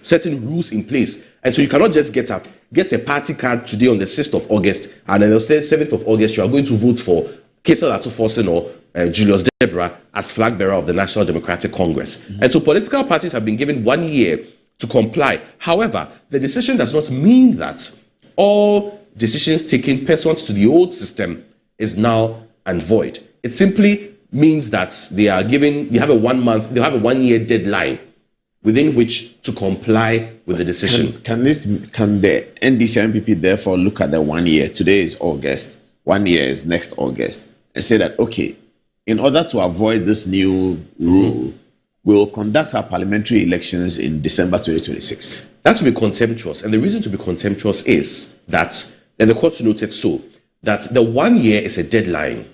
certain rules in place. And so you cannot just get a party card today on the 6th of August, and then on the 7th of August, you are going to vote for Ketel Atuforsen or Julius Deborah as flag bearer of the National Democratic Congress. And so political parties have been given 1 year to comply. However, the decision does not mean that all decisions taken pursuant to the old system is now and void. It simply means that they have a 1 year deadline within which to comply with the decision. Can the NDC and NPP therefore look at the 1 year? Today is August. 1 year is next August, and say that, okay, in order to avoid this new rule, we will conduct our parliamentary elections in December 2026. That would be contemptuous. And the reason to be contemptuous is that, and the court noted so, that the 1 year is a deadline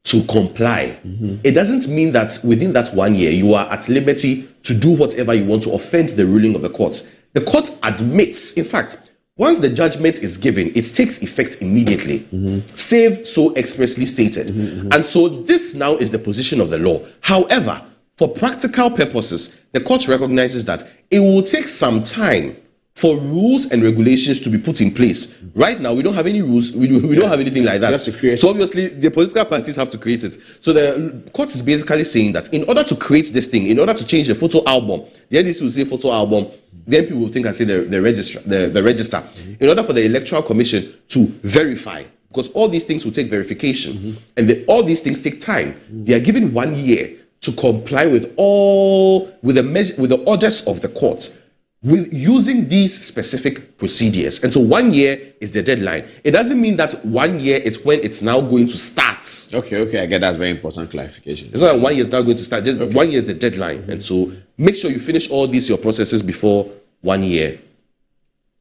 to comply. It doesn't mean that within that 1 year, you are at liberty to do whatever you want to offend the ruling of the court. The court admits, in fact, once the judgment is given, it takes effect immediately, save so expressly stated. And so this now is the position of the law. However, for practical purposes, the court recognizes that it will take some time for rules and regulations to be put in place. Right now, we don't have any rules. We don't have anything like that. So obviously, the political parties have to create it. So the court is basically saying that in order to create this thing, in order to change the photo album, the NDC will say photo album, then people will think and say the register. In order for the Electoral Commission to verify, because all these things will take verification, and all these things take time. They are given 1 year to comply with the orders of the court. with using these specific procedures. And so 1 year is the deadline. It doesn't mean that 1 year is when it's now going to start. Okay, I get that's very important clarification. It's not that 1 year is now going to start, just 1 year is the deadline. And so make sure you finish all these your processes before 1 year.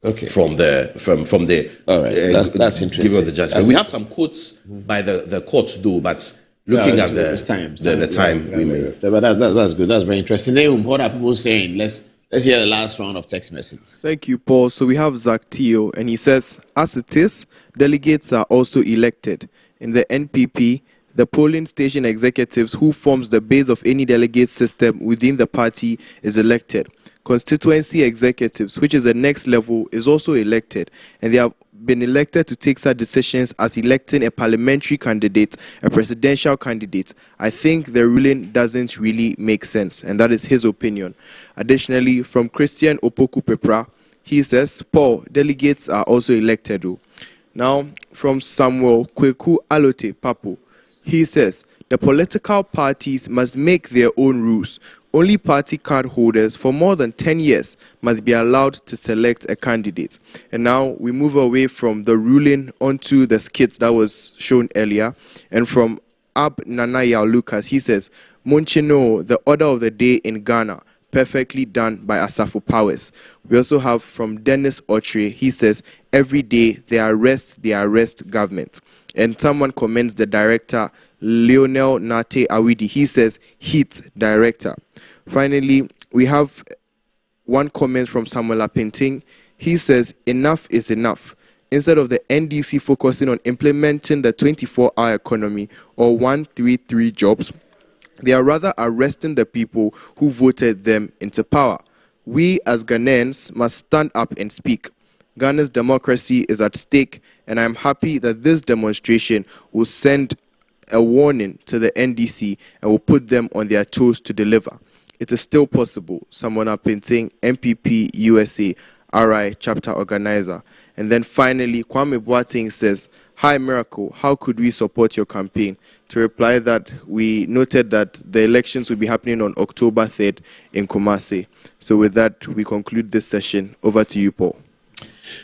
Okay. From the all right. That's interesting. Give us the judgment. We have some quotes by the courts though, but looking at the time we may. But that's good. That's very interesting. Then what are people saying? Let's hear the last round of text messages. Thank you, Paul. So we have Zach Teo, and he says, as it is, delegates are also elected. In the NPP, the polling station executives who forms the base of any delegate system within the party is elected. Constituency executives, which is the next level, is also elected, and they have been elected to take such decisions as electing a parliamentary candidate, a presidential candidate. I think the ruling doesn't really make sense, and that is his opinion. Additionally, from Christian Opoku Pepra, he says, Paul, delegates are also elected. Now, from Samuel Kweku Alote Papo, he says, the political parties must make their own rules. Only party card holders for more than 10 years must be allowed to select a candidate. And now we move away from the ruling onto the skits that was shown earlier. And from Ab Nanaya Lucas, he says, Monchino, the order of the day in Ghana, perfectly done by Asafo Powers. We also have from Dennis Otre, he says, every day they arrest government. And someone commends the director, Lionel Nate Awidi. He says, hit director. Finally, we have one comment from Samuel Apinting. He says, enough is enough. Instead of the NDC focusing on implementing the 24-hour economy or 133 jobs, they are rather arresting the people who voted them into power. We as Ghanaians must stand up and speak. Ghana's democracy is at stake, and I am happy that this demonstration will send a warning to the NDC and will put them on their toes to deliver. It is still possible. Someone up painting MPP USA RI chapter organizer. And then finally, Kwame Boateng says, hi Miracle, how could we support your campaign? To reply that, we noted that the elections will be happening on October 3rd in Kumasi. So with that, we conclude this session. Over to you, Paul.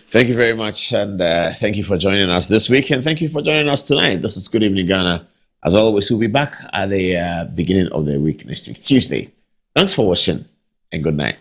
Thank you very much, and thank you for joining us this week, and thank you for joining us tonight. This is Good Evening Ghana. As always, we'll be back at the beginning of the week next week, Tuesday. Thanks for watching, and good night.